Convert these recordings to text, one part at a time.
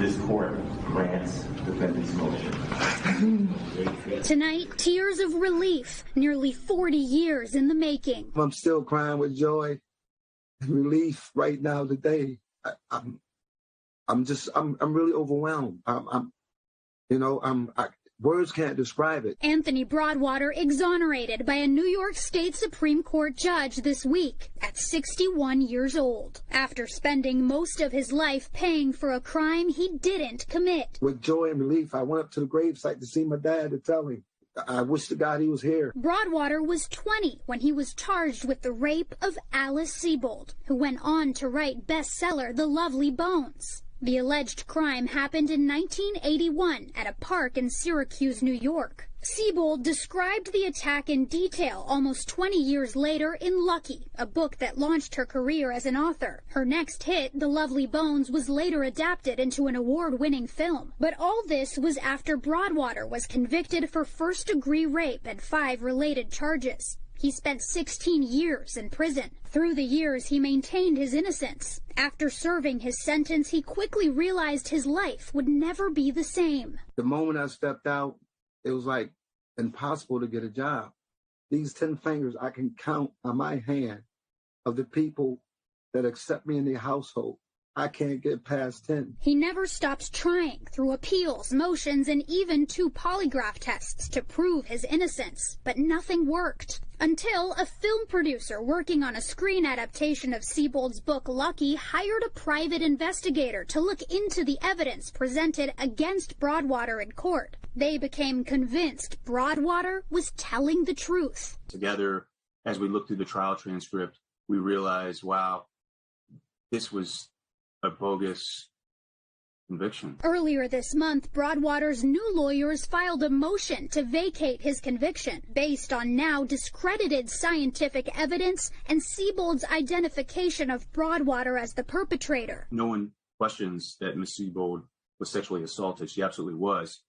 This court grants defendant's motion. Tonight, tears of relief, nearly 40 years in the making. I'm still crying with joy and relief right now today. I'm really overwhelmed. Words can't describe it. Anthony Broadwater exonerated by a New York State Supreme Court judge this week at 61 years old, after spending most of his life paying for a crime he didn't commit. With joy and relief, I went up to the gravesite to see my dad to tell him. I wish to God he was here. Broadwater was 20 when he was charged with the rape of Alice Sebold, who went on to write bestseller The Lovely Bones. The alleged crime happened in 1981 at a park in Syracuse, New York. Sebold described the attack in detail almost 20 years later in Lucky, a book that launched her career as an author. Her next hit, The Lovely Bones, was later adapted into an award-winning film. But all this was after Broadwater was convicted for first-degree rape and 5 related charges. He spent 16 years in prison. Through the years, he maintained his innocence. After serving his sentence, he quickly realized his life would never be the same. The moment I stepped out, it was like impossible to get a job. These 10 fingers I can count on my hand of the people that accept me in their household. I can't get past 10. He never stops trying through appeals, motions, and even 2 polygraph tests to prove his innocence. But nothing worked. Until a film producer working on a screen adaptation of Sebold's book Lucky hired a private investigator to look into the evidence presented against Broadwater in court. They became convinced Broadwater was telling the truth. Together, as we looked through the trial transcript, we realized, wow, this was a bogus conviction. Earlier this month, Broadwater's new lawyers filed a motion to vacate his conviction based on now discredited scientific evidence and Sebold's identification of Broadwater as the perpetrator. No one questions that Ms. Sebold was sexually assaulted. She absolutely was.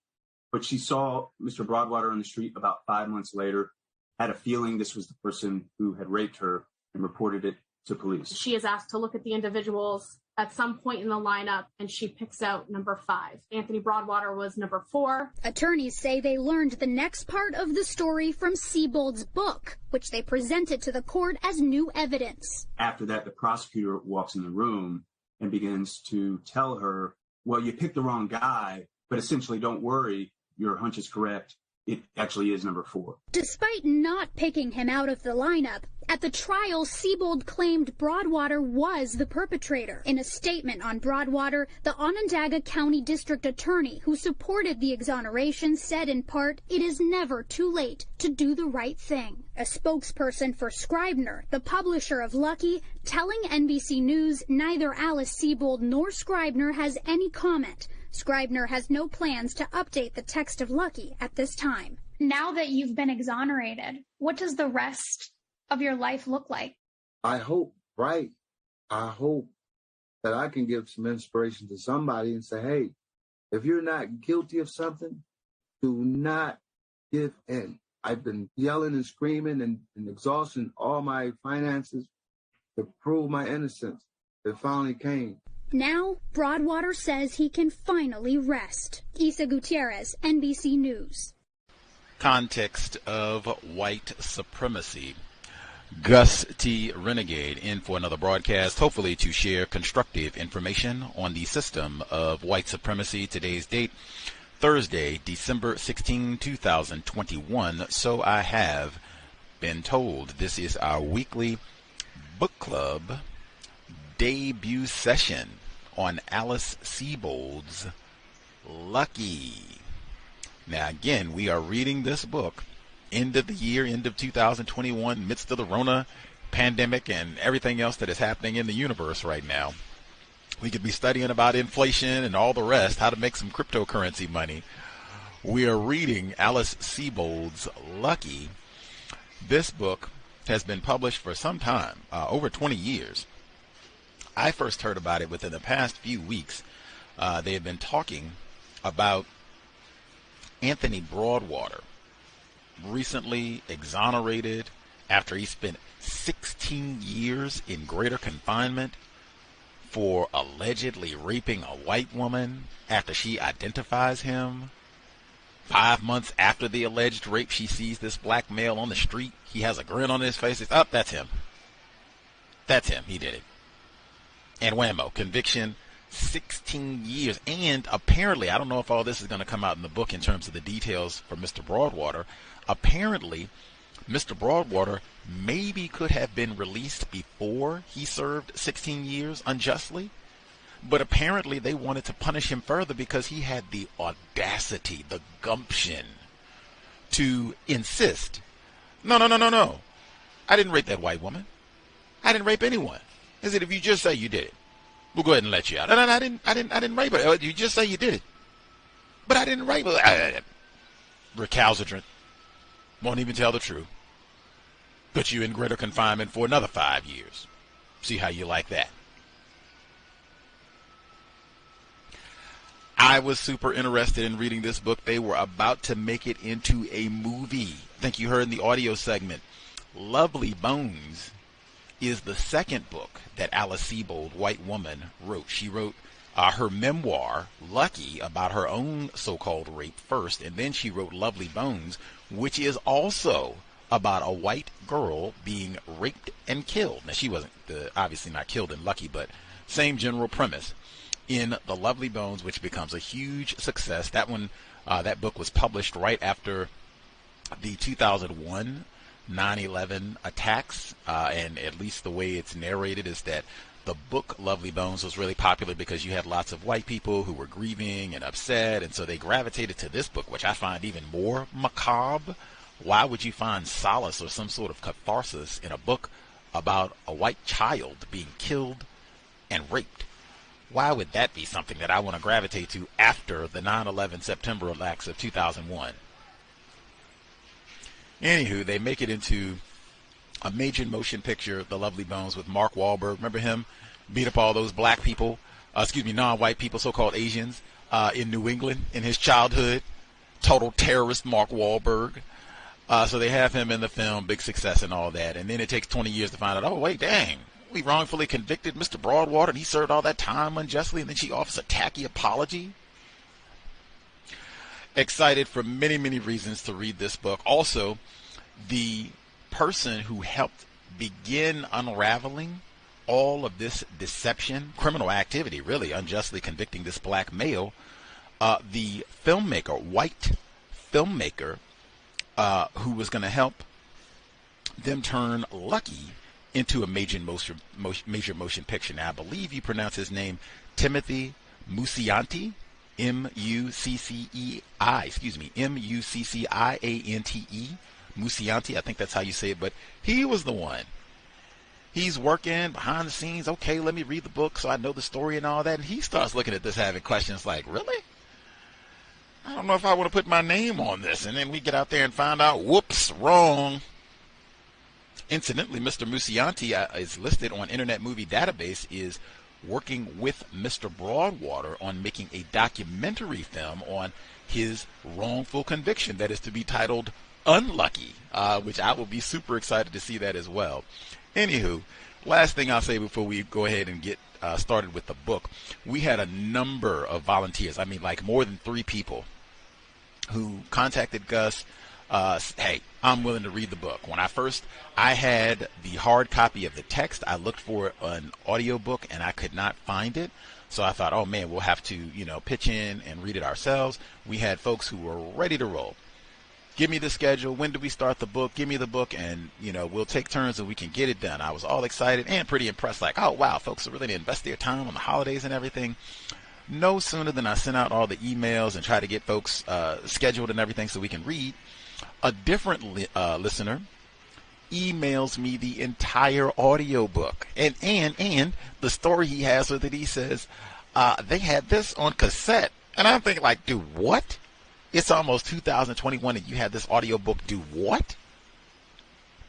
But she saw Mr. Broadwater on the street about 5 months later, had a feeling this was the person who had raped her, and reported it to police. She is asked to look at the individuals at some point in the lineup, and she picks out number 5. Anthony Broadwater was number 4. Attorneys say they learned the next part of the story from Sebold's book, which they presented to the court as new evidence. After that, the prosecutor walks in the room and begins to tell her, well, you picked the wrong guy, but essentially, don't worry, your hunch is correct. It actually is number 4. Despite not picking him out of the lineup, at the trial, Sebold claimed Broadwater was the perpetrator. In a statement on Broadwater, the Onondaga County District Attorney, who supported the exoneration, said in part, "It is never too late to do the right thing." A spokesperson for Scribner, the publisher of Lucky, telling NBC News neither Alice Sebold nor Scribner has any comment. Scribner has no plans to update the text of Lucky at this time. Now that you've been exonerated, what does the rest of your life look like? I hope that I can give some inspiration to somebody and say, hey, if you're not guilty of something, do not give in. I've been yelling and screaming and exhausting all my finances to prove my innocence. It finally came. Now, Broadwater says he can finally rest. Isa Gutierrez, NBC News. Context of White Supremacy. Gus T. Renegade in for another broadcast, hopefully to share constructive information on the system of white supremacy. Today's date, Thursday, December 16, 2021. So I have been told. This is our weekly book club debut session on Alice Sebold's Lucky. Now, again, we are reading this book end of the year, end of 2021, midst of the Rona pandemic and everything else that is happening in the universe right now. We could be studying about inflation and all the rest, how to make some cryptocurrency money. We are reading Alice Sebold's Lucky. This book has been published for some time, over 20 years. I first heard about it within the past few weeks. They have been talking about Anthony Broadwater, recently exonerated after he spent 16 years in greater confinement for allegedly raping a white woman after she identifies him. 5 months after the alleged rape, she sees this black male on the street. He has a grin on his face. It's up. That's him. That's him. He did it. And whammo, conviction, 16 years. And apparently, I don't know if all this is going to come out in the book in terms of the details for Mr. Broadwater. Apparently, Mr. Broadwater maybe could have been released before he served 16 years unjustly. But apparently they wanted to punish him further because he had the audacity, the gumption to insist, no. I didn't rape that white woman. I didn't rape anyone. He said, if you just say you did it, we'll go ahead and let you out. No, I didn't rape her. You just say you did it. But I didn't rape her. Recalcitrant. Won't even tell the truth. Put you in greater confinement for another 5 years. See how you like that. I was super interested in reading this book. They were about to make it into a movie. I think you heard in the audio segment. Lovely Bones is the second book that Alice Sebold, white woman, wrote. She wrote her memoir, Lucky, about her own so-called rape first, and then she wrote Lovely Bones, which is also about a white girl being raped and killed. Now, she wasn't obviously not killed in Lucky, but same general premise. In The Lovely Bones, which becomes a huge success. That one, that book was published right after the 2001 9/11 attacks, and at least the way it's narrated is that the book Lovely Bones was really popular because you had lots of white people who were grieving and upset, and so they gravitated to this book, which I find even more macabre. Why would you find solace or some sort of catharsis in a book about a white child being killed and raped? Why would that be something that I want to gravitate to after the 9/11 September attacks of 2001? Anywho, they make it into a major motion picture, The Lovely Bones, with Mark Wahlberg. Remember him? Beat up all those black people, non-white people, so-called Asians, in New England in his childhood. Total terrorist Mark Wahlberg. So they have him in the film, big success and all that. And then it takes 20 years to find out, oh, wait, dang. We wrongfully convicted Mr. Broadwater and he served all that time unjustly, and then she offers a tacky apology. Excited for many, many reasons to read this book. Also, the person who helped begin unraveling all of this deception, criminal activity, really, unjustly convicting this black male, the filmmaker, white filmmaker, who was going to help them turn Lucky into a major motion picture. Now, I believe you pronounce his name Timothy Muscianti, Mucciante, Muscianti. I think that's how you say it, but he was the one. He's working behind the scenes. Okay, let me read the book so I know the story and all that. And he starts looking at this, having questions like, really? I don't know if I want to put my name on this. And then we get out there and find out, whoops, wrong. Incidentally, Mr. Muscianti is listed on Internet Movie Database, is working with Mr. Broadwater on making a documentary film on his wrongful conviction that is to be titled Unlucky, which I will be super excited to see that as well. Anywho, last thing I'll say before we go ahead and get started with the book, we had a number of volunteers, like more than 3 people, who contacted Gus. Hey, I'm willing to read the book. When I had the hard copy of the text, I looked for an audiobook and I could not find it. So I thought, oh man, we'll have to, pitch in and read it ourselves. We had folks who were ready to roll. Give me the schedule. When do we start the book? Give me the book, and, we'll take turns and we can get it done. I was all excited and pretty impressed, like, oh wow, folks are really going to invest their time on the holidays and everything. No sooner than I sent out all the emails and try to get folks scheduled and everything so we can read, a different listener emails me the entire audiobook and the story he has with it. He says they had this on cassette, and I'm thinking, like, do what? It's almost 2021 and you had this audiobook do what?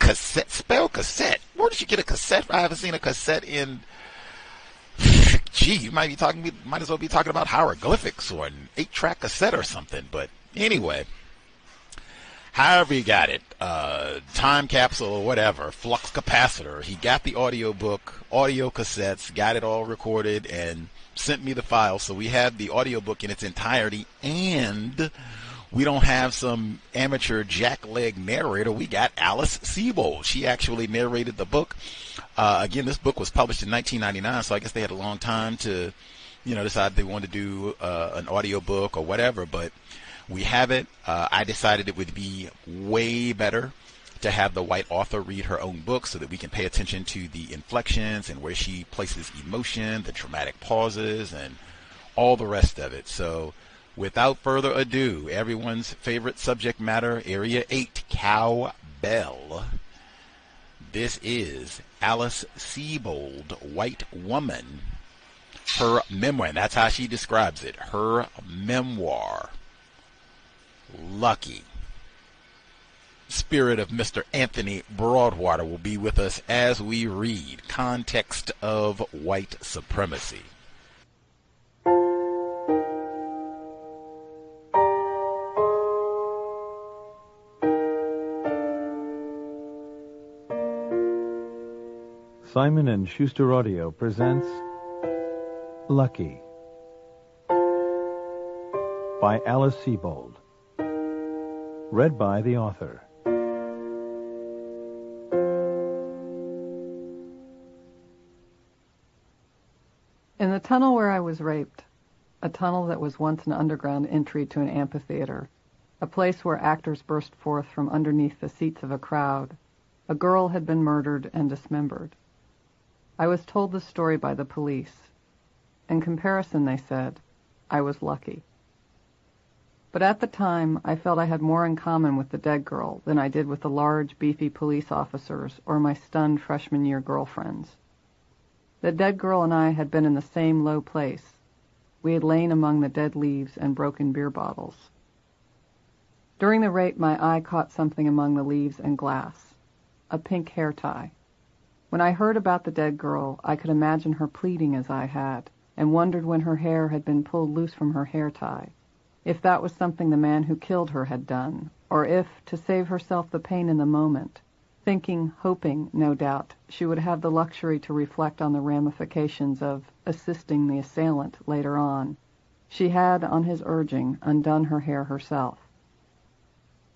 Cassette? Spell cassette. Where did you get a cassette? I haven't seen a cassette in, gee, you might as well be talking about hieroglyphics or an 8-track cassette or something. But anyway, however he got it, time capsule or whatever, flux capacitor. He got the audio book, audio cassettes, got it all recorded, and sent me the file. So we have the audio book in its entirety, and we don't have some amateur jackleg narrator. We got Alice Sebold. She actually narrated the book. Again, this book was published in 1999, so I guess they had a long time to, decide they wanted to do an audio book or whatever, but we have it. I decided it would be way better to have the white author read her own book so that we can pay attention to the inflections and where she places emotion, the dramatic pauses, and all the rest of it. So without further ado, everyone's favorite subject matter, Area 8, Cowbell. This is Alice Sebold, White Woman, her memoir, and that's how she describes it, her memoir. Lucky. Spirit of Mr. Anthony Broadwater will be with us as we read Context of White Supremacy. Simon & Schuster Audio presents Lucky by Alice Sebold. Read by the author. In the tunnel where I was raped, a tunnel that was once an underground entry to an amphitheater, a place where actors burst forth from underneath the seats of a crowd, a girl had been murdered and dismembered. I was told the story by the police. In comparison, they said, I was lucky. But at the time, I felt I had more in common with the dead girl than I did with the large, beefy police officers or my stunned freshman-year girlfriends. The dead girl and I had been in the same low place. We had lain among the dead leaves and broken beer bottles. During the rape, my eye caught something among the leaves and glass, a pink hair tie. When I heard about the dead girl, I could imagine her pleading as I had, and wondered when her hair had been pulled loose from her hair tie, if that was something the man who killed her had done, or if, to save herself the pain in the moment, thinking, hoping, no doubt, she would have the luxury to reflect on the ramifications of assisting the assailant later on, she had, on his urging, undone her hair herself.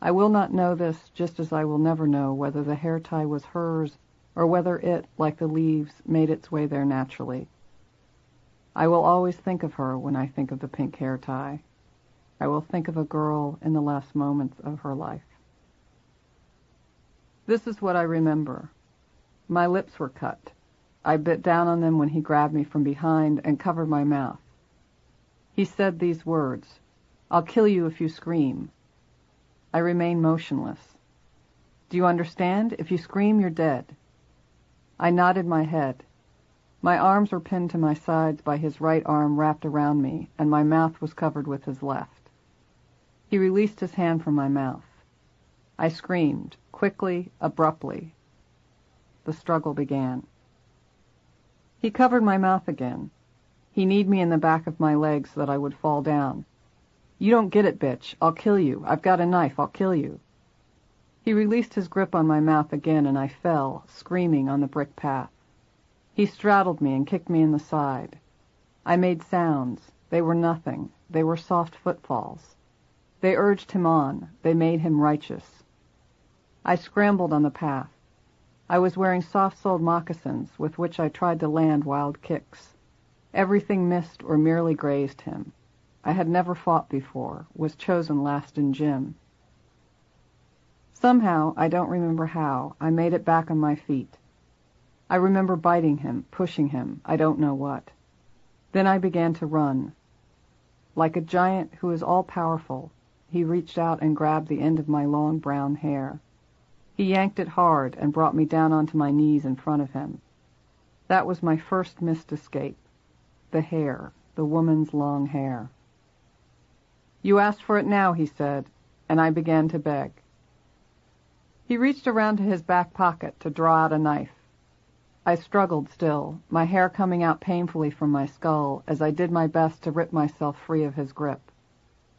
I will not know this, just as I will never know whether the hair tie was hers or whether it, like the leaves, made its way there naturally. I will always think of her when I think of the pink hair tie. I will think of a girl in the last moments of her life. This is what I remember. My lips were cut. I bit down on them when he grabbed me from behind and covered my mouth. He said these words, "I'll kill you if you scream." I remained motionless. "Do you understand? If you scream, you're dead." I nodded my head. My arms were pinned to my sides by his right arm wrapped around me, and my mouth was covered with his left. He released his hand from my mouth. I screamed, quickly, abruptly. The struggle began. He covered my mouth again. He kneed me in the back of my legs so that I would fall down. "You don't get it, bitch. I'll kill you. I've got a knife. I'll kill you." He released his grip on my mouth again, and I fell, screaming, on the brick path. He straddled me and kicked me in the side. I made sounds. They were nothing. They were soft footfalls. They urged him on. They made him righteous. I scrambled on the path. I was wearing soft-soled moccasins with which I tried to land wild kicks. Everything missed or merely grazed him. I had never fought before, was chosen last in gym. Somehow, I don't remember how, I made it back on my feet. I remember biting him, pushing him, I don't know what. Then I began to run. Like a giant who is all-powerful, he reached out and grabbed the end of my long brown hair. He yanked it hard and brought me down onto my knees in front of him. That was my first missed escape. The hair, the woman's long hair. "You asked for it now," he said, and I began to beg. He reached around to his back pocket to draw out a knife. I struggled still, my hair coming out painfully from my skull as I did my best to rip myself free of his grip.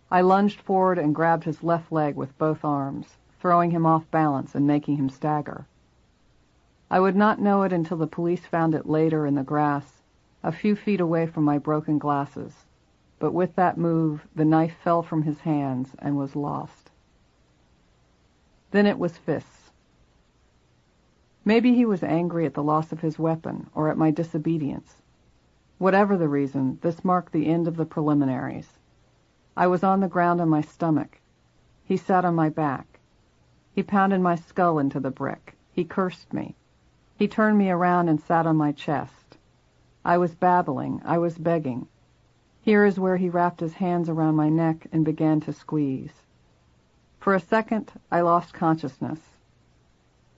I lunged forward and grabbed his left leg with both arms, throwing him off balance and making him stagger. I would not know it until the police found it later in the grass, a few feet away from my broken glasses. But with that move, the knife fell from his hands and was lost. Then it was fists. Maybe he was angry at the loss of his weapon or at my disobedience. Whatever the reason, this marked the end of the preliminaries. I was on the ground on my stomach. He sat on my back. He pounded my skull into the brick. He cursed me. He turned me around and sat on my chest. I was babbling. I was begging. Here is where he wrapped his hands around my neck and began to squeeze. For a second, I lost consciousness.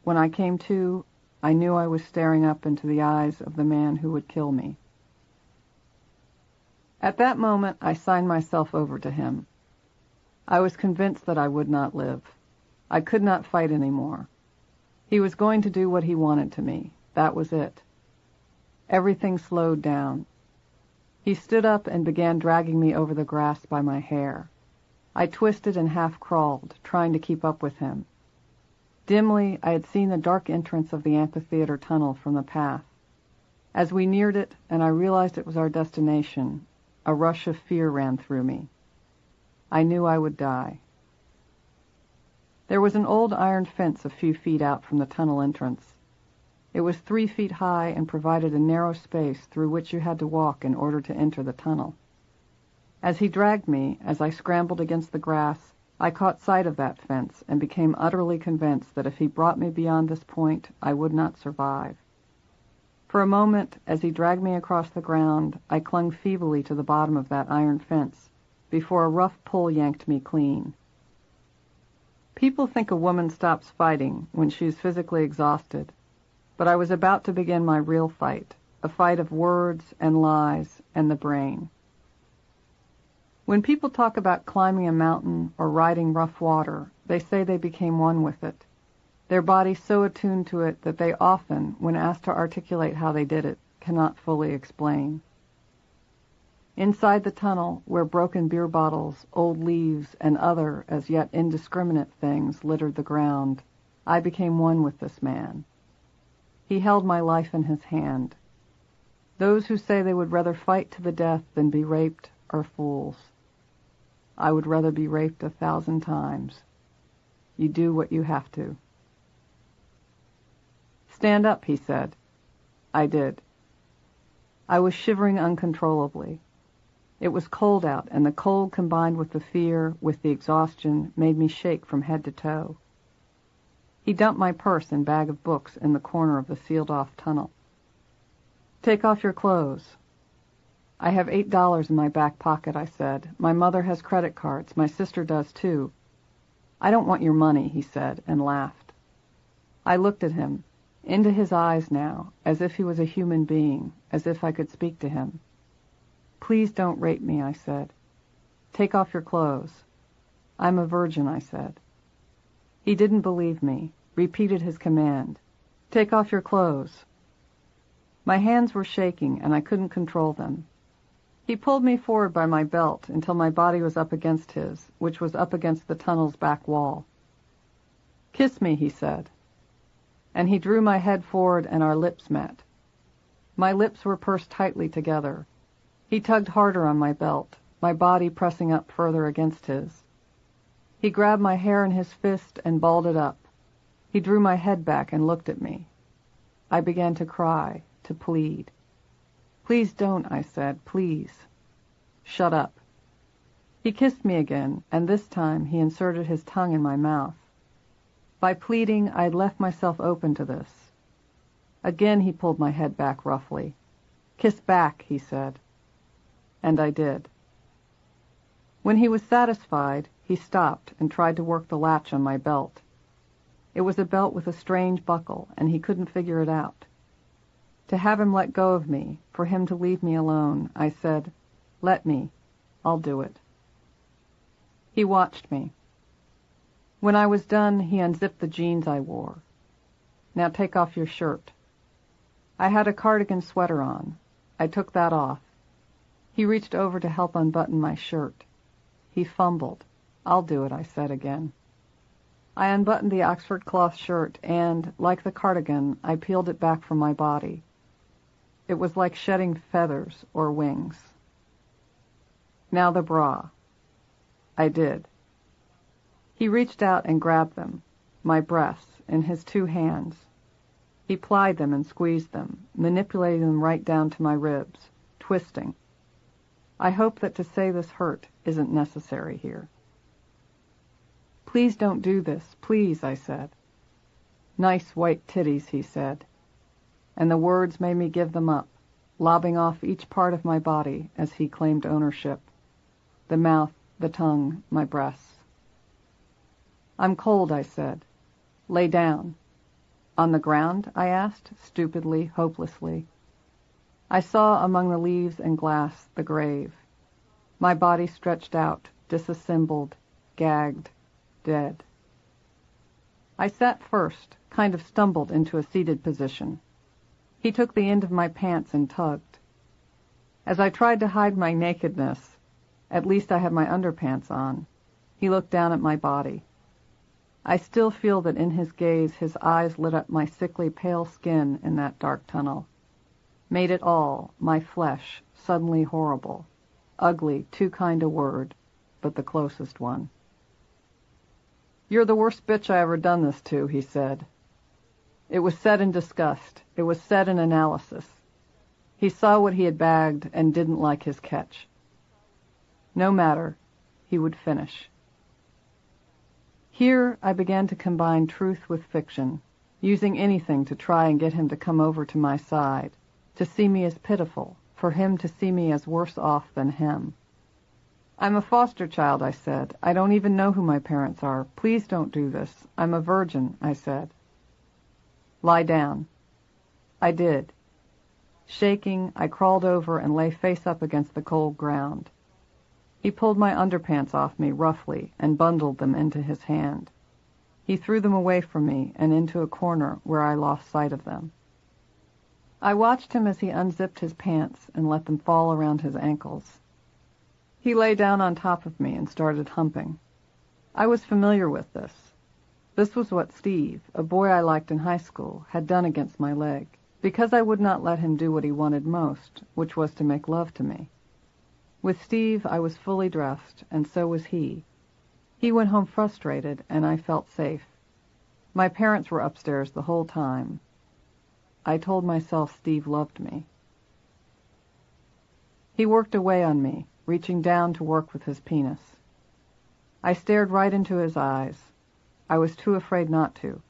When I came to, I knew I was staring up into the eyes of the man who would kill me. At that moment, I signed myself over to him. I was convinced that I would not live. I could not fight anymore. He was going to do what he wanted to me. That was it. Everything slowed down. He stood up and began dragging me over the grass by my hair. I twisted and half crawled, trying to keep up with him. Dimly, I had seen the dark entrance of the amphitheater tunnel from the path. As we neared it, and I realized it was our destination, a rush of fear ran through me. I knew I would die. There was an old iron fence a few feet out from the tunnel entrance. It was 3 feet high and provided a narrow space through which you had to walk in order to enter the tunnel. As he dragged me, as I scrambled against the grass, I caught sight of that fence and became utterly convinced that if he brought me beyond this point, I would not survive. For a moment, as he dragged me across the ground, I clung feebly to the bottom of that iron fence, before a rough pull yanked me clean. People think a woman stops fighting when she is physically exhausted, but I was about to begin my real fight, a fight of words and lies and the brain. When people talk about climbing a mountain or riding rough water, they say they became one with it, their bodies so attuned to it that they often, when asked to articulate how they did it, cannot fully explain. Inside the tunnel, where broken beer bottles, old leaves, and other as yet indiscriminate things littered the ground, I became one with this man. He held my life in his hand. Those who say they would rather fight to the death than be raped are fools. I would rather be raped 1,000 times. You do what you have to. Stand up, he said. I did. I was shivering uncontrollably. It was cold out, and the cold combined with the fear, with the exhaustion, made me shake from head to toe. He dumped my purse and bag of books in the corner of the sealed-off tunnel. Take off your clothes. I have $8 in my back pocket, I said. My mother has credit cards. My sister does, too. I don't want your money, he said, and laughed. I looked at him, into his eyes now, as if he was a human being, as if I could speak to him. Please don't rape me, I said. Take off your clothes. I'm a virgin, I said. He didn't believe me, repeated his command. Take off your clothes. My hands were shaking, and I couldn't control them. He pulled me forward by my belt until my body was up against his, which was up against the tunnel's back wall. Kiss me, he said. And he drew my head forward and our lips met. My lips were pursed tightly together. He tugged harder on my belt, my body pressing up further against his. He grabbed my hair in his fist and balled it up. He drew my head back and looked at me. I began to cry, to plead. Please don't, I said, please. Shut up. He kissed me again, and this time he inserted his tongue in my mouth. By pleading, I had left myself open to this. Again he pulled my head back roughly. Kiss back, he said. And I did. When he was satisfied, he stopped and tried to work the latch on my belt. It was a belt with a strange buckle, and he couldn't figure it out. To have him let go of me, for him to leave me alone, I said, "Let me. I'll do it." He watched me. When I was done, he unzipped the jeans I wore. Now take off your shirt. I had a cardigan sweater on. I took that off. He reached over to help unbutton my shirt. He fumbled. "I'll do it," I said again. I unbuttoned the Oxford cloth shirt and, like the cardigan, I peeled it back from my body. It was like shedding feathers or wings. Now the bra. I did. He reached out and grabbed them, my breasts, in his 2 hands. He plied them and squeezed them, manipulating them right down to my ribs, twisting. I hope that to say this hurt isn't necessary here. "Please don't do this, please," I said. "Nice white titties," he said. And the words made me give them up, lobbing off each part of my body as he claimed ownership. The mouth, the tongue, my breasts. "I'm cold," I said. "Lay down." "On the ground?" I asked, stupidly, hopelessly. I saw among the leaves and glass the grave. My body stretched out, disassembled, gagged, dead. I sat first, kind of stumbled into a seated position. He took the end of my pants and tugged. As I tried to hide my nakedness, at least I had my underpants on, he looked down at my body. I still feel that in his gaze his eyes lit up my sickly pale skin in that dark tunnel. Made it all, my flesh, suddenly horrible. Ugly, too kind a word, but the closest one. "You're the worst bitch I ever done this to," he said. It was said in disgust. It was said in analysis. He saw what he had bagged and didn't like his catch. No matter, he would finish. Here I began to combine truth with fiction, using anything to try and get him to come over to my side, to see me as pitiful, for him to see me as worse off than him. "I'm a foster child," I said. "I don't even know who my parents are. Please don't do this. I'm a virgin," I said. "Lie down." I did. Shaking, I crawled over and lay face up against the cold ground. He pulled my underpants off me roughly and bundled them into his hand. He threw them away from me and into a corner where I lost sight of them. I watched him as he unzipped his pants and let them fall around his ankles. He lay down on top of me and started humping. I was familiar with this. This was what Steve, a boy I liked in high school, had done against my leg, because I would not let him do what he wanted most, which was to make love to me. With Steve, I was fully dressed, and so was he. He went home frustrated, and I felt safe. My parents were upstairs the whole time. I told myself Steve loved me. He worked away on me, reaching down to work with his penis. I stared right into his eyes. I was too afraid not to.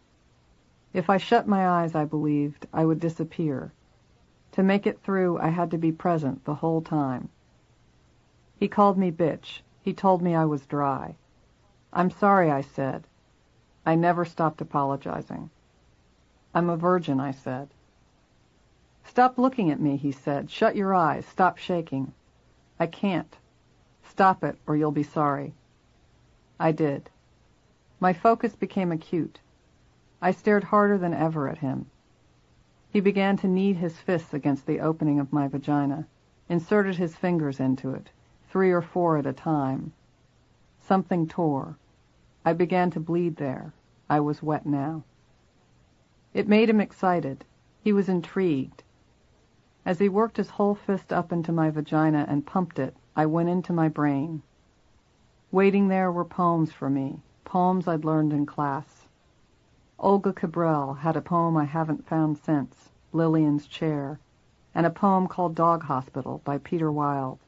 If I shut my eyes, I believed, I would disappear. To make it through, I had to be present the whole time. He called me bitch. He told me I was dry. "I'm sorry," I said. I never stopped apologizing. "I'm a virgin," I said. "Stop looking at me," he said. "Shut your eyes. Stop shaking." "I can't." "Stop it, or you'll be sorry." I did. My focus became acute. I stared harder than ever at him. He began to knead his fists against the opening of my vagina, inserted his fingers into it, 3 or 4 at a time. Something tore. I began to bleed there. I was wet now. It made him excited. He was intrigued. As he worked his whole fist up into my vagina and pumped it, I went into my brain. Waiting there were poems for me, poems I'd learned in class. Olga Cabral had a poem I haven't found since, Lillian's Chair, and a poem called Dog Hospital by Peter Wilde.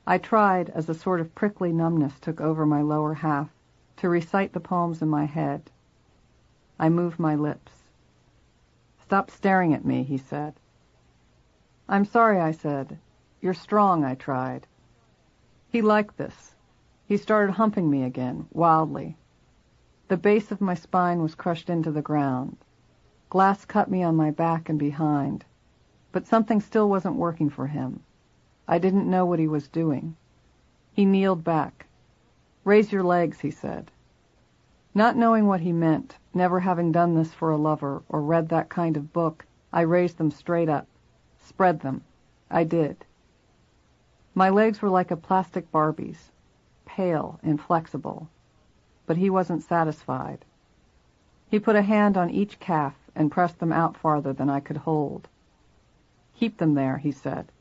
I tried, as a sort of prickly numbness took over my lower half, to recite the poems in my head. I moved my lips. "Stop staring at me," he said. "I'm sorry," I said. "You're strong," I tried. He liked this. He started humping me again, wildly. The base of my spine was crushed into the ground. Glass cut me on my back and behind. But something still wasn't working for him. I didn't know what he was doing. He kneeled back. "Raise your legs," he said. Not knowing what he meant, never having done this for a lover or read that kind of book, I raised them straight up. Spread them. I did. My legs were like a plastic Barbie's, pale, inflexible. But he wasn't satisfied. He put a hand on each calf and pressed them out farther than I could hold. "Keep them there," he said.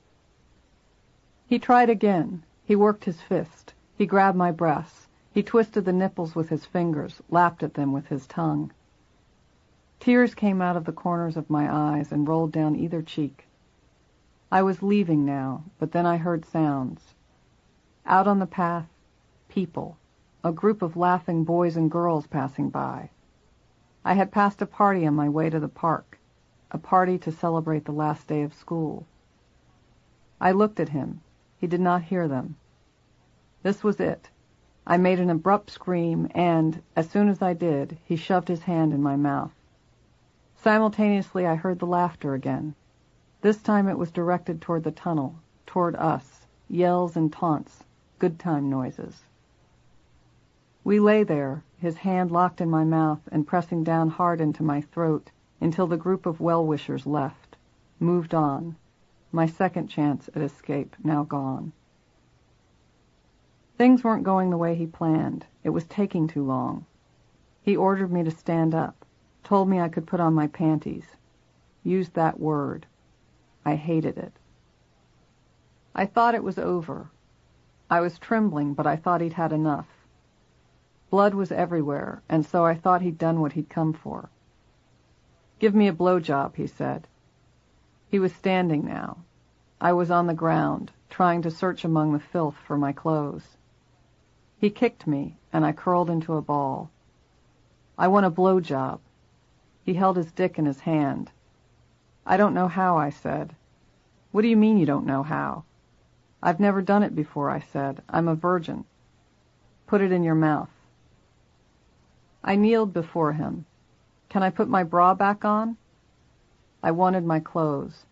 He tried again. He worked his fist. He grabbed my breasts. He twisted the nipples with his fingers, lapped at them with his tongue. Tears came out of the corners of my eyes and rolled down either cheek. I was leaving now, but then I heard sounds. Out on the path, people, a group of laughing boys and girls passing by. I had passed a party on my way to the park, a party to celebrate the last day of school. I looked at him. He did not hear them. This was it. I made an abrupt scream, and, as soon as I did, he shoved his hand in my mouth. Simultaneously, I heard the laughter again. This time it was directed toward the tunnel, toward us, yells and taunts, good time noises. We lay there, his hand locked in my mouth and pressing down hard into my throat, until the group of well-wishers left, moved on, my second chance at escape now gone. Things weren't going the way he planned. It was taking too long. He ordered me to stand up, told me I could put on my panties. Used that word. I hated it. I thought it was over. I was trembling, but I thought he'd had enough. Blood was everywhere, and so I thought he'd done what he'd come for. "Give me a blowjob," he said. He was standing now. I was on the ground, trying to search among the filth for my clothes. He kicked me, and I curled into a ball. "I want a blowjob." He held his dick in his hand. "I don't know how," I said. "What do you mean you don't know how?" "I've never done it before," I said. "I'm a virgin." "Put it in your mouth." I kneeled before him. "Can I put my bra back on?" I wanted my clothes.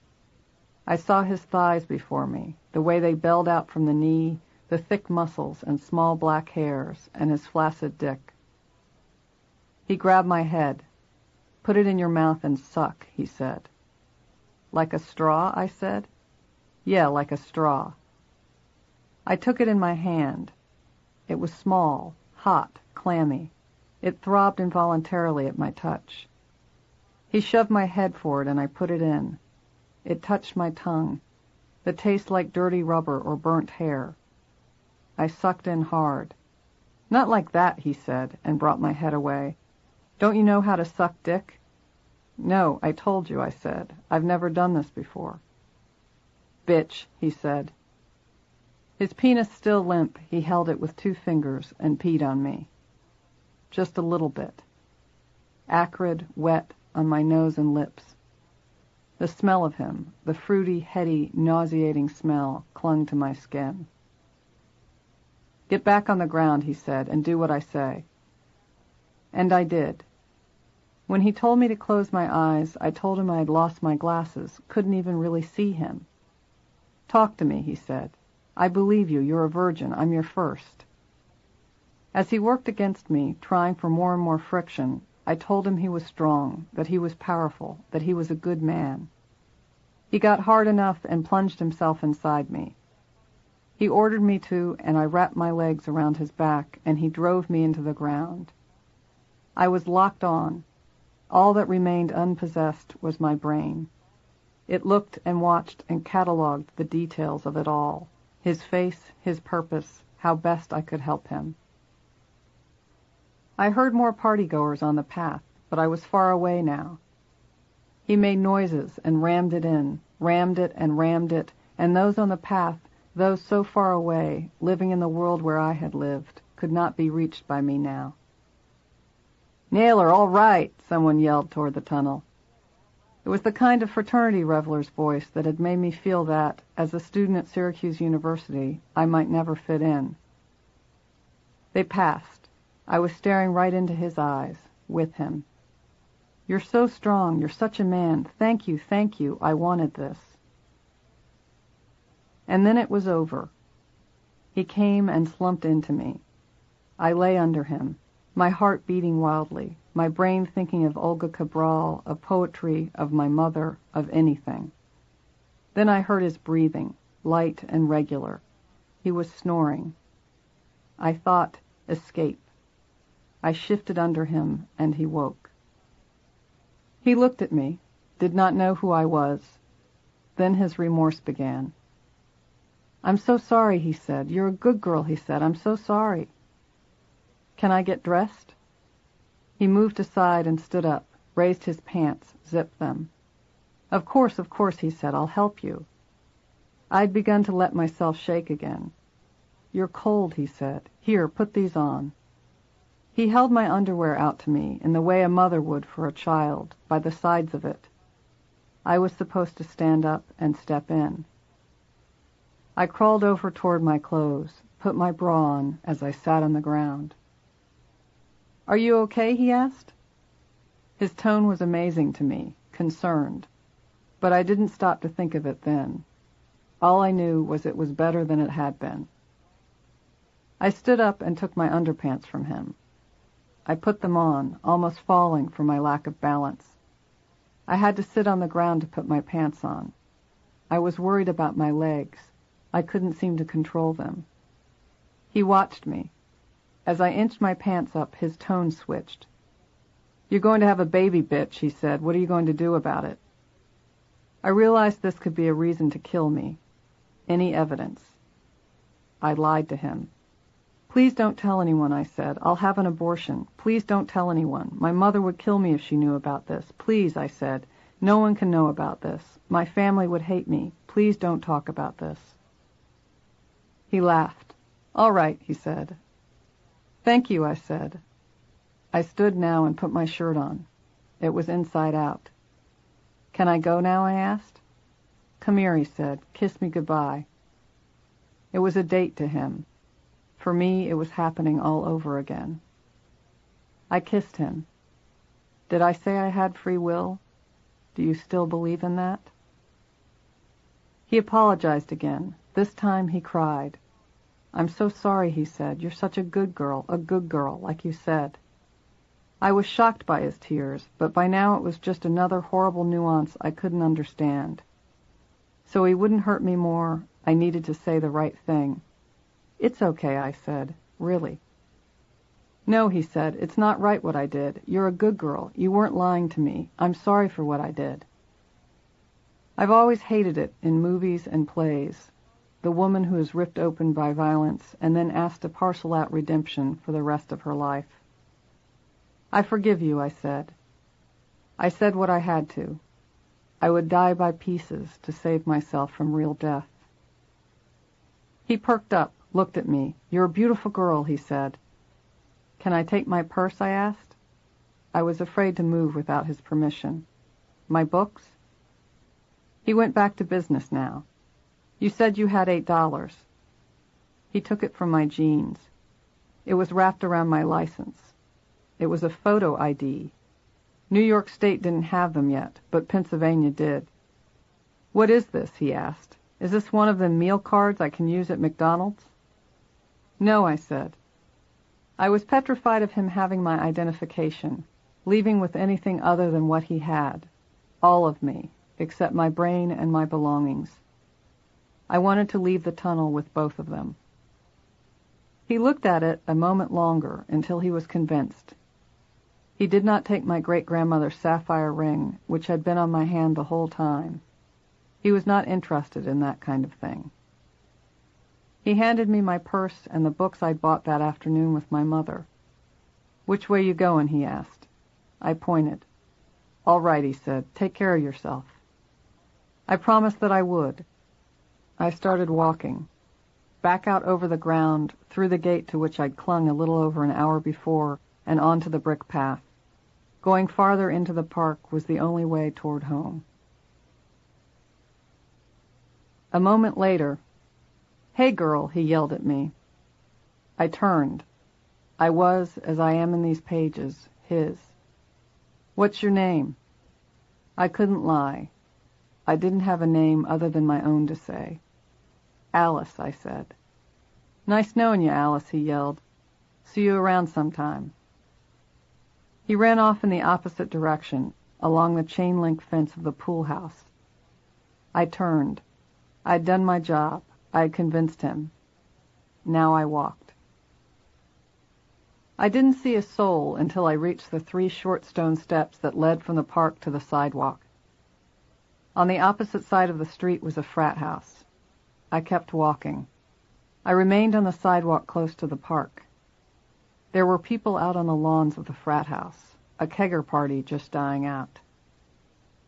I saw his thighs before me, the way they belled out from the knee, the thick muscles and small black hairs, and his flaccid dick. He grabbed my head. "Put it in your mouth and suck," he said. "Like a straw?" I said. "Yeah, like a straw." I took it in my hand. It was small, hot, clammy. It throbbed involuntarily at my touch. He shoved my head forward and I put it in. It touched my tongue, the taste like dirty rubber or burnt hair. I sucked in hard. "Not like that," he said, and brought my head away. "Don't you know how to suck dick?" "No, I told you," I said. "I've never done this before." "Bitch," he said. His penis still limp, he held it with 2 fingers and peed on me. Just a little bit. Acrid, wet, on my nose and lips. The smell of him, the fruity, heady, nauseating smell, clung to my skin. "Get back on the ground," he said, "and do what I say." And I did. When he told me to close my eyes, I told him I had lost my glasses, couldn't even really see him. "Talk to me," he said. "I believe you. You're a virgin. I'm your first." As he worked against me, trying for more and more friction, I told him he was strong, that he was powerful, that he was a good man. He got hard enough and plunged himself inside me. He ordered me to, and I wrapped my legs around his back, and he drove me into the ground. I was locked on. All that remained unpossessed was my brain. It looked and watched and catalogued the details of it all, his face, his purpose, how best I could help him. I heard more partygoers on the path, but I was far away now. He made noises and rammed it in, rammed it and rammed it, and those on the path, those so far away, living in the world where I had lived, could not be reached by me now. "Nail her, all right," someone yelled toward the tunnel. It was the kind of fraternity reveler's voice that had made me feel that, as a student at Syracuse University, I might never fit in. They passed. I was staring right into his eyes, with him. "You're so strong. You're such a man. Thank you, thank you. I wanted this." And then it was over. He came and slumped into me. I lay under him, my heart beating wildly, my brain thinking of Olga Cabral, of poetry, of my mother, of anything. Then I heard his breathing, light and regular. He was snoring. I thought, escape. I shifted under him, and he woke. He looked at me, did not know who I was. Then his remorse began. "I'm so sorry," he said. "You're a good girl," he said. "I'm so sorry." "Can I get dressed?" He moved aside and stood up, raised his pants, zipped them. Of course," he said. "I'll help you." I'd begun to let myself shake again. "You're cold," he said. "Here, put these on." He held my underwear out to me in the way a mother would for a child, by the sides of it. I was supposed to stand up and step in. I crawled over toward my clothes, put my bra on as I sat on the ground. "Are you okay?" he asked. His tone was amazing to me, concerned, but I didn't stop to think of it then. All I knew was it was better than it had been. I stood up and took my underpants from him. I put them on, almost falling from my lack of balance. I had to sit on the ground to put my pants on. I was worried about my legs. I couldn't seem to control them. He watched me. As I inched my pants up, his tone switched. "You're going to have a baby, bitch," he said. "What are you going to do about it?" I realized this could be a reason to kill me. Any evidence. I lied to him. "Please don't tell anyone," I said. "I'll have an abortion. Please don't tell anyone. My mother would kill me if she knew about this. Please," I said. "No one can know about this. My family would hate me. Please don't talk about this." He laughed. "All right," he said. "Thank you," I said. I stood now and put my shirt on. It was inside out. "Can I go now?" I asked. "Come here," he said. "Kiss me goodbye." It was a date to him. For me, it was happening all over again. I kissed him. Did I say I had free will? Do you still believe in that? He apologized again. This time he cried. "I'm so sorry," he said. "You're such a good girl, like you said." I was shocked by his tears, but by now it was just another horrible nuance I couldn't understand. So he wouldn't hurt me more, I needed to say the right thing. "It's okay," I said. "Really." "No," he said. "It's not right what I did. You're a good girl. You weren't lying to me. I'm sorry for what I did." I've always hated it in movies and plays. The woman who is ripped open by violence and then asked to parcel out redemption for the rest of her life. "I forgive you," I said. I said what I had to. I would die by pieces to save myself from real death. He perked up, looked at me. "You're a beautiful girl," he said. "Can I take my purse?" I asked. I was afraid to move without his permission. "My books?" He went back to business now. "You said you had $8. He took it from my jeans. It was wrapped around my license. It was a photo ID. New York State didn't have them yet, but Pennsylvania did. "What is this?" he asked. "Is this one of the meal cards I can use at McDonald's?" "No," I said. I was petrified of him having my identification, leaving with anything other than what he had. All of me, except my brain and my belongings. I wanted to leave the tunnel with both of them. He looked at it a moment longer until he was convinced. He did not take my great-grandmother's sapphire ring, which had been on my hand the whole time. He was not interested in that kind of thing. He handed me my purse and the books I'd bought that afternoon with my mother. "Which way you going?" he asked. I pointed. "All right," he said. "Take care of yourself." I promised that I would. I started walking. Back out over the ground, through the gate to which I'd clung a little over an hour before, and onto the brick path. Going farther into the park was the only way toward home. A moment later, "Hey, girl," he yelled at me. I turned. I was, as I am in these pages, his. "What's your name?" I couldn't lie. I didn't have a name other than my own to say. "Alice," I said. "Nice knowing you, Alice," he yelled. "See you around sometime." He ran off in the opposite direction, along the chain-link fence of the pool house. I turned. I'd done my job. I had convinced him. Now I walked. I didn't see a soul until I reached the 3 short stone steps that led from the park to the sidewalk. On the opposite side of the street was a frat house. I kept walking. I remained on the sidewalk close to the park. There were people out on the lawns of the frat house, a kegger party just dying out.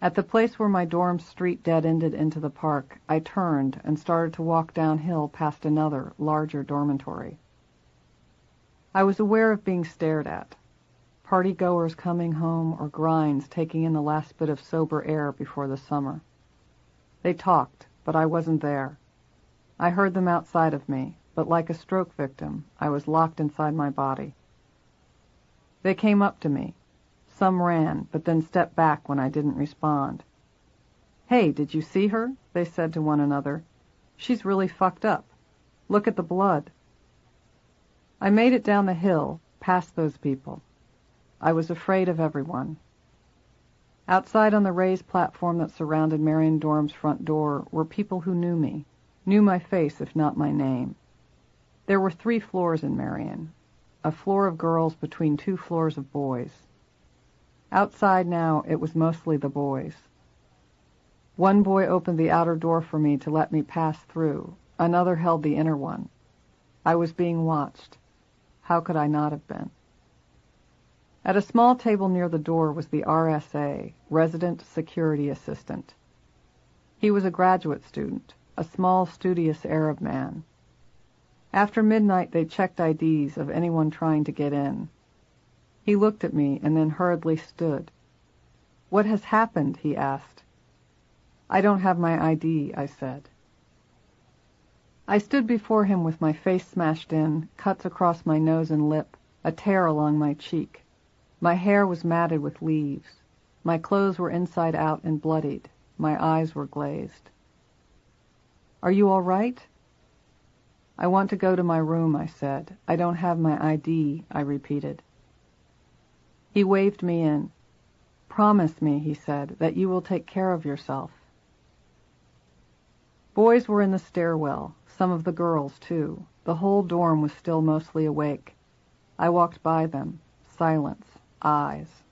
At the place where my dorm street dead-ended into the park, I turned and started to walk downhill past another, larger dormitory. I was aware of being stared at. Party-goers coming home or grinds taking in the last bit of sober air before the summer. They talked, but I wasn't there. I heard them outside of me, but like a stroke victim, I was locked inside my body. They came up to me. Some ran, but then stepped back when I didn't respond. "Hey, did you see her?" they said to one another. "She's really fucked up. Look at the blood." I made it down the hill, past those people. I was afraid of everyone. Outside on the raised platform that surrounded Marion Dorm's front door were people who knew me, knew my face if not my name. There were 3 floors in Marion, a floor of girls between 2 floors of boys. Outside now, it was mostly the boys. One boy opened the outer door for me to let me pass through. Another held the inner one. I was being watched. How could I not have been? At a small table near the door was the RSA, Resident Security Assistant. He was a graduate student, a small, studious Arab man. After midnight, they checked IDs of anyone trying to get in. He looked at me and then hurriedly stood. "What has happened?" he asked. "I don't have my ID," I said. I stood before him with my face smashed in, cuts across my nose and lip, a tear along my cheek. My hair was matted with leaves. My clothes were inside out and bloodied. My eyes were glazed. "Are you all right?" "I want to go to my room," I said. "I don't have my ID," I repeated. He waved me in. "Promise me," he said, "that you will take care of yourself." Boys were in the stairwell, some of the girls, too. The whole dorm was still mostly awake. I walked by them. Silence. Eyes.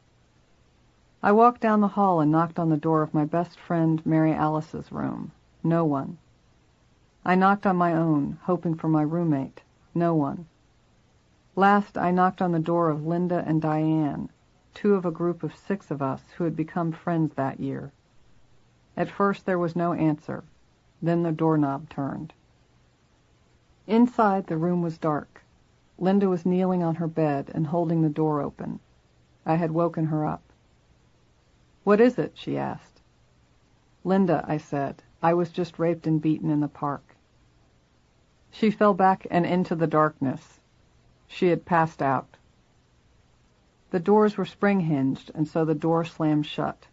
I walked down the hall and knocked on the door of my best friend Mary Alice's room. No one. I knocked on my own, hoping for my roommate. No one. Last, I knocked on the door of Linda and Diane, 2 of a group of 6 of us who had become friends that year. At first there was no answer. Then the doorknob turned. Inside, the room was dark. Linda was kneeling on her bed and holding the door open. I had woken her up. "What is it?" she asked. "Linda," I said, "I was just raped and beaten in the park." She fell back and into the darkness. She had passed out. The doors were spring-hinged, and so the door slammed shut.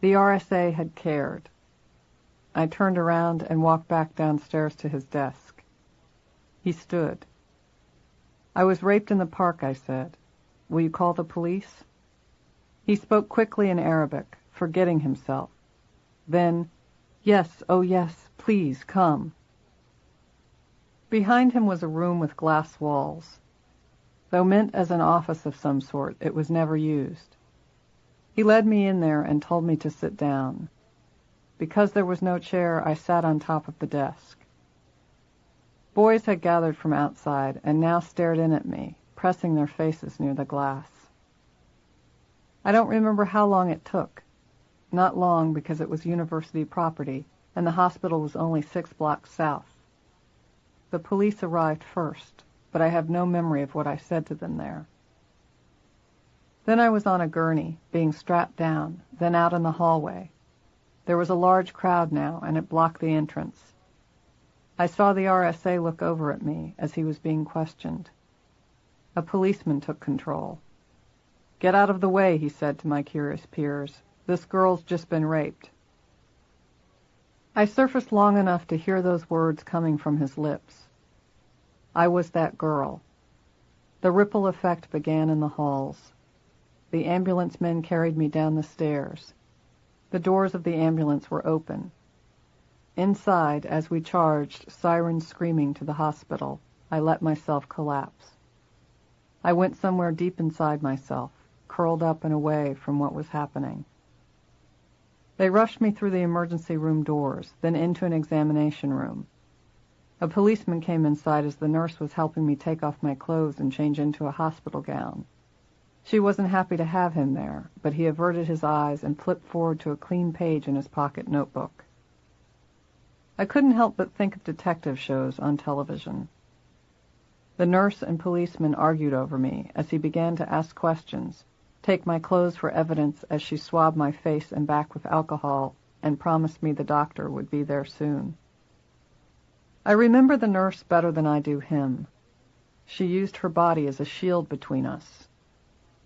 The RSA had cared. I turned around and walked back downstairs to his desk. He stood. "I was raped in the park," I said. "Will you call the police?" He spoke quickly in Arabic, forgetting himself. Then, "Yes, oh yes, please, come." Behind him was a room with glass walls. Though meant as an office of some sort, it was never used. He led me in there and told me to sit down. Because there was no chair, I sat on top of the desk. Boys had gathered from outside and now stared in at me, pressing their faces near the glass. I don't remember how long it took. Not long, because it was university property, and the hospital was only 6 blocks south. The police arrived first, but I have no memory of what I said to them there. Then I was on a gurney, being strapped down, then out in the hallway. There was a large crowd now, and it blocked the entrance. I saw the RSA look over at me as he was being questioned. A policeman took control. "Get out of the way," he said to my curious peers. "This girl's just been raped." I surfaced long enough to hear those words coming from his lips. I was that girl. The ripple effect began in the halls. The ambulance men carried me down the stairs. The doors of the ambulance were open. Inside, as we charged, sirens screaming to the hospital, I let myself collapse. I went somewhere deep inside myself, curled up and away from what was happening. They rushed me through the emergency room doors, then into an examination room. A policeman came inside as the nurse was helping me take off my clothes and change into a hospital gown. She wasn't happy to have him there, but he averted his eyes and flipped forward to a clean page in his pocket notebook. I couldn't help but think of detective shows on television. The nurse and policeman argued over me as he began to ask questions, take my clothes for evidence as she swabbed my face and back with alcohol and promised me the doctor would be there soon. I remember the nurse better than I do him. She used her body as a shield between us.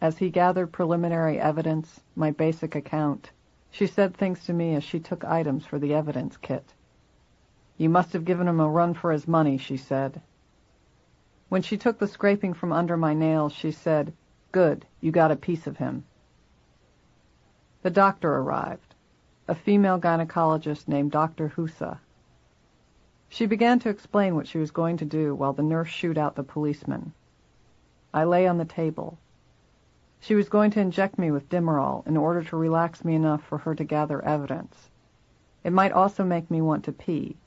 As he gathered preliminary evidence, my basic account, she said things to me as she took items for the evidence kit. "You must have given him a run for his money," she said. When she took the scraping from under my nails, she said, "Good, you got a piece of him." The doctor arrived, a female gynecologist named Dr. Husa. She began to explain what she was going to do while the nurse shooed out the policeman. I lay on the table. She was going to inject me with Demerol in order to relax me enough for her to gather evidence. It might also make me want to pee.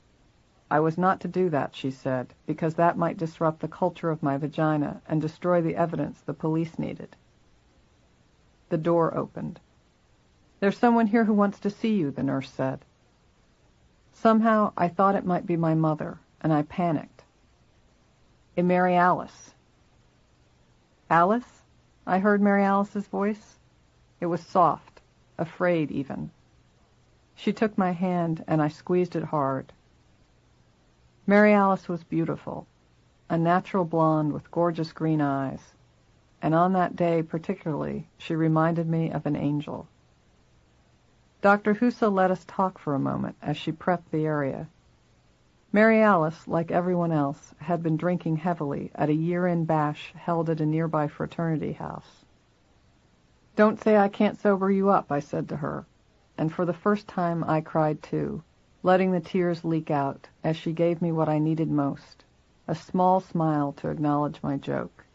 I was not to do that, she said, because that might disrupt the culture of my vagina and destroy the evidence the police needed. The door opened. "There's someone here who wants to see you," the nurse said. Somehow I thought it might be my mother, and I panicked. Mary Alice. "Alice?" I heard Mary Alice's voice. It was soft, afraid even. She took my hand, and I squeezed it hard. Mary Alice was beautiful, a natural blonde with gorgeous green eyes, and on that day particularly she reminded me of an angel. Dr. Husa let us talk for a moment as she prepped the area. Mary Alice, like everyone else, had been drinking heavily at a year-end bash held at a nearby fraternity house. "Don't say I can't sober you up," I said to her, and for the first time I cried too, letting the tears leak out as she gave me what I needed most, a small smile to acknowledge my joke.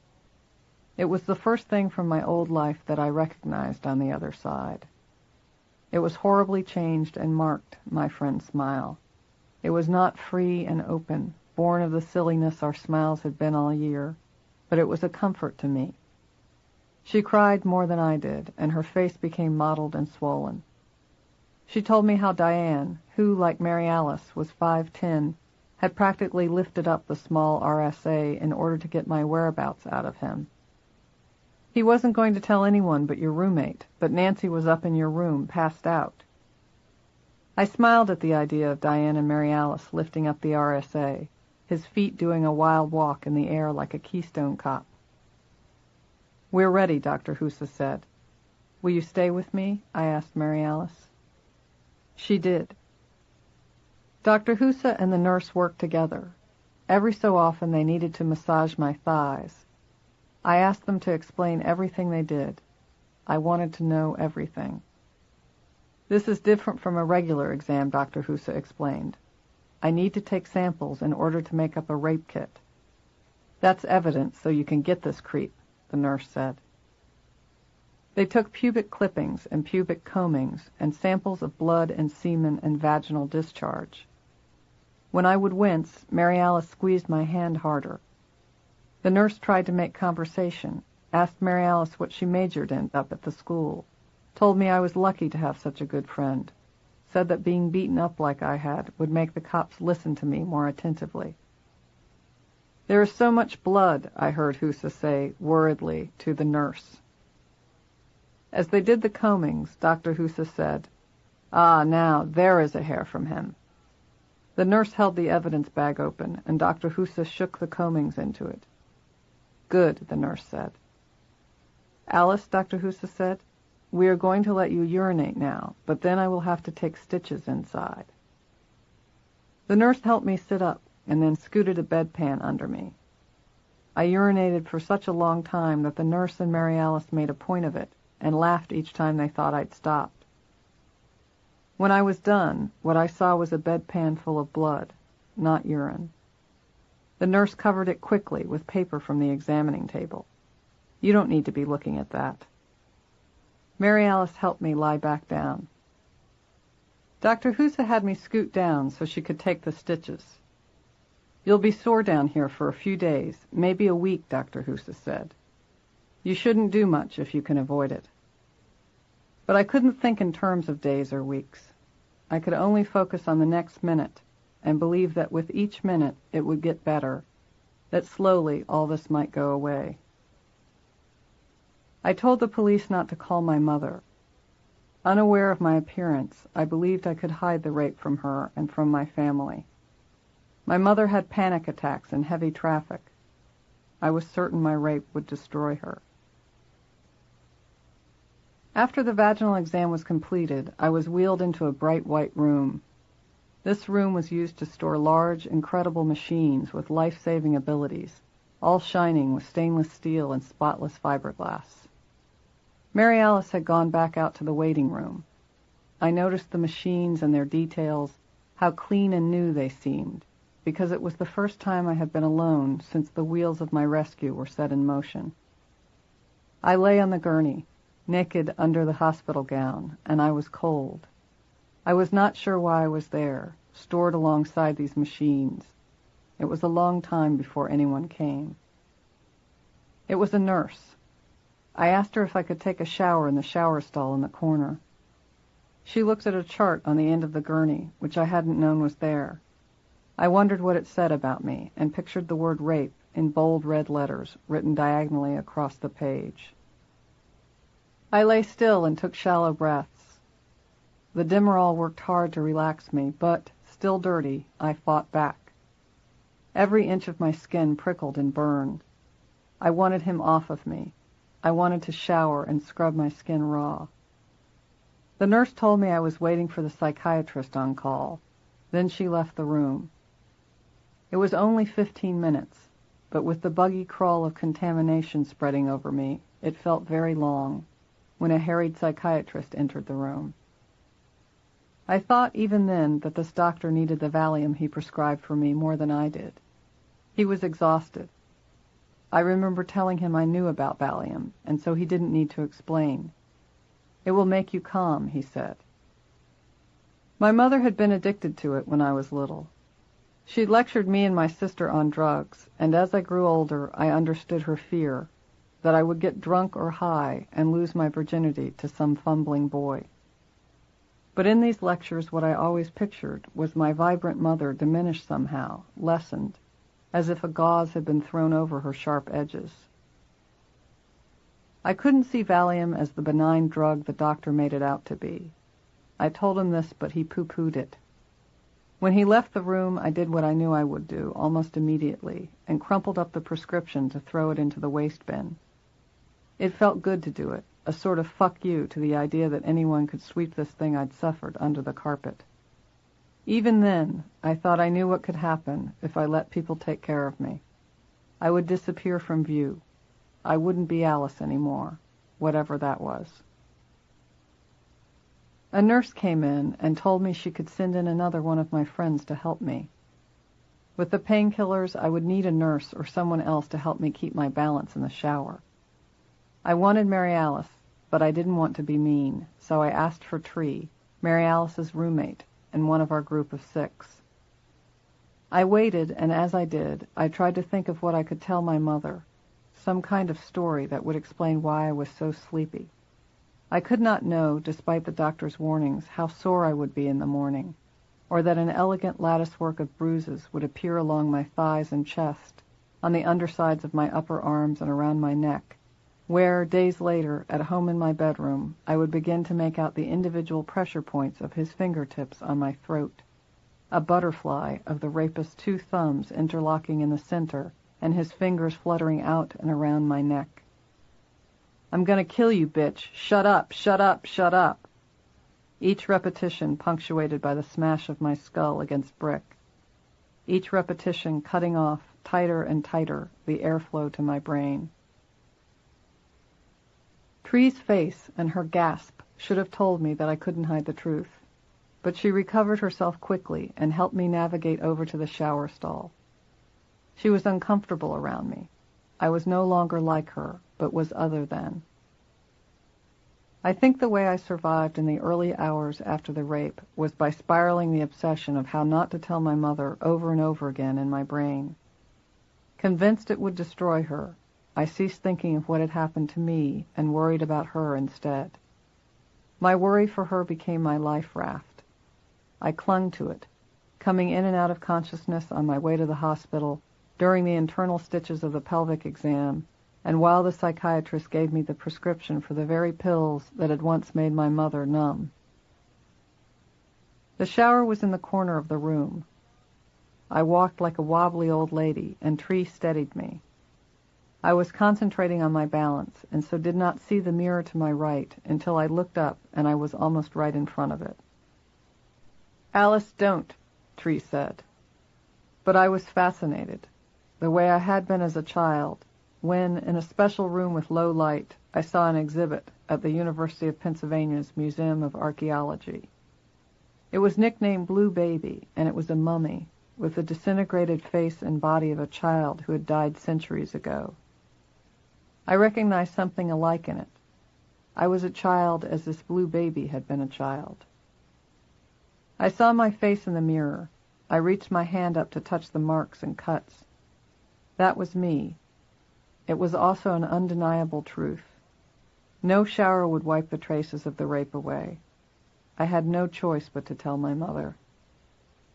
It was the first thing from my old life that I recognized on the other side. It was horribly changed and marked, my friend's smile. It was not free and open, born of the silliness our smiles had been all year, but it was a comfort to me. She cried more than I did, and her face became mottled and swollen. She told me how Diane, who, like Mary Alice, was 5'10", had practically lifted up the small RSA in order to get my whereabouts out of him. "He wasn't going to tell anyone but your roommate, but Nancy was up in your room, passed out." I smiled at the idea of Diane and Mary Alice lifting up the RSA, his feet doing a wild walk in the air like a Keystone Cop. "We're ready," Dr. Husa said. "Will you stay with me?" I asked Mary Alice. She did. Dr. Husa and the nurse worked together. Every so often they needed to massage my thighs. I asked them to explain everything they did. I wanted to know everything. "This is different from a regular exam," Dr. Husa explained. "I need to take samples in order to make up a rape kit." "That's evidence, so you can get this creep," the nurse said. They took pubic clippings and pubic combings and samples of blood and semen and vaginal discharge. When I would wince, Mary Alice squeezed my hand harder. The nurse tried to make conversation, asked Mary Alice what she majored in up at the school, told me I was lucky to have such a good friend, said that being beaten up like I had would make the cops listen to me more attentively. "There is so much blood," I heard Husa say worriedly to the nurse. As they did the combings, Dr. Husa said, "Ah, now, there is a hair from him." The nurse held the evidence bag open, and Dr. Husa shook the combings into it. "Good," the nurse said. "Alice," Dr. Husa said, "we are going to let you urinate now, but then I will have to take stitches inside." The nurse helped me sit up and then scooted a bedpan under me. I urinated for such a long time that the nurse and Mary Alice made a point of it and laughed each time they thought I'd stopped. When I was done, what I saw was a bedpan full of blood, not urine. The nurse covered it quickly with paper from the examining table. You don't need to be looking at that. Mary Alice helped me lie back down. Dr. Husa had me scoot down so she could take the stitches. You'll be sore down here for a few days, maybe a week, Dr. Husa said. You shouldn't do much if you can avoid it. But I couldn't think in terms of days or weeks. I could only focus on the next minute and believe that with each minute it would get better, that slowly all this might go away. I told the police not to call my mother. Unaware of my appearance, I believed I could hide the rape from her and from my family. My mother had panic attacks in heavy traffic. I was certain my rape would destroy her. After the vaginal exam was completed, I was wheeled into a bright white room. This room was used to store large, incredible machines with life-saving abilities, all shining with stainless steel and spotless fiberglass. Mary Alice had gone back out to the waiting room. I noticed the machines and their details, how clean and new they seemed, because it was the first time I had been alone since the wheels of my rescue were set in motion. I lay on the gurney, naked under the hospital gown, and I was cold. I was not sure why I was there, stored alongside these machines. It was a long time before anyone came. It was a nurse. I asked her if I could take a shower in the shower stall in the corner. She looked at a chart on the end of the gurney, which I hadn't known was there. I wondered what it said about me, and pictured the word rape in bold red letters written diagonally across the page. I lay still and took shallow breaths. The Demerol worked hard to relax me, but, still dirty, I fought back. Every inch of my skin prickled and burned. I wanted him off of me. I wanted to shower and scrub my skin raw. The nurse told me I was waiting for the psychiatrist on call. Then she left the room. It was only 15 minutes, but with the buggy crawl of contamination spreading over me, it felt very long, when a harried psychiatrist entered the room. I thought even then that this doctor needed the Valium he prescribed for me more than I did. He was exhausted. I remember telling him I knew about Valium, and so he didn't need to explain. It will make you calm, he said. My mother had been addicted to it when I was little. She'd lectured me and my sister on drugs, and as I grew older, I understood her fear that I would get drunk or high and lose my virginity to some fumbling boy. But in these lectures, what I always pictured was my vibrant mother diminished somehow, lessened, as if a gauze had been thrown over her sharp edges. I couldn't see Valium as the benign drug the doctor made it out to be. I told him this, but he pooh-poohed it. When he left the room, I did what I knew I would do, almost immediately, and crumpled up the prescription to throw it into the waste bin. It felt good to do it, a sort of fuck you to the idea that anyone could sweep this thing I'd suffered under the carpet. Even then, I thought I knew what could happen if I let people take care of me. I would disappear from view. I wouldn't be Alice anymore, whatever that was. A nurse came in and told me she could send in another one of my friends to help me. With the painkillers, I would need a nurse or someone else to help me keep my balance in the shower. I wanted Mary Alice, but I didn't want to be mean, so I asked for Tree, Mary Alice's roommate, and one of our group of 6. I waited, and as I did, I tried to think of what I could tell my mother, some kind of story that would explain why I was so sleepy. I could not know, despite the doctor's warnings, how sore I would be in the morning, or that an elegant latticework of bruises would appear along my thighs and chest, on the undersides of my upper arms and around my neck, where, days later, at home in my bedroom, I would begin to make out the individual pressure points of his fingertips on my throat, a butterfly of the rapist's 2 thumbs interlocking in the center and his fingers fluttering out and around my neck. "I'm gonna kill you, bitch. Shut up, shut up, shut up." Each repetition punctuated by the smash of my skull against brick. Each repetition cutting off, tighter and tighter, the airflow to my brain. Tree's face and her gasp should have told me that I couldn't hide the truth, but she recovered herself quickly and helped me navigate over to the shower stall. She was uncomfortable around me. I was no longer like her, but was other than. I think the way I survived in the early hours after the rape was by spiraling the obsession of how not to tell my mother over and over again in my brain. Convinced it would destroy her, I ceased thinking of what had happened to me and worried about her instead. My worry for her became my life raft. I clung to it, coming in and out of consciousness on my way to the hospital, during the internal stitches of the pelvic exam, and while the psychiatrist gave me the prescription for the very pills that had once made my mother numb. The shower was in the corner of the room. I walked like a wobbly old lady, and Tree steadied me. I was concentrating on my balance, and so did not see the mirror to my right until I looked up and I was almost right in front of it. "Alice, don't," Tree said. But I was fascinated, the way I had been as a child, when, in a special room with low light, I saw an exhibit at the University of Pennsylvania's Museum of Archaeology. It was nicknamed Blue Baby, and it was a mummy, with the disintegrated face and body of a child who had died centuries ago. I recognized something alike in it. I was a child as this blue baby had been a child. I saw my face in the mirror. I reached my hand up to touch the marks and cuts. That was me. It was also an undeniable truth. No shower would wipe the traces of the rape away. I had no choice but to tell my mother.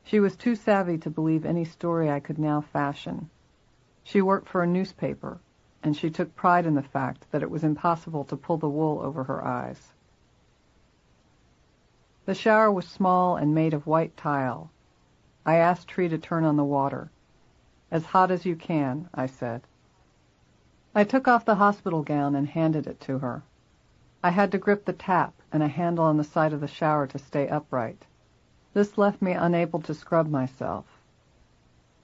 She was too savvy to believe any story I could now fashion. She worked for a newspaper, and she took pride in the fact that it was impossible to pull the wool over her eyes. The shower was small and made of white tile. I asked Tree to turn on the water. "As hot as you can," I said. I took off the hospital gown and handed it to her. I had to grip the tap and a handle on the side of the shower to stay upright. This left me unable to scrub myself.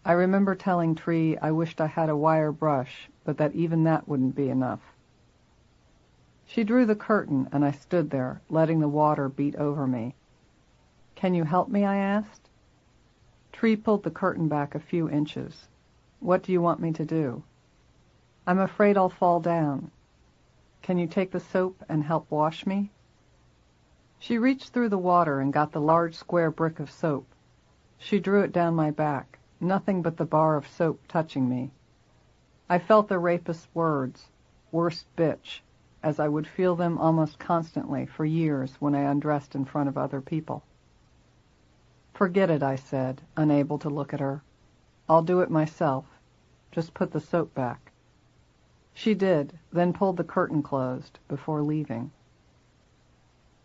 I remember telling Tree I wished I had a wire brush, but that even that wouldn't be enough. She drew the curtain, and I stood there, letting the water beat over me. "Can you help me?" I asked. Tree pulled the curtain back a few inches. "What do you want me to do?" "I'm afraid I'll fall down. Can you take the soap and help wash me?" She reached through the water and got the large square brick of soap. She drew it down my back, nothing but the bar of soap touching me. I felt the rapist's words, "worst bitch," as I would feel them almost constantly for years when I undressed in front of other people. "Forget it," I said, unable to look at her. "I'll do it myself. Just put the soap back." She did, then pulled the curtain closed before leaving.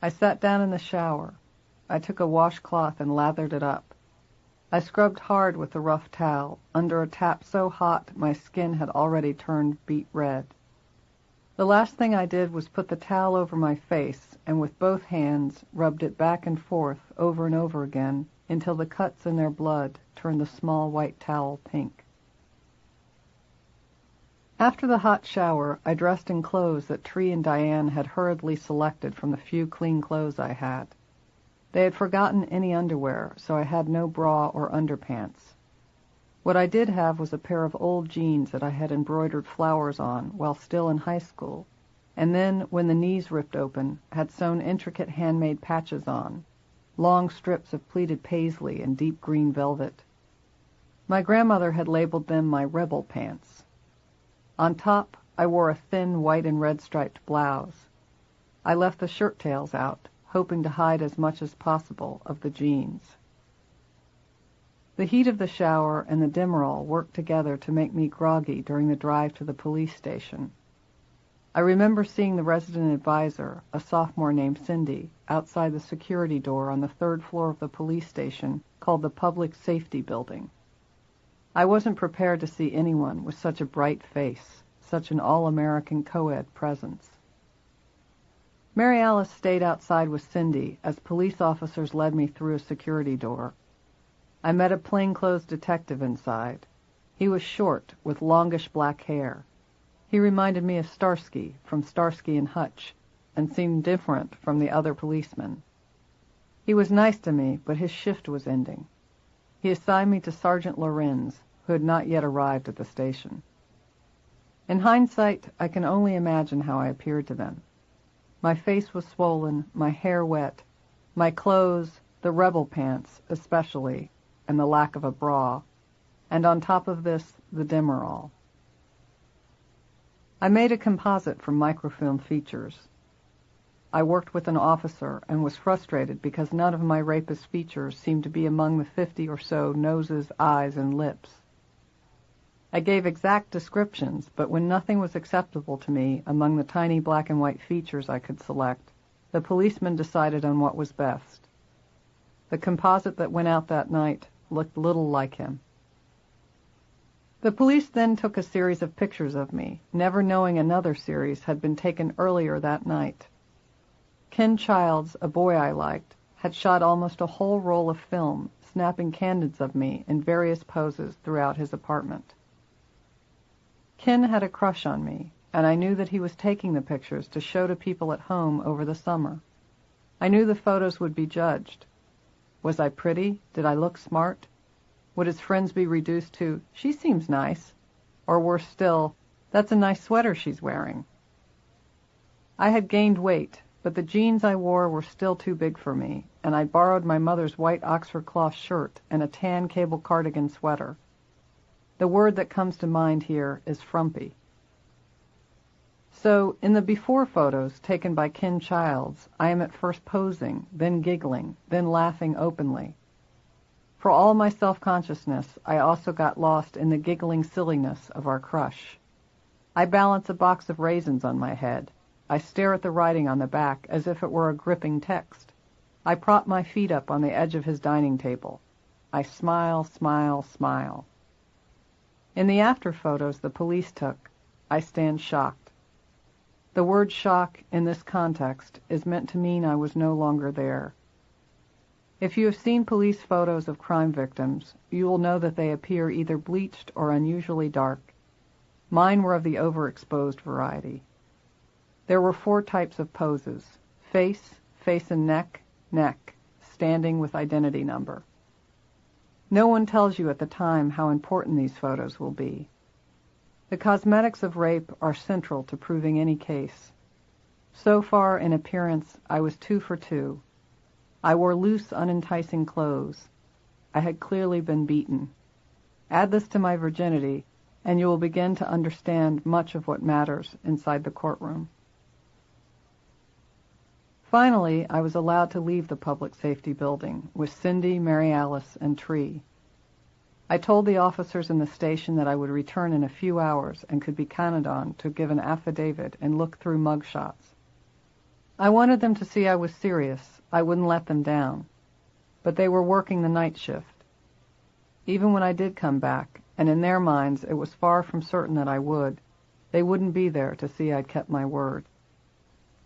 I sat down in the shower. I took a washcloth and lathered it up. I scrubbed hard with the rough towel, under a tap so hot my skin had already turned beet red. The last thing I did was put the towel over my face and with both hands rubbed it back and forth over and over again until the cuts in their blood turned the small white towel pink. After the hot shower, I dressed in clothes that Tree and Diane had hurriedly selected from the few clean clothes I had. They had forgotten any underwear, so I had no bra or underpants. What I did have was a pair of old jeans that I had embroidered flowers on while still in high school, and then, when the knees ripped open, had sewn intricate handmade patches on, long strips of pleated paisley and deep green velvet. My grandmother had labeled them my rebel pants. On top, I wore a thin white and red striped blouse. I left the shirt tails out, hoping to hide as much as possible of the jeans. The heat of the shower and the Demerol worked together to make me groggy during the drive to the police station. I remember seeing the resident advisor, a sophomore named Cindy, outside the security door on the third floor of the police station called the Public Safety Building. I wasn't prepared to see anyone with such a bright face, such an all-American co-ed presence. Mary Alice stayed outside with Cindy as police officers led me through a security door. I met a plainclothes detective inside. He was short, with longish black hair. He reminded me of Starsky from Starsky and Hutch, and seemed different from the other policemen. He was nice to me, but his shift was ending. He assigned me to Sergeant Lorenz, who had not yet arrived at the station. In hindsight, I can only imagine how I appeared to them. My face was swollen, my hair wet, my clothes, the rebel pants especially, and the lack of a bra, and on top of this, the Demerol. I made a composite from microfilm features. I worked with an officer and was frustrated because none of my rapist features seemed to be among the 50 or so noses, eyes, and lips. I gave exact descriptions, but when nothing was acceptable to me among the tiny black and white features I could select, the policeman decided on what was best. The composite that went out that night looked little like him. The police then took a series of pictures of me, never knowing another series had been taken earlier that night. Ken Childs, a boy I liked, had shot almost a whole roll of film, snapping candids of me in various poses throughout his apartment. Ken had a crush on me, and I knew that he was taking the pictures to show to people at home over the summer. I knew the photos would be judged. Was I pretty? Did I look smart? Would his friends be reduced to, "She seems nice," or worse still, "That's a nice sweater she's wearing"? I had gained weight, but the jeans I wore were still too big for me, and I borrowed my mother's white Oxford cloth shirt and a tan cable cardigan sweater. The word that comes to mind here is frumpy. So, in the before photos taken by Ken Childs, I am at first posing, then giggling, then laughing openly. For all my self-consciousness, I also got lost in the giggling silliness of our crush. I balance a box of raisins on my head. I stare at the writing on the back as if it were a gripping text. I prop my feet up on the edge of his dining table. I smile, smile, smile. In the after photos the police took, I stand shocked. The word shock in this context is meant to mean I was no longer there. If you have seen police photos of crime victims, you will know that they appear either bleached or unusually dark. Mine were of the overexposed variety. There were 4 types of poses: face, face and neck, neck, standing with identity number. No one tells you at the time how important these photos will be. The cosmetics of rape are central to proving any case. So far, in appearance, I was 2 for 2. I wore loose, unenticing clothes. I had clearly been beaten. Add this to my virginity, and you will begin to understand much of what matters inside the courtroom. Finally, I was allowed to leave the public safety building with Cindy, Mary Alice, and Tree. I told the officers in the station that I would return in a few hours and could be counted on to give an affidavit and look through mug shots. I wanted them to see I was serious. I wouldn't let them down. But they were working the night shift. Even when I did come back, and in their minds it was far from certain that I would, they wouldn't be there to see I'd kept my word.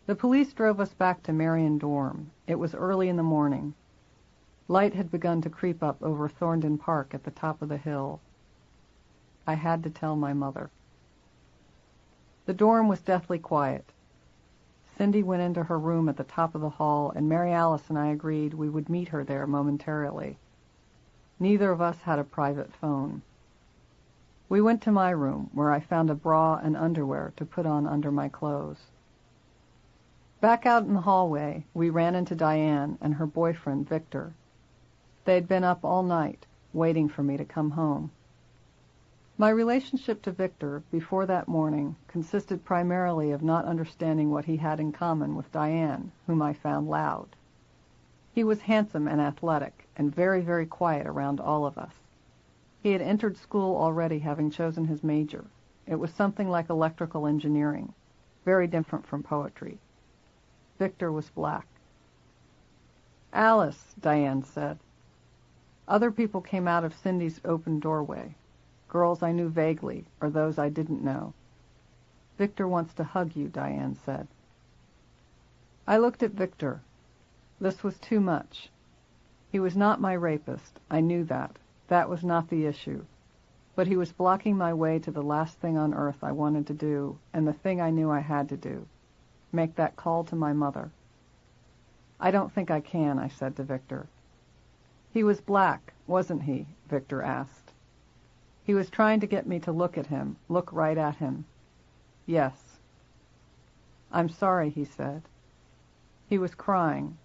The police drove us back to Marion Dorm. It was early in the morning. Light had begun to creep up over Thorndon Park at the top of the hill. I had to tell my mother. The dorm was deathly quiet. Cindy went into her room at the top of the hall, and Mary Alice and I agreed we would meet her there momentarily. Neither of us had a private phone. We went to my room, where I found a bra and underwear to put on under my clothes. Back out in the hallway, we ran into Diane and her boyfriend, Victor. They'd been up all night, waiting for me to come home. My relationship to Victor before that morning consisted primarily of not understanding what he had in common with Diane, whom I found loud. He was handsome and athletic, and very, very quiet around all of us. He had entered school already, having chosen his major. It was something like electrical engineering, very different from poetry. Victor was black. "Alice," Diane said. Other people came out of Cindy's open doorway, girls I knew vaguely or those I didn't know. "Victor wants to hug you," Diane said. I looked at Victor. This was too much. He was not my rapist. I knew that. That was not the issue. But he was blocking my way to the last thing on earth I wanted to do, and the thing I knew I had to do. Make that call to my mother. "I don't think I can," I said to Victor. "He was black, wasn't he?" Victor asked. He was trying to get me to look at him, look right at him. Yes. I'm sorry, he said. He was crying.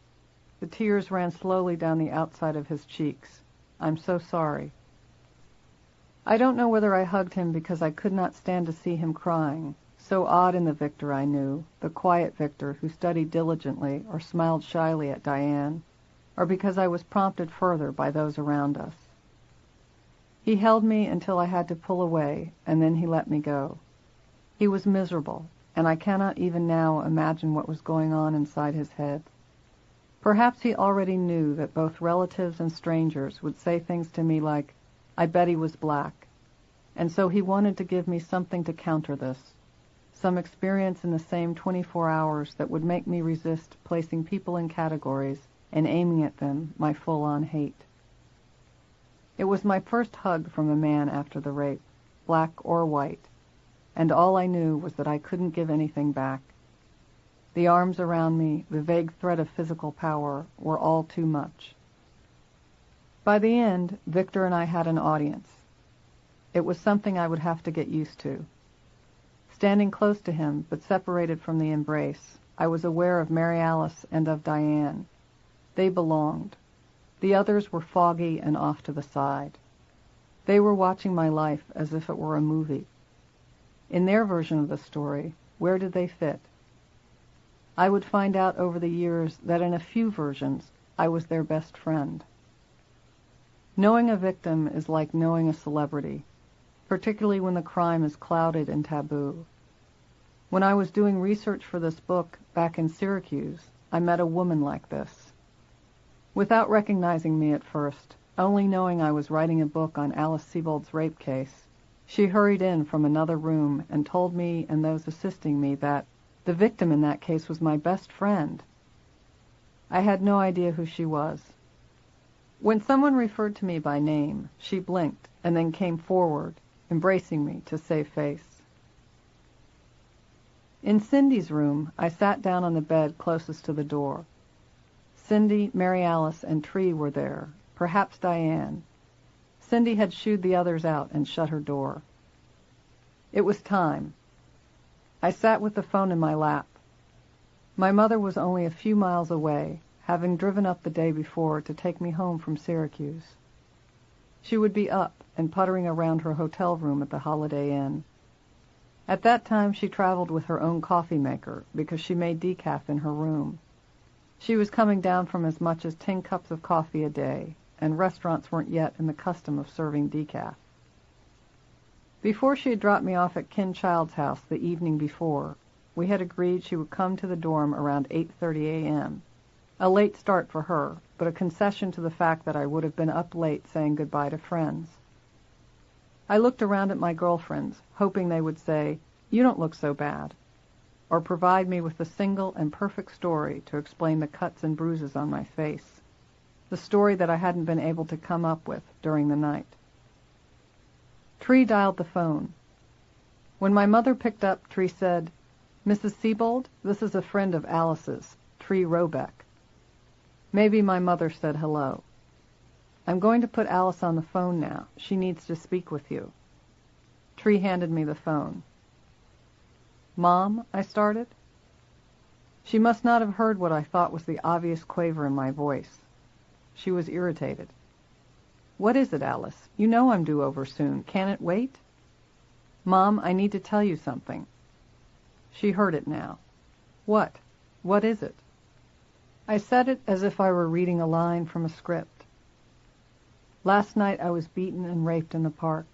The tears ran slowly down the outside of his cheeks. I'm so sorry. I don't know whether I hugged him because I could not stand to see him crying, so odd in the Victor I knew, the quiet Victor who studied diligently or smiled shyly at Diane, or because I was prompted further by those around us. He held me until I had to pull away, and then he let me go. He was miserable, and I cannot even now imagine what was going on inside his head. Perhaps he already knew that both relatives and strangers would say things to me like, I bet he was black, and so he wanted to give me something to counter this, some experience in the same 24 hours that would make me resist placing people in categories and aiming at them my full-on hate. It was my first hug from a man after the rape, black or white, and all I knew was that I couldn't give anything back. The arms around me, the vague threat of physical power, were all too much. By the end, Victor and I had an audience. It was something I would have to get used to. Standing close to him, but separated from the embrace, I was aware of Mary Alice and of Diane. They belonged. The others were foggy and off to the side. They were watching my life as if it were a movie. In their version of the story, where did they fit? I would find out over the years that in a few versions, I was their best friend. Knowing a victim is like knowing a celebrity, particularly when the crime is clouded and taboo. When I was doing research for this book back in Syracuse, I met a woman like this. Without recognizing me at first, only knowing I was writing a book on Alice Sebold's rape case, she hurried in from another room and told me and those assisting me that the victim in that case was my best friend. I had no idea who she was. When someone referred to me by name, she blinked and then came forward, embracing me to save face. In Cindy's room, I sat down on the bed closest to the door. Cindy, Mary Alice, and Tree were there, perhaps Diane. Cindy had shooed the others out and shut her door. It was time. I sat with the phone in my lap. My mother was only a few miles away, having driven up the day before to take me home from Syracuse. She would be up and puttering around her hotel room at the Holiday Inn. At that time she traveled with her own coffee maker because she made decaf in her room. She was coming down from as much as 10 cups of coffee a day, and restaurants weren't yet in the custom of serving decaf. Before she had dropped me off at Ken Child's house the evening before, we had agreed she would come to the dorm around 8:30 a.m., a late start for her, but a concession to the fact that I would have been up late saying goodbye to friends. I looked around at my girlfriends, hoping they would say, "You don't look so bad," or provide me with the single and perfect story to explain the cuts and bruises on my face, the story that I hadn't been able to come up with during the night. Tree dialed the phone. When my mother picked up, Tree said, "Mrs. Sebold, this is a friend of Alice's, Tree Robeck." Maybe my mother said hello. "I'm going to put Alice on the phone now. She needs to speak with you." Tree handed me the phone. "Mom," I started. She must not have heard what I thought was the obvious quaver in my voice. She was irritated. "What is it, Alice? You know I'm due over soon. Can it wait?" "Mom, I need to tell you something." She heard it now. "What? What is it?" I said it as if I were reading a line from a script. "Last night I was beaten and raped in the park."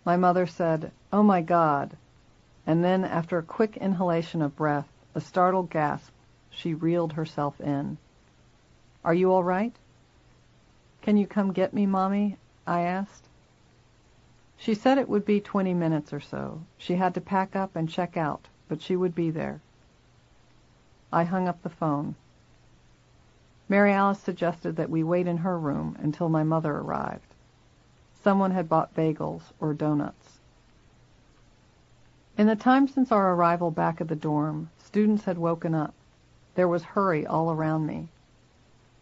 My mother said, "Oh my God," and then after a quick inhalation of breath, a startled gasp, she reeled herself in. "Are you all right?" "Can you come get me, Mommy?" I asked. She said it would be 20 minutes or so. She had to pack up and check out, but she would be there. I hung up the phone. Mary Alice suggested that we wait in her room until my mother arrived. Someone had bought bagels or donuts. In the time since our arrival back at the dorm, students had woken up. There was hurry all around me.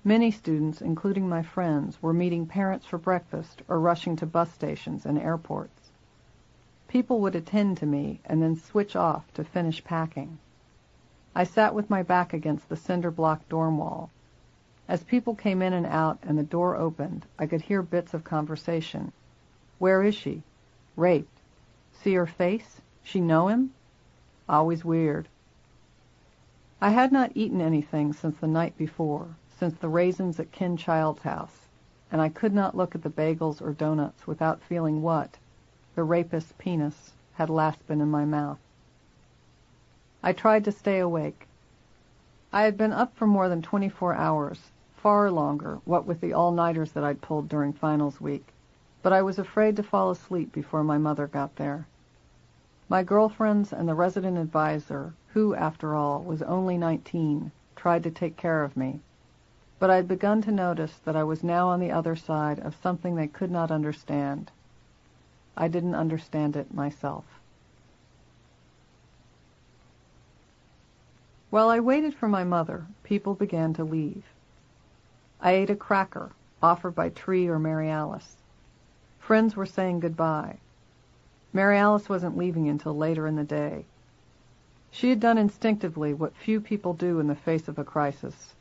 Many students, including my friends, were meeting parents for breakfast or rushing to bus stations and airports. People would attend to me and then switch off to finish packing. I sat with my back against the cinder block dorm wall. As people came in and out and the door opened, I could hear bits of conversation. Where is she? Raped. See her face? She know him? Always weird. I had not eaten anything since the night before, since the raisins at Ken Child's house, and I could not look at the bagels or donuts without feeling what, the rapist's penis, had last been in my mouth. I tried to stay awake. I had been up for more than 24 hours, far longer, what with the all-nighters that I'd pulled during finals week, but I was afraid to fall asleep before my mother got there. My girlfriends and the resident advisor, who, after all, was only 19, tried to take care of me, but I'd begun to notice that I was now on the other side of something they could not understand. I didn't understand it myself. While I waited for my mother, people began to leave. I ate a cracker, offered by Tree or Mary Alice. Friends were saying goodbye. Mary Alice wasn't leaving until later in the day. She had done instinctively what few people do in the face of a crisis.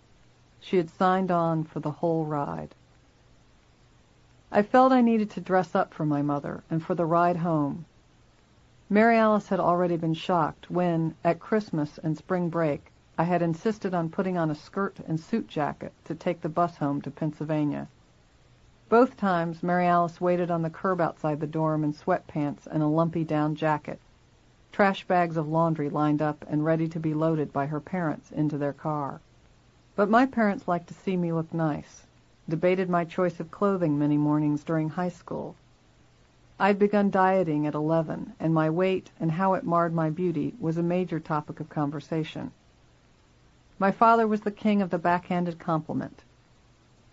She had signed on for the whole ride. I felt I needed to dress up for my mother and for the ride home. Mary Alice had already been shocked when, at Christmas and spring break, I had insisted on putting on a skirt and suit jacket to take the bus home to Pennsylvania. Both times, Mary Alice waited on the curb outside the dorm in sweatpants and a lumpy down jacket, trash bags of laundry lined up and ready to be loaded by her parents into their car. But my parents liked to see me look nice, debated my choice of clothing many mornings during high school. I'd begun dieting at 11, and my weight and how it marred my beauty was a major topic of conversation. My father was the king of the backhanded compliment.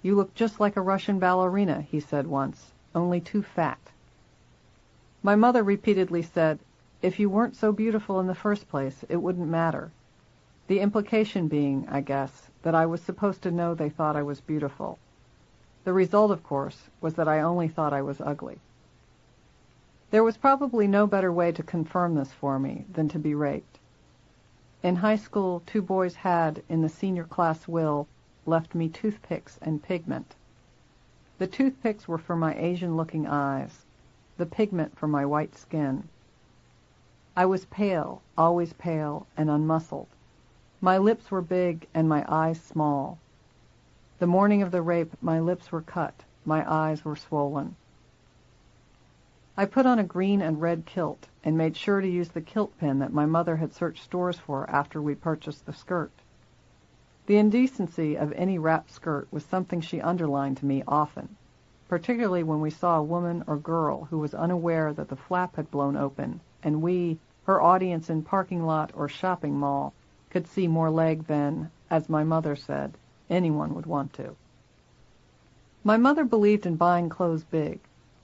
"You look just like a Russian ballerina," he said once, "only too fat." My mother repeatedly said, "If you weren't so beautiful in the first place, it wouldn't matter." The implication being, I guess, that I was supposed to know they thought I was beautiful. The result, of course, was that I only thought I was ugly. There was probably no better way to confirm this for me than to be raped. In high school, 2 boys had, in the senior class will, left me toothpicks and pigment. The toothpicks were for my Asian-looking eyes, the pigment for my white skin. I was pale, always pale, and unmuscled. My lips were big and my eyes small. The morning of the rape, my lips were cut, my eyes were swollen. I put on a green and red kilt and made sure to use the kilt pin that my mother had searched stores for after we purchased the skirt. The indecency of any wrapped skirt was something she underlined to me often, particularly when we saw a woman or girl who was unaware that the flap had blown open, and we, her audience in parking lot or shopping mall, could see more leg than, as my mother said, anyone would want to. My mother believed in buying clothes big,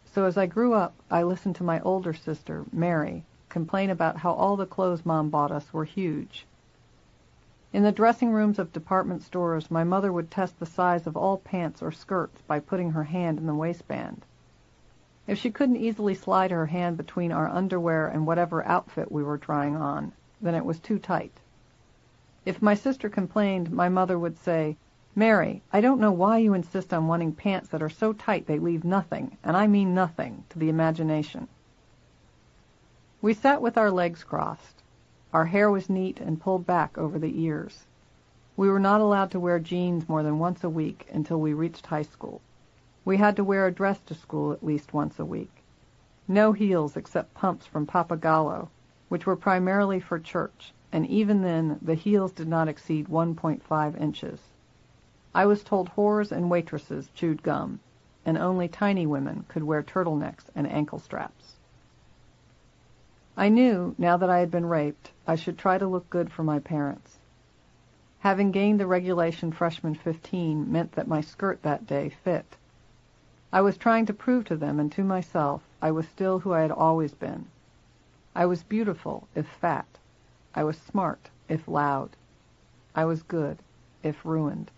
so as I grew up, I listened to my older sister, Mary, complain about how all the clothes Mom bought us were huge. In the dressing rooms of department stores, my mother would test the size of all pants or skirts by putting her hand in the waistband. If she couldn't easily slide her hand between our underwear and whatever outfit we were trying on, then it was too tight. If my sister complained, my mother would say, "Mary, I don't know why you insist on wanting pants that are so tight they leave nothing, and I mean nothing, to the imagination." We sat with our legs crossed. Our hair was neat and pulled back over the ears. We were not allowed to wear jeans more than once a week until we reached high school. We had to wear a dress to school at least once a week. No heels except pumps from Papagallo, which were primarily for church, and even then the heels did not exceed 1.5 inches. I was told whores and waitresses chewed gum, and only tiny women could wear turtlenecks and ankle straps. I knew, now that I had been raped, I should try to look good for my parents. Having gained the regulation freshman 15 meant that my skirt that day fit. I was trying to prove to them and to myself I was still who I had always been. I was beautiful, if fat. I was smart, if loud. I was good, if ruined.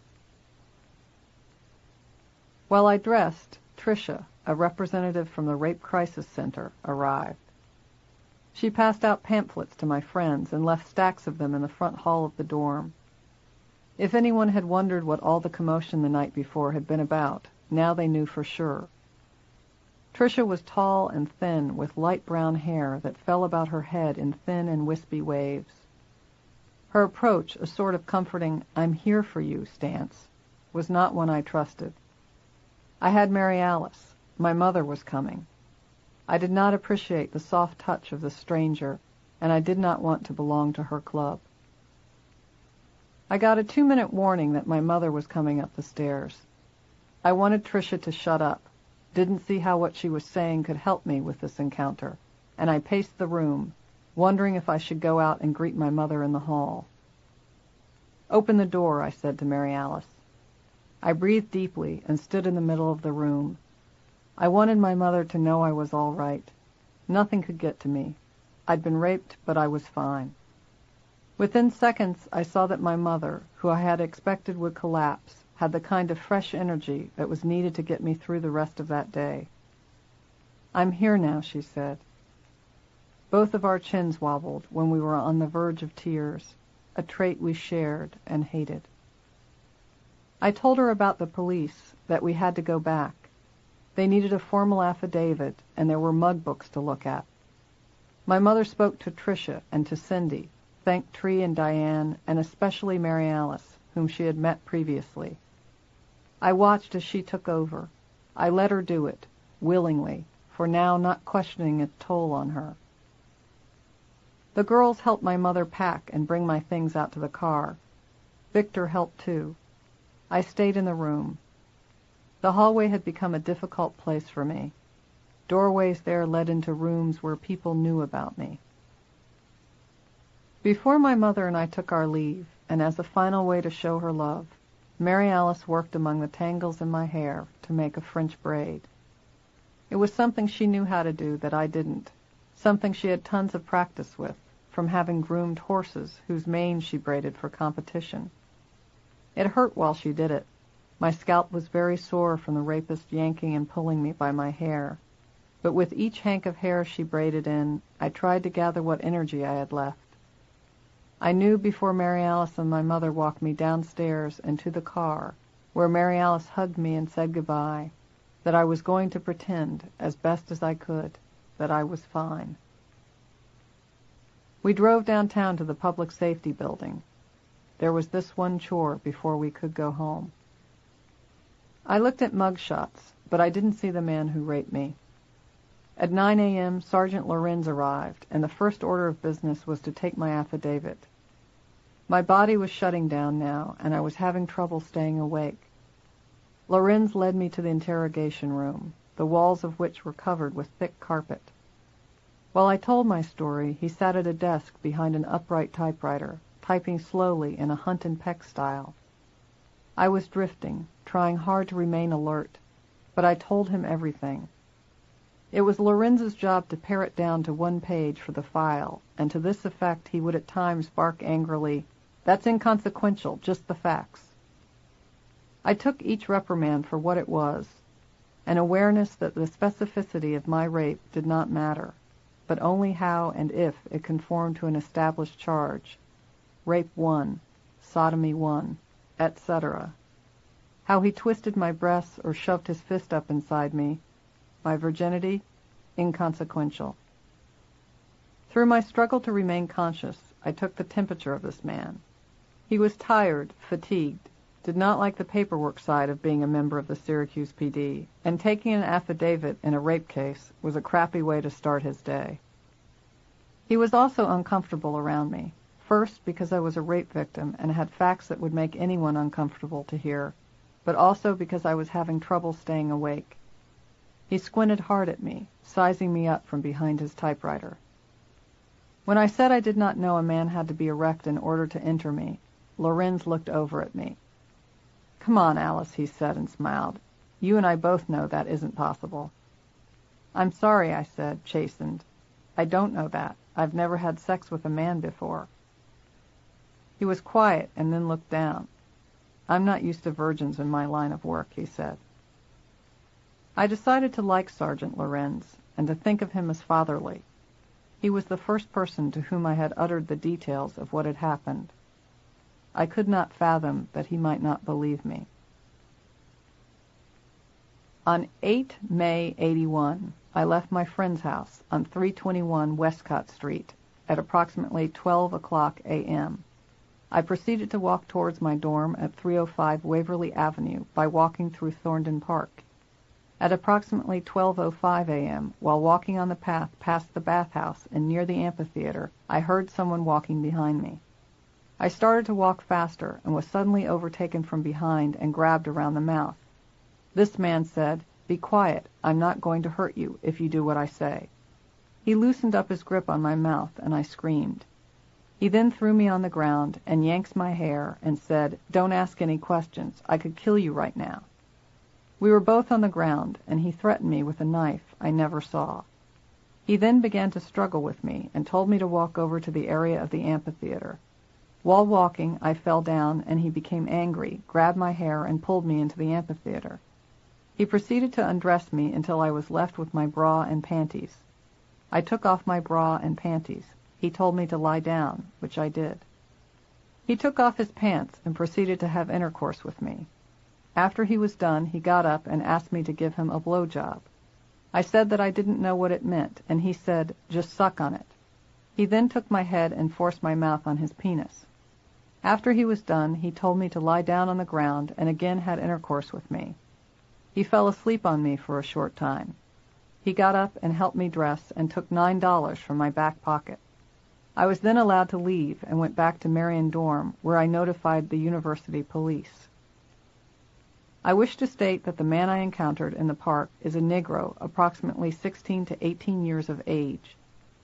While I dressed, Tricia, a representative from the Rape Crisis Center, arrived. She passed out pamphlets to my friends and left stacks of them in the front hall of the dorm. If anyone had wondered what all the commotion the night before had been about, now they knew for sure. Tricia was tall and thin, with light brown hair that fell about her head in thin and wispy waves. Her approach, a sort of comforting, "I'm here for you" stance, was not one I trusted. I had Mary Alice. My mother was coming. I did not appreciate the soft touch of the stranger, and I did not want to belong to her club. I got a 2-minute warning that my mother was coming up the stairs. I wanted Tricia to shut up, didn't see how what she was saying could help me with this encounter, and I paced the room, wondering if I should go out and greet my mother in the hall. "Open the door," I said to Mary Alice. I breathed deeply and stood in the middle of the room. I wanted my mother to know I was all right. Nothing could get to me. I'd been raped, but I was fine. Within seconds, I saw that my mother, who I had expected would collapse, had the kind of fresh energy that was needed to get me through the rest of that day. "I'm here now," she said. Both of our chins wobbled when we were on the verge of tears, a trait we shared and hated. I told her about the police, that we had to go back. They needed a formal affidavit, and there were mug books to look at. My mother spoke to Tricia and to Cindy, thanked Tree and Diane, and especially Mary Alice, whom she had met previously. I watched as she took over. I let her do it, willingly, for now not questioning its toll on her. The girls helped my mother pack and bring my things out to the car. Victor helped too. I stayed in the room. The hallway had become a difficult place for me. Doorways there led into rooms where people knew about me. Before my mother and I took our leave, and as a final way to show her love, Mary Alice worked among the tangles in my hair to make a French braid. It was something she knew how to do that I didn't, something she had tons of practice with, from having groomed horses whose manes she braided for competition. It hurt while she did it. My scalp was very sore from the rapist yanking and pulling me by my hair. But with each hank of hair she braided in, I tried to gather what energy I had left. I knew before Mary Alice and my mother walked me downstairs and to the car, where Mary Alice hugged me and said goodbye, that I was going to pretend, as best as I could, that I was fine. We drove downtown to the public safety building. There was this one chore before we could go home. I looked at mug shots, but I didn't see the man who raped me. At 9 a.m., Sergeant Lorenz arrived, and the first order of business was to take my affidavit. My body was shutting down now, and I was having trouble staying awake. Lorenz led me to the interrogation room, the walls of which were covered with thick carpet. While I told my story, he sat at a desk behind an upright typewriter, typing slowly in a hunt and peck style. I was drifting, trying hard to remain alert, but I told him everything. It was Lorenz's job to pare it down to one page for the file, and to this effect he would at times bark angrily, "That's inconsequential, just the facts." I took each reprimand for what it was, an awareness that the specificity of my rape did not matter, but only how and if it conformed to an established charge. Rape 1, sodomy 1, etc. How he twisted my breasts or shoved his fist up inside me. My virginity, inconsequential. Through my struggle to remain conscious, I took the temperature of this man. He was tired, fatigued, did not like the paperwork side of being a member of the Syracuse PD, and taking an affidavit in a rape case was a crappy way to start his day. He was also uncomfortable around me. First, because I was a rape victim and had facts that would make anyone uncomfortable to hear, but also because I was having trouble staying awake. He squinted hard at me, sizing me up from behind his typewriter. When I said I did not know a man had to be erect in order to enter me, Lorenz looked over at me. "Come on, Alice," he said and smiled. "You and I both know that isn't possible." "I'm sorry," I said, chastened. "I don't know that. I've never had sex with a man before." He was quiet and then looked down. "I'm not used to virgins in my line of work," he said. I decided to like Sergeant Lorenz and to think of him as fatherly. He was the first person to whom I had uttered the details of what had happened. I could not fathom that he might not believe me. On 8 May 81, I left my friend's house on 321 Westcott Street at approximately 12 o'clock a.m. I proceeded to walk towards my dorm at 305 Waverly Avenue by walking through Thorndon Park. At approximately 12:05 a.m., while walking on the path past the bathhouse and near the amphitheater, I heard someone walking behind me. I started to walk faster and was suddenly overtaken from behind and grabbed around the mouth. This man said, "Be quiet, I'm not going to hurt you if you do what I say." He loosened up his grip on my mouth and I screamed. He then threw me on the ground and yanked my hair and said, "Don't ask any questions, I could kill you right now." We were both on the ground, and he threatened me with a knife I never saw. He then began to struggle with me and told me to walk over to the area of the amphitheater. While walking, I fell down, and he became angry, grabbed my hair, and pulled me into the amphitheater. He proceeded to undress me until I was left with my bra and panties. I took off my bra and panties. He told me to lie down, which I did. He took off his pants and proceeded to have intercourse with me. After he was done, he got up and asked me to give him a blowjob. I said that I didn't know what it meant, and he said, "Just suck on it." He then took my head and forced my mouth on his penis. After he was done, he told me to lie down on the ground and again had intercourse with me. He fell asleep on me for a short time. He got up and helped me dress and took $9 from my back pocket. I was then allowed to leave and went back to Marion dorm, where I notified the university police. I wish to state that the man I encountered in the park is a Negro, approximately 16 to 18 years of age,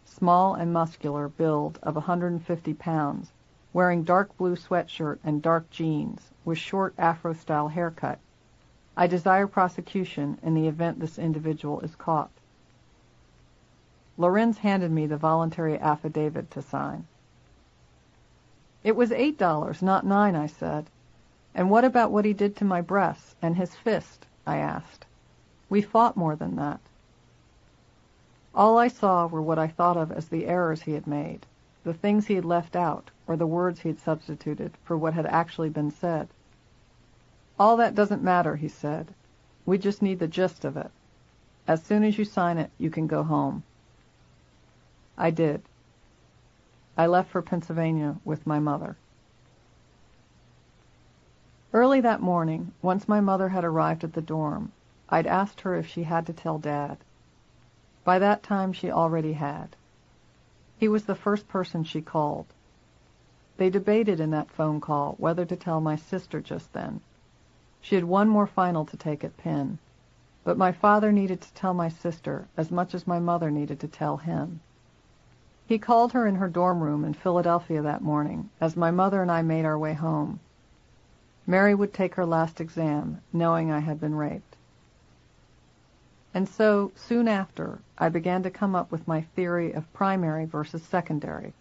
small and muscular, build of 150 pounds, wearing dark blue sweatshirt and dark jeans, with short Afro-style haircut. I desire prosecution in the event this individual is caught. Lorenz handed me the voluntary affidavit to sign. "It was $8, not $9, I said. "And what about what he did to my breasts and his fist?" I asked. "We fought more than that." All I saw were what I thought of as the errors he had made, the things he had left out, or the words he had substituted for what had actually been said. "All that doesn't matter," he said. "We just need the gist of it. As soon as you sign it, you can go home." I did. I left for Pennsylvania with my mother. Early that morning, once my mother had arrived at the dorm, I'd asked her if she had to tell Dad. By that time, she already had. He was the first person she called. They debated in that phone call whether to tell my sister just then. She had one more final to take at Penn, but my father needed to tell my sister as much as my mother needed to tell him. He called her in her dorm room in Philadelphia that morning as my mother and I made our way home. Mary would take her last exam, knowing I had been raped. And so, soon after, I began to come up with my theory of primary versus secondary.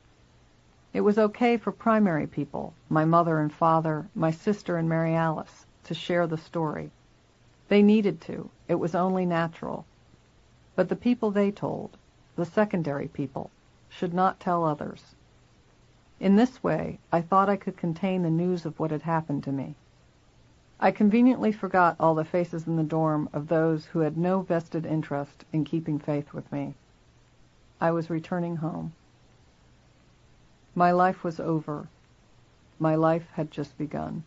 It was okay for primary people, my mother and father, my sister and Mary Alice, to share the story. They needed to. It was only natural. But the people they told, the secondary people, should not tell others. In this way, I thought I could contain the news of what had happened to me. I conveniently forgot all the faces in the dorm of those who had no vested interest in keeping faith with me. I was returning home. My life was over. My life had just begun.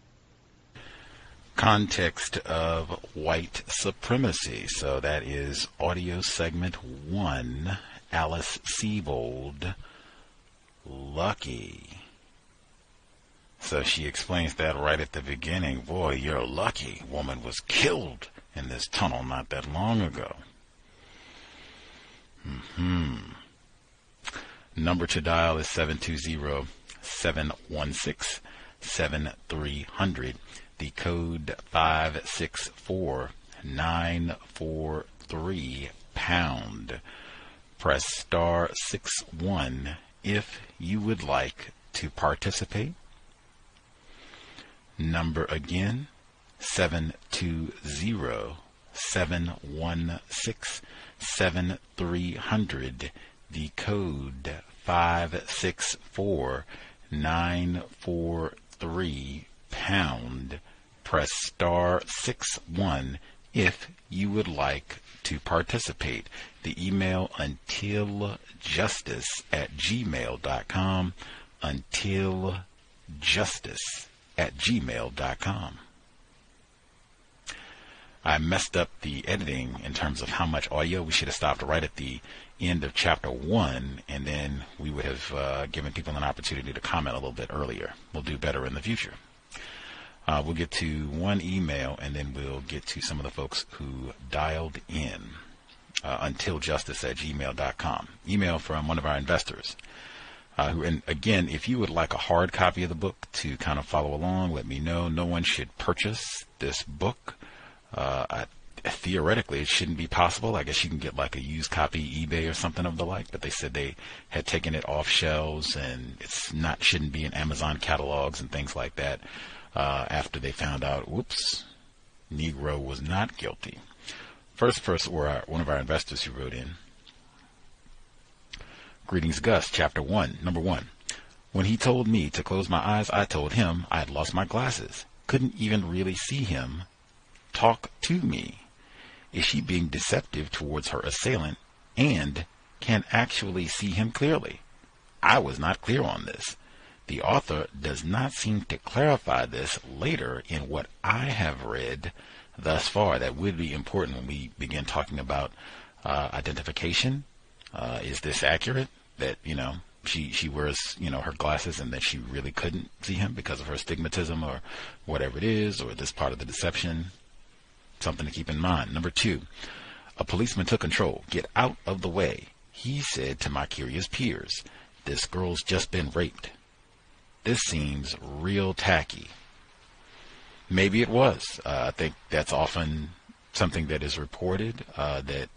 Context of White Supremacy. So that is audio segment 1. Alice Sebold, lucky. So she explains that right at the beginning. Boy, you're lucky. Woman was killed in this tunnel not that long ago. Number to dial is 720-716-7300. The code 564-943 #. Press *61 if you would like to participate. Number again, 720-716-7300. the code 564943#. Press *61 if you would like to participate. The email untiljustice@gmail.com. untiljustice@gmail.com. I messed up the editing in terms of how much audio. We should have stopped right at the end of chapter 1, and then we would have given people an opportunity to comment a little bit earlier. We'll do better in the future. We'll get to one email, and then we'll get to some of the folks who dialed in. Untiljustice@gmail.com. Email from one of our investors. And again, if you would like a hard copy of the book to kind of follow along, let me know. No one should purchase this book. Theoretically, it shouldn't be possible. I guess you can get like a used copy, eBay or something of the like, but they said they had taken it off shelves and shouldn't be in Amazon catalogs and things like that after they found out, whoops, Negro was not guilty. First person, or one of our investors who wrote in. Greetings, Gus. Chapter 1, number 1. When he told me to close my eyes, I told him I had lost my glasses. Couldn't even really see him talk to me. Is she being deceptive towards her assailant and can actually see him clearly? I was not clear on this. The author does not seem to clarify this later in what I have read thus far. That would be important when we begin talking about identification. Is this accurate? That, she wears, her glasses and that she really couldn't see him because of her stigmatism or whatever it is, or this part of the deception. Something to keep in mind. Number 2, a policeman took control. Get out of the way, he said to my curious peers. This girl's just been raped. This seems real tacky. Maybe it was. I think that's often something that is reported, that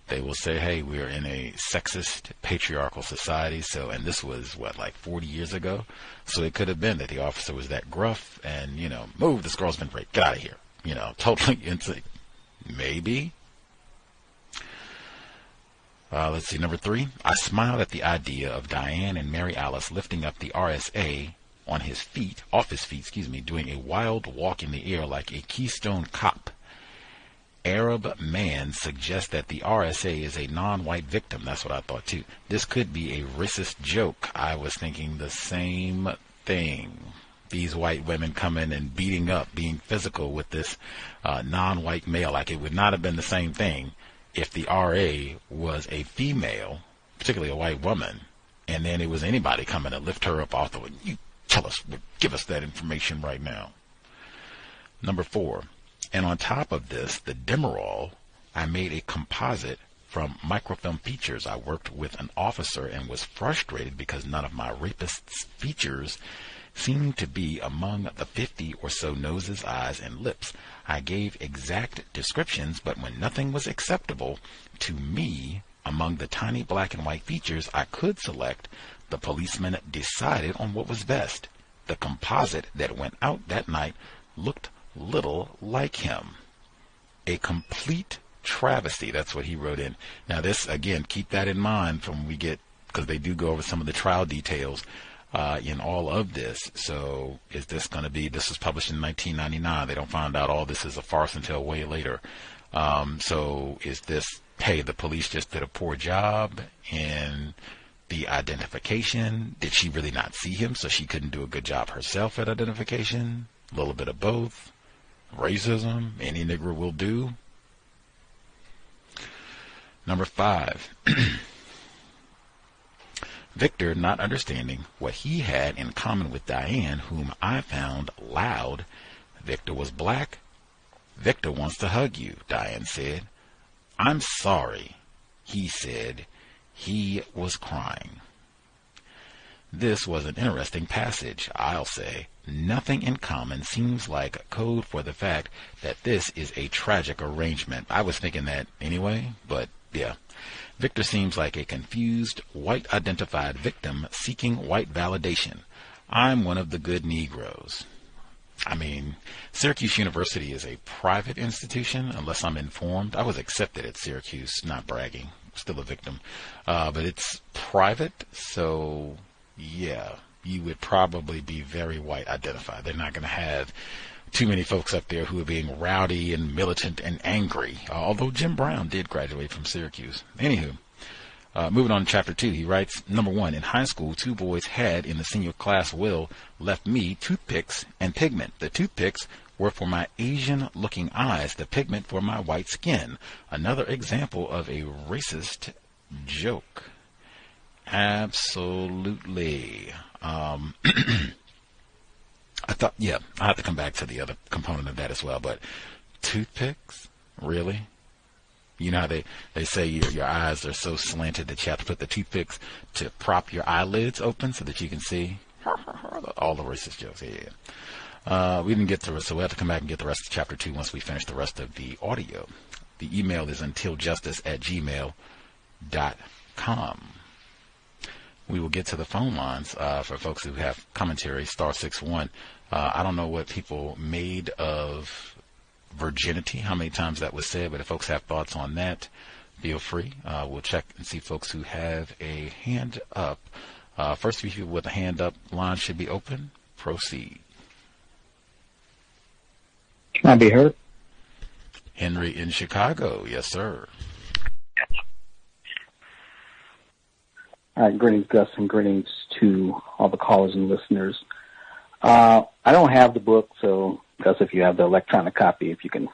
they will say, hey, we're in a sexist, patriarchal society. And this was, like 40 years ago? So it could have been that the officer was that gruff and, move, this girl's been raped. Get out of here. Totally into, maybe. Let's see, number 3. I smiled at the idea of Diane and Mary Alice lifting up the RSA off his feet, doing a wild walk in the air like a Keystone Cop. Arab man suggests that the RSA is a non-white victim. That's what I thought too. This could be a racist joke. I was thinking the same thing. These white women coming and beating up, being physical with this non-white male. Like, it would not have been the same thing if the RA was a female, particularly a white woman, and then it was anybody coming to lift her up off the way. You tell us, give us that information right now. Number 4, and on top of this, the Demerol, I made a composite from microfilm features. I worked with an officer and was frustrated because none of my rapist's features seemed to be among the 50 or so noses, eyes, and lips. I gave exact descriptions, but when nothing was acceptable to me among the tiny black and white features I could select, the policeman decided on what was best. The composite that went out that night looked little like him. A complete travesty. That's what he wrote in. Now this, again, keep that in mind from we get, because they do go over some of the trial details in all of this. So is this going to be, this was published in 1999. They don't find out all this is a farce until way later. So is this, hey, the police just did a poor job in the identification? Did she really not see him, so she couldn't do a good job herself at identification? A little bit of both. Racism, any Negro will do. Number 5. Victor, not understanding what he had in common with Diane, whom I found loud. Victor was black. Victor wants to hug you, Diane said. I'm sorry, he said. He was crying. This was an interesting passage, I'll say. Nothing in common seems like code for the fact that this is a tragic arrangement. I was thinking that anyway, but yeah. Victor seems like a confused, white-identified victim seeking white validation. I'm one of the good Negroes. I mean, Syracuse University is a private institution, unless I'm informed. I was accepted at Syracuse, not bragging, still a victim. But it's private, so yeah, you would probably be very white identified. They're not going to have too many folks up there who are being rowdy and militant and angry, although Jim Brown did graduate from Syracuse. Anywho, moving on to chapter 2, he writes, number 1, in high school, 2 boys had in the senior class will left me toothpicks and pigment. The toothpicks were for my Asian-looking eyes, the pigment for my white skin. Another example of a racist joke. Absolutely. I have to come back to the other component of that as well, but toothpicks? Really? You know how they say your eyes are so slanted that you have to put the toothpicks to prop your eyelids open so that you can see? All the racist jokes, yeah. We didn't get through it, so we'll have to come back and get the rest of chapter 2 once we finish the rest of the audio. The email is untiljustice@gmail.com. We will get to the phone lines for folks who have commentary, *61. I don't know what people made of virginity, how many times that was said, but if folks have thoughts on that, feel free. We'll check and see folks who have a hand up. First few people with a hand up, line should be open. Proceed. Can I be heard? Henry in Chicago. Yes, sir. All right, greetings, Gus, and greetings to all the callers and listeners. I don't have the book, so Gus, if you have the electronic copy, if you can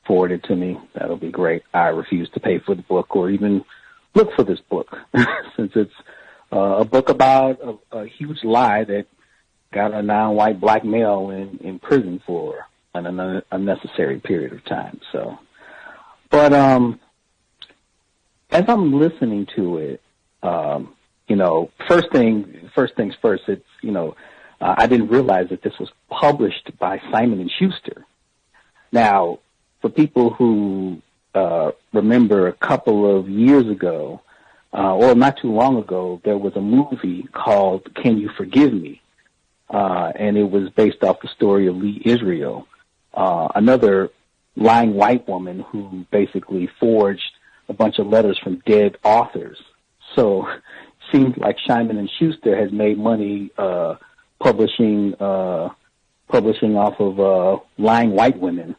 forward it to me, that'll be great. I refuse to pay for the book or even look for this book since it's a book about a huge lie that got a non-white black male in prison for an unnecessary period of time. So, but as I'm listening to it, first things first. It's I didn't realize that this was published by Simon & Schuster. Now, for people who remember a couple of years ago, or not too long ago, there was a movie called Can You Forgive Me? And it was based off the story of Lee Israel, another lying white woman who basically forged a bunch of letters from dead authors. So it seems like Simon & Schuster has made money publishing off of lying white women,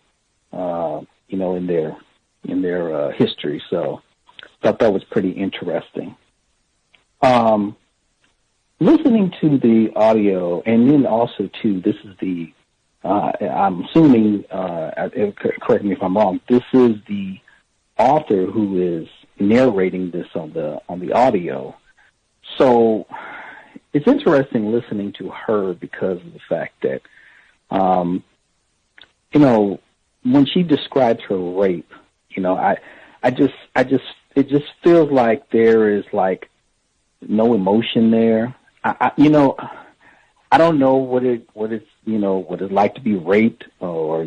in their history. So I thought that was pretty interesting. Listening to the audio, and then also too, this is the I'm assuming, correct me if I'm wrong, this is the author who is narrating this on the audio. So it's interesting listening to her because of the fact that, when she describes her rape, it just feels like there is like no emotion there. I don't know what it's like to be raped, or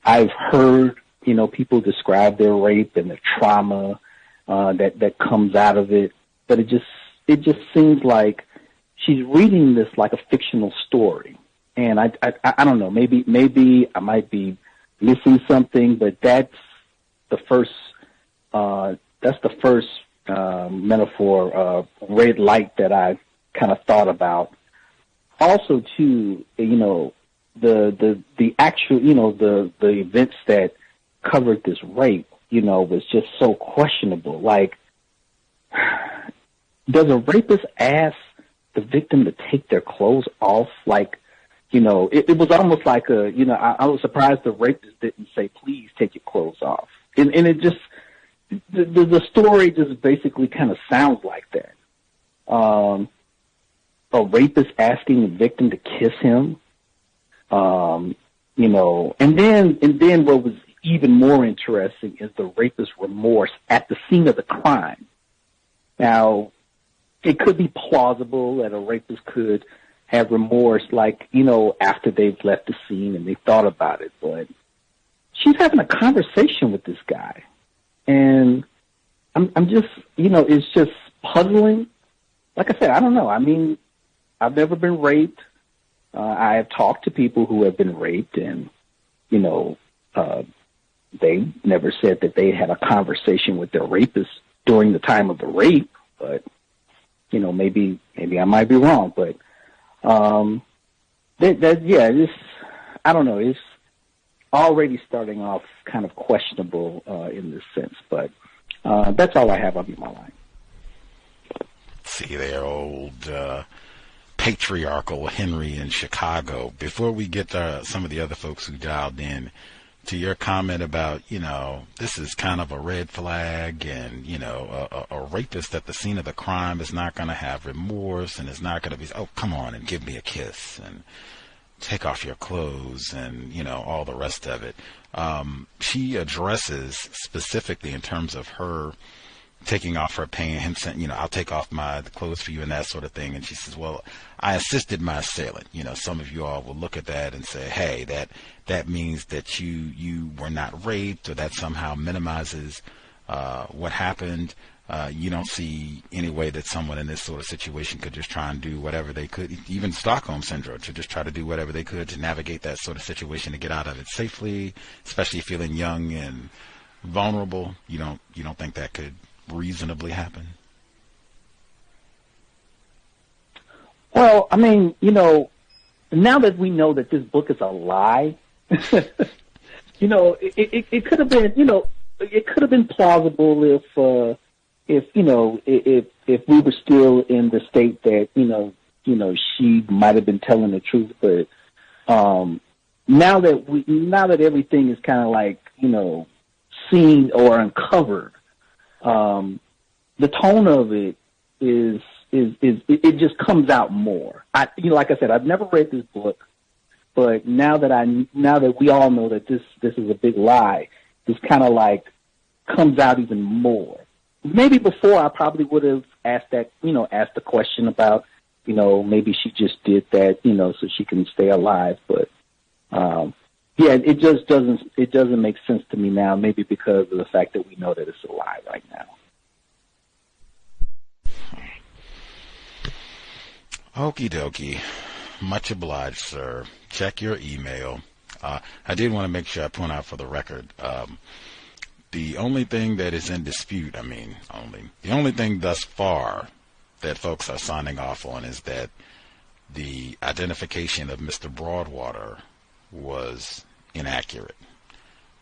I've heard people describe their rape and the trauma that comes out of it, but it just seems like she's reading this like a fictional story, and I don't know, maybe I might be missing something, but that's the first metaphor, red light that I kind of thought about. Also, too, the actual, the events that covered this rape, was just so questionable. Like, does a rapist ask the victim to take their clothes off? Like, it was almost like I was surprised the rapist didn't say, please take your clothes off. And it just, the story just basically kind of sounds like that. A rapist asking the victim to kiss him, and then what was even more interesting is the rapist's remorse at the scene of the crime. Now, it could be plausible that a rapist could have remorse, like, after they've left the scene and they thought about it, but she's having a conversation with this guy, and I'm just, it's just puzzling. Like I said, I don't know. I mean, I've never been raped. I have talked to people who have been raped, and, they never said that they had a conversation with their rapist during the time of the rape, but, you know, maybe I might be wrong, but, it's, I don't know, it's already starting off kind of questionable, in this sense, but, that's all I have. I'll be my line. See there, old, patriarchal Henry in Chicago. Before we get to some of the other folks who dialed in, to your comment about, you know, this is kind of a red flag, and, you know, a rapist at the scene of the crime is not going to have remorse, and is not going to be, oh, come on and give me a kiss and take off your clothes and, you know, all the rest of it. She addresses specifically in terms of her taking off her pants, him saying, you know, I'll take off my clothes for you and that sort of thing. And she says, well, I assisted my assailant. You know, some of you all will look at that and say, hey, that means that you were not raped, or that somehow minimizes what happened. You don't see any way that someone in this sort of situation could just try and do whatever they could, even Stockholm Syndrome, to just try to do whatever they could to navigate that sort of situation to get out of it safely, especially feeling young and vulnerable. You don't think that could reasonably happen? Well, I mean, you know, now that we know that this book is a lie, you know, it could have been, you know, it could have been plausible if you know, if we were still in the state that, you know, she might have been telling the truth, but now that everything is kind of like, you know, seen or uncovered, the tone of it is it just comes out more. You know, like I said, I've never read this book, but now that we all know that this is a big lie, this kind of like comes out even more. Maybe before I probably would have asked the question about, you know, maybe she just did that, you know, so she can stay alive. But, yeah, it just doesn't make sense to me now, maybe because of the fact that we know that it's a lie right now. Okie dokie. Much obliged, sir. Check your email. I did want to make sure I point out for the record, the only thing that is in dispute, the only thing thus far that folks are signing off on is that the identification of Mr. Broadwater was inaccurate.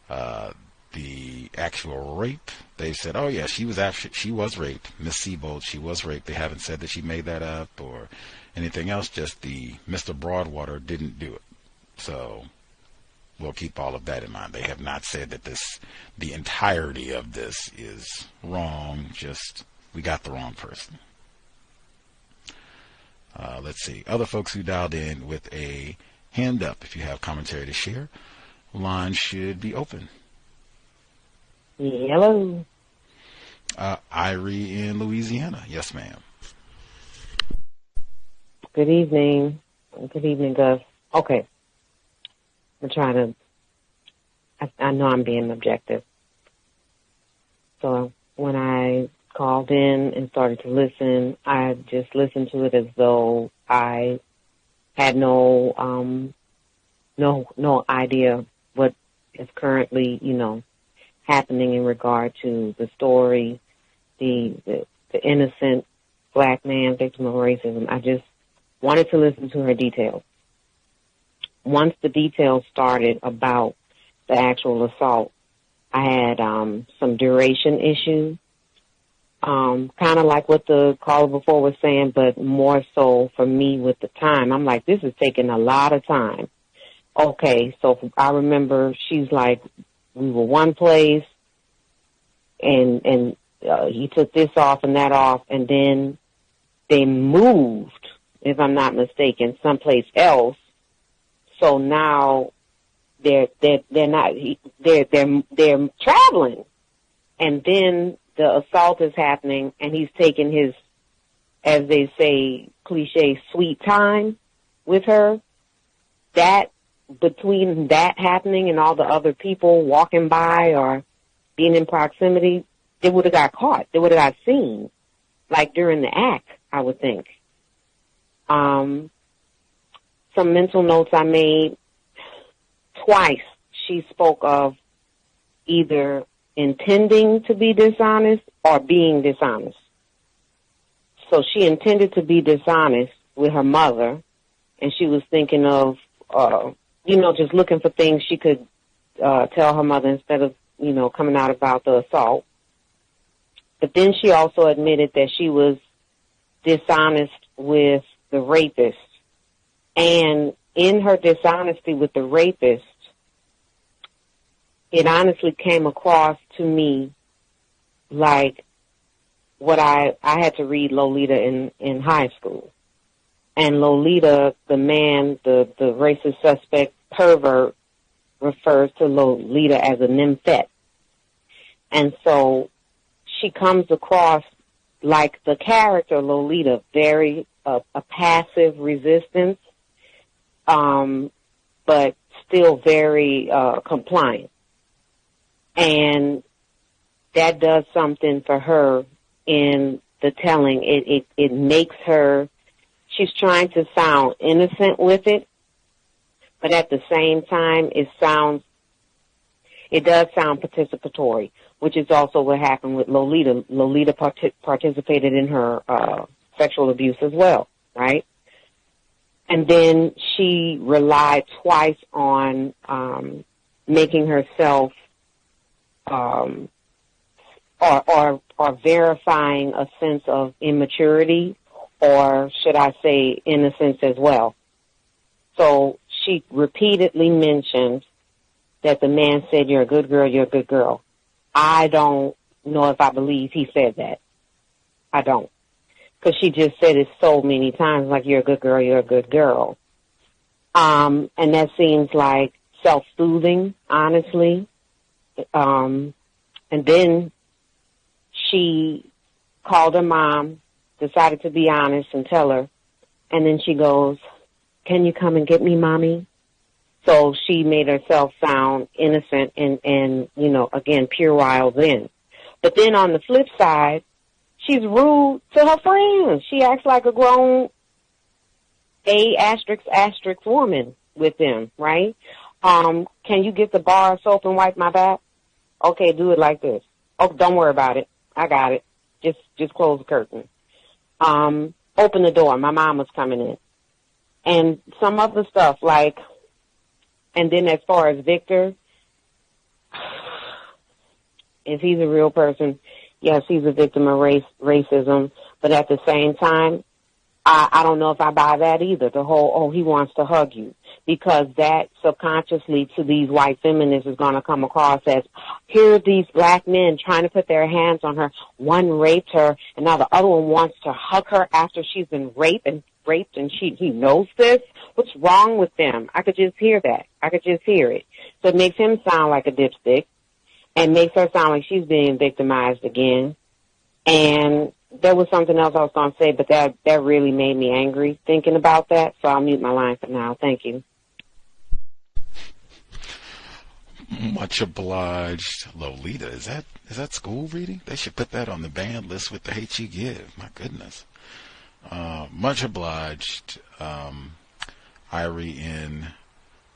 The actual rape, they said, oh yeah, she was raped. Miss Sebold, she was raped. They haven't said that she made that up or anything else, just the Mr. Broadwater didn't do it. So we'll keep all of that in mind. They have not said that the entirety of this is wrong, just we got the wrong person. Let's see. Other folks who dialed in with a hand up, if you have commentary to share, line should be open. Hello. Irie in Louisiana. Yes, ma'am. Good evening. Good evening, Gus. Okay. I'm trying to, I know I'm being objective. So when I called in and started to listen, I just listened to it as though I had no idea what is currently, you know, happening in regard to the story, the innocent black man victim of racism. I just wanted to listen to her details. Once the details started about the actual assault, I had some duration issues, kind of like what the caller before was saying, but more so for me with the time. I'm like, this is taking a lot of time. Okay, so I remember she's like, we were one place, and he took this off and that off, and then they moved, if I'm not mistaken, someplace else. So now they're traveling, and then the assault is happening, and he's taking his, as they say, cliche, sweet time with her. That, between that happening and all the other people walking by or being in proximity, they would have got caught. They would have got seen, like during the act, I would think. Some mental notes I made. Twice she spoke of either intending to be dishonest or being dishonest. So she intended to be dishonest with her mother, and she was thinking of, just looking for things she could tell her mother instead of, coming out about the assault. But then she also admitted that she was dishonest with the rapist. And in her dishonesty with the rapist, it honestly came across to me like what I had to read Lolita in high school. And Lolita, the man, the racist suspect pervert, refers to Lolita as a nymphette. And so she comes across like the character Lolita, very a passive resistance, but still very compliant. And that does something for her in the telling. It makes her, she's trying to sound innocent with it, but at the same time, it does sound participatory, which is also what happened with Lolita. Lolita participated in her sexual abuse as well, right? And then she relied twice on making herself or verifying a sense of immaturity, or should I say innocence as well. So she repeatedly mentioned that the man said, "You're a good girl, you're a good girl." I don't know if I believe he said that. I don't. Because she just said it so many times, like, "You're a good girl, you're a good girl." And that seems like self-soothing, honestly. And then she called her mom, decided to be honest and tell her, and then she goes, "Can you come and get me, Mommy?" So she made herself sound innocent and again, puerile then. But then on the flip side, she's rude to her friends. She acts like a grown A** woman with them, right? Can you get the bar of soap and wipe my back? Okay, do it like this. Oh, don't worry about it. I got it. Just close the curtain. Open the door. My mom was coming in. And some other stuff like, and then as far as Victor, if he's a real person, yes, he's a victim of racism. But at the same time, I don't know if I buy that either, the whole, he wants to hug you. Because that subconsciously to these white feminists is going to come across as, here are these black men trying to put their hands on her. One raped her, and now the other one wants to hug her after she's been raped, and he knows this. What's wrong with them? I could just hear that. I could just hear it. So it makes him sound like a dipstick, and makes her sound like she's being victimized again. And there was something else I was going to say, but that really made me angry thinking about that. So I'll mute my line for now. Thank you. Much obliged, Lolita. Is that school reading? They should put that on the banned list with the hate you give. My goodness. Much obliged, Irie in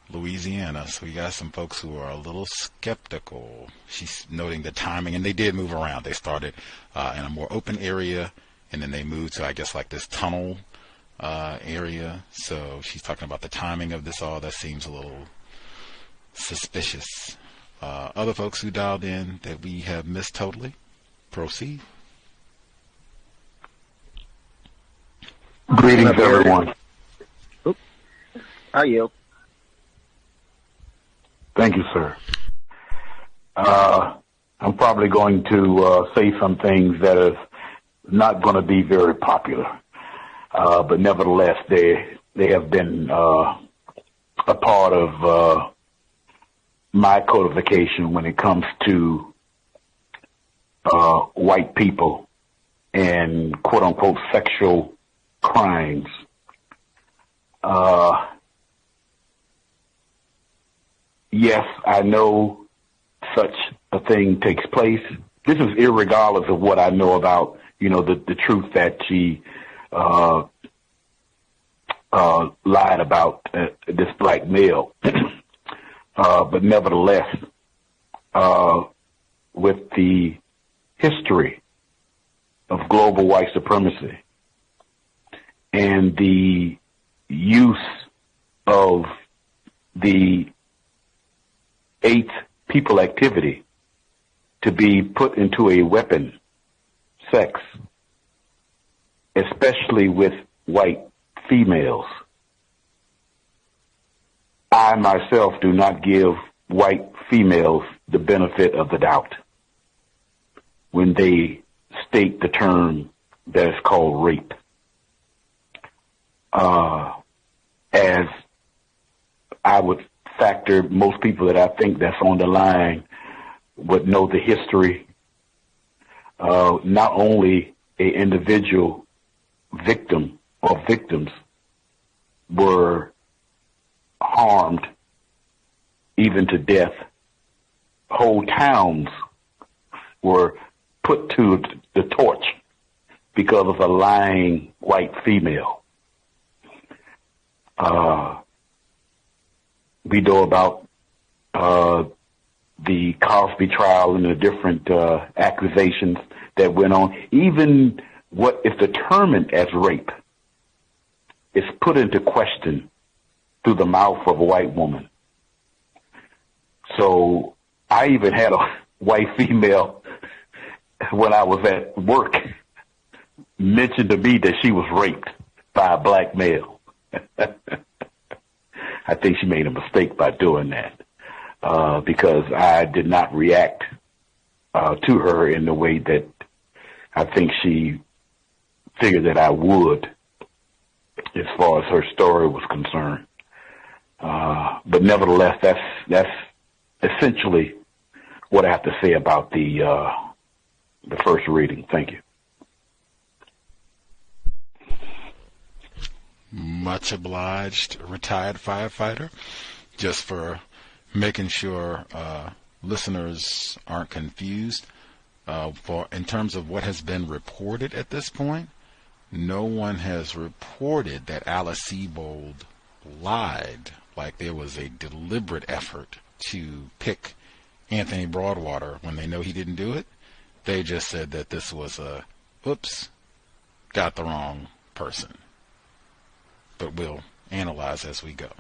Louisiana. So we got some folks who are a little skeptical. She's noting the timing, and they did move around. They started in a more open area, and then they moved to, I guess, like this tunnel area. So she's talking about the timing of this all. That seems a little suspicious. Other folks who dialed in that we have missed totally, proceed. Greetings, everyone. I yield. Thank you, sir. I'm probably going to say some things that are not going to be very popular, but nevertheless, they have been a part of my codification when it comes to white people and quote-unquote sexual crimes. Yes, I know such a thing takes place. This is irregardless of what I know about, the truth that she lied about this black male. But nevertheless, with the history of global white supremacy and the use of the 8th people activity to be put into a weapon, sex, especially with white females. I myself do not give white females the benefit of the doubt when they state the term that is called rape. As I would factor most people that I think that's on the line would know the history. Not only an individual victim or victims were harmed even to death, whole towns were put to the torch because of a lying white female. We know about the Cosby trial and the different accusations that went on. Even what is determined as rape is put into question through the mouth of a white woman. So I even had a white female when I was at work mentioned to me that she was raped by a black male. I think she made a mistake by doing that because I did not react to her in the way that I think she figured that I would as far as her story was concerned. But nevertheless, that's essentially what I have to say about the first reading. Thank you. Much obliged, retired firefighter, just for making sure listeners aren't confused. In terms of what has been reported at this point, no one has reported that Alice Sebold lied, like there was a deliberate effort to pick Anthony Broadwater when they know he didn't do it. They just said that this was oops, got the wrong person. But we'll analyze as we go.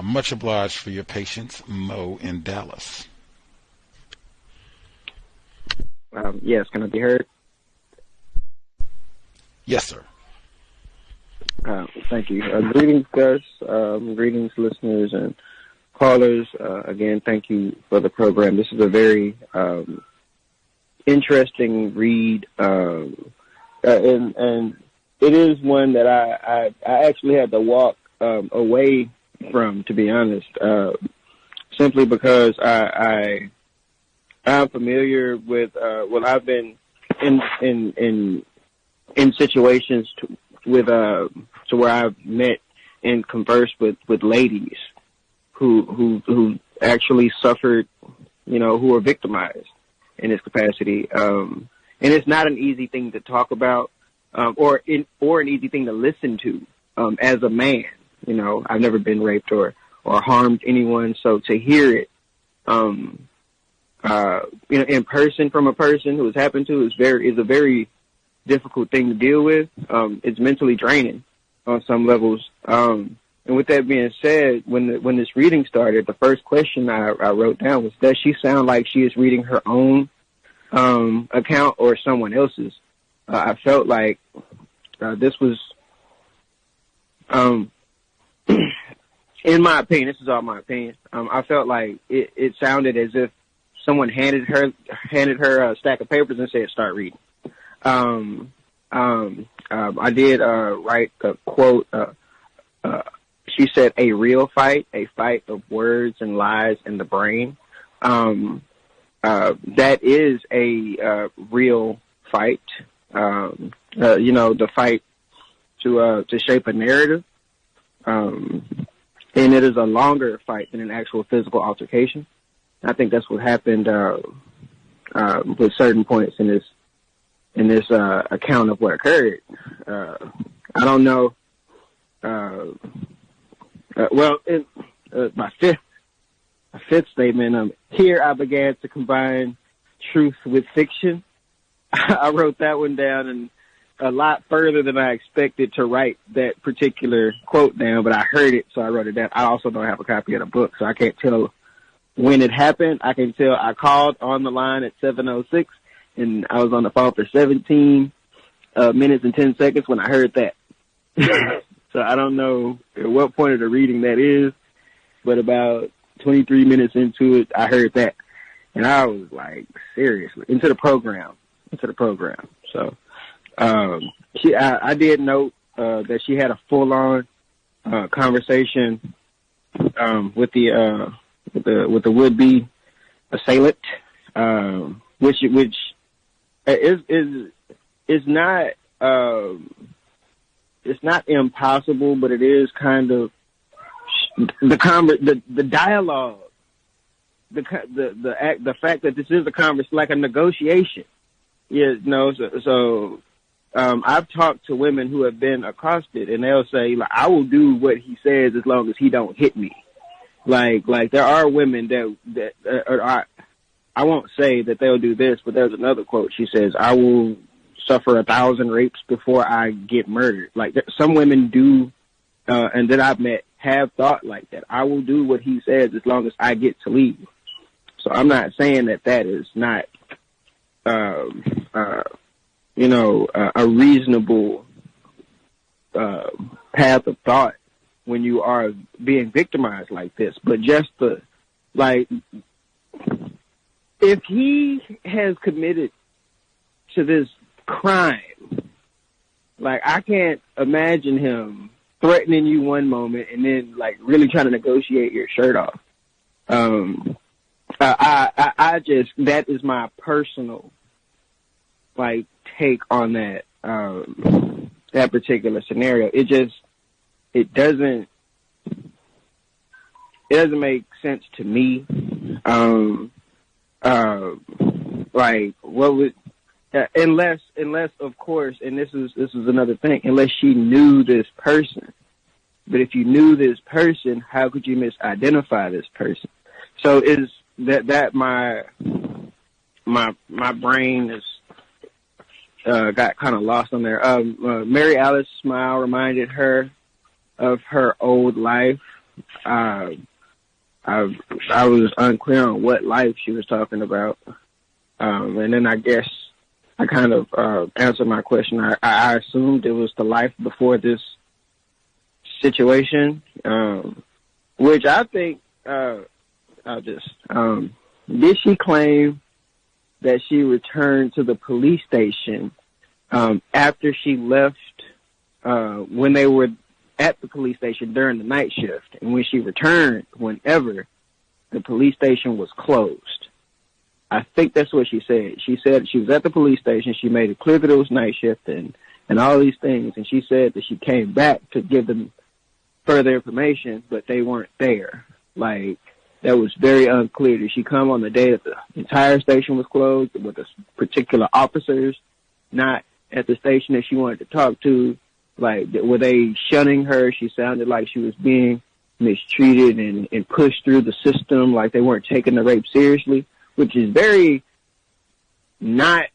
Much obliged for your patience, Mo in Dallas. Yes, can I be heard? Yes, sir. Thank you. Greetings, Gus. Greetings, listeners and callers. Again, thank you for the program. This is a very interesting read, and it is one that I actually had to walk away from, to be honest, simply because I'm familiar with I've been in situations to where I've met and conversed with ladies who actually suffered, who were victimized in this capacity, and it's not an easy thing to talk about. Or an easy thing to listen to as a man. I've never been raped or harmed anyone, so to hear it, in person from a person who it's happened to is a very difficult thing to deal with. It's mentally draining on some levels. And with that being said, when this reading started, the first question I wrote down was, does she sound like she is reading her own account or someone else's? I felt like this was, in my opinion, this is all my opinion. I felt like it sounded as if someone handed her a stack of papers and said, "Start reading." I did write a quote. She said, "A real fight, a fight of words and lies in the brain." That is a real fight. The fight to shape a narrative, and it is a longer fight than an actual physical altercation. I think that's what happened with certain points in this account of what occurred. I don't know. My fifth statement, here I began to combine truth with fiction. I wrote that one down, and a lot further than I expected to write that particular quote down, but I heard it, so I wrote it down. I also don't have a copy of the book, so I can't tell when it happened. I can tell I called on the line at 7:06, and I was on the phone for 17 minutes and 10 seconds when I heard that. So I don't know at what point of the reading that is, but about 23 minutes into it, I heard that. And I was like, seriously, into the program. So I did note that she had a full-on conversation with the would-be assailant, which is not it's not impossible, but it is kind of the dialogue, the fact that this is like a negotiation. Yeah, no. So I've talked to women who have been accosted, and they'll say, like, I will do what he says as long as he don't hit me. Like there are women that I won't say that they'll do this, but there's another quote. She says, I will suffer 1,000 rapes before I get murdered. Like some women do, and that I've met have thought like that. I will do what he says as long as I get to leave. So I'm not saying that is not, a reasonable path of thought when you are being victimized like this. But just if he has committed to this crime, like, I can't imagine him threatening you one moment and then, like, really trying to negotiate your shirt off. That is my personal, like, take on that, that particular scenario. It doesn't make sense to me. Like, what would, unless of course, and this is another thing, unless she knew this person. But if you knew this person, how could you misidentify this person? So is that my brain is got kind of lost on there. Mary Alice smile reminded her of her old life. I was unclear on what life she was talking about. And then I guess I kind of answered my question. I assumed it was the life before this situation, which I think did she claim that she returned to the police station after she left when they were at the police station during the night shift, and when she returned, whenever the police station was closed? I think that's what she said. She said she was at the police station. She made it clear that it was night shift and all these things. And she said that she came back to give them further information, but they weren't there. Like, that was very unclear. Did she come on the day that the entire station was closed with the particular officers not at the station that she wanted to talk to? Like, were they shunning her? She sounded like she was being mistreated and pushed through the system, like they weren't taking the rape seriously, which is very not,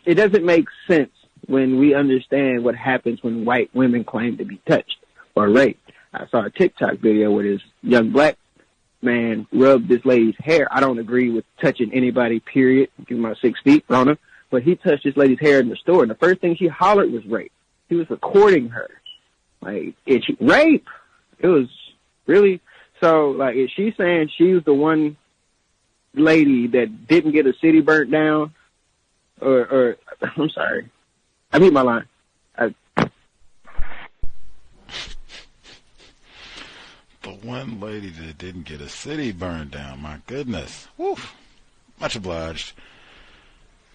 it doesn't make sense when we understand what happens when white women claim to be touched or raped. I saw a TikTok video where this young black man rubbed this lady's hair. I don't agree with touching anybody, period. Give me my 6 feet on her. But he touched this lady's hair in the store, and the first thing she hollered was rape. He was recording her. Like, rape? It was really... So, like, is she saying she was the one lady that didn't get a city burnt down? Or I'm sorry. I beat my line. The one lady that didn't get a city burned down. My goodness. Woof. Much obliged.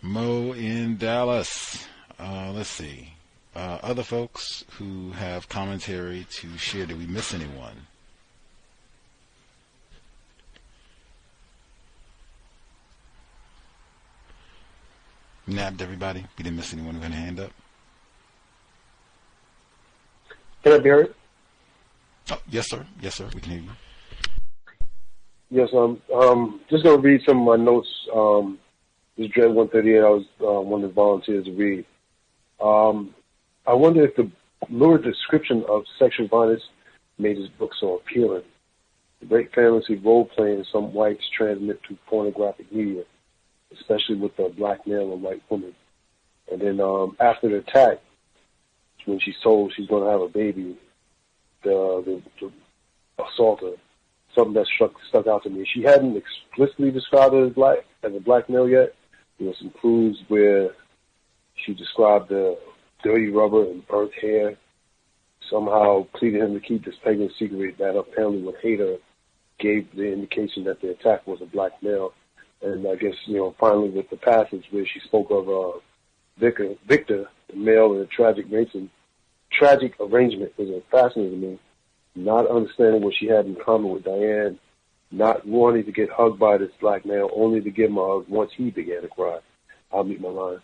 Mo in Dallas. Let's see. Other folks who have commentary to share. Did we miss anyone? Nabbed everybody? We didn't miss anyone who had a hand up? Can I be heard? Oh, yes, sir. Yes, sir. We can hear you. Yes, just going to read some of my notes. This is Dread 138. I was one of the volunteers to read. I wonder if the lurid description of sexual violence made his book so appealing. The great fantasy role-playing some whites transmit to pornographic media, especially with a black male and white woman. And then after the attack, when she's told she's going to have a baby, the assaulter, something that stuck out to me. She hadn't explicitly described her as a black male yet. There were some clues where she described the dirty rubber and burnt hair, somehow pleaded him to keep this pregnant secret that her family would hate her, gave the indication that the attack was a black male. And I guess, finally with the passage where she spoke of Victor, the male in a tragic arrangement, was fascinating to me. Not understanding what she had in common with Diane, not wanting to get hugged by this black male, only to give him a hug once he began to cry. I'll meet my line.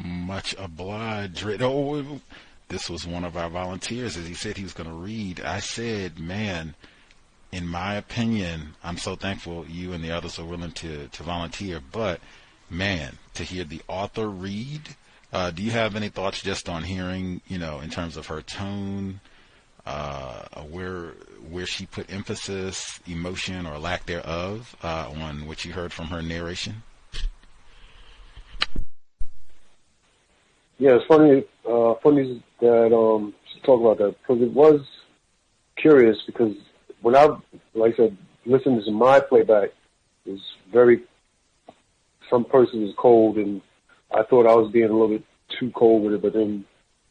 Much obliged. Oh, this was one of our volunteers. As he said he was going to read, I said, man, in my opinion, I'm so thankful you and the others are willing to volunteer. But, man, to hear the author read, do you have any thoughts just on hearing, in terms of her tone, where she put emphasis, emotion, or lack thereof on what you heard from her narration? Yeah, it's funny that she talked about that, because it was curious, because when I, like I said, listened to my playback, it was some person was cold, and I thought I was being a little bit too cold with it, but then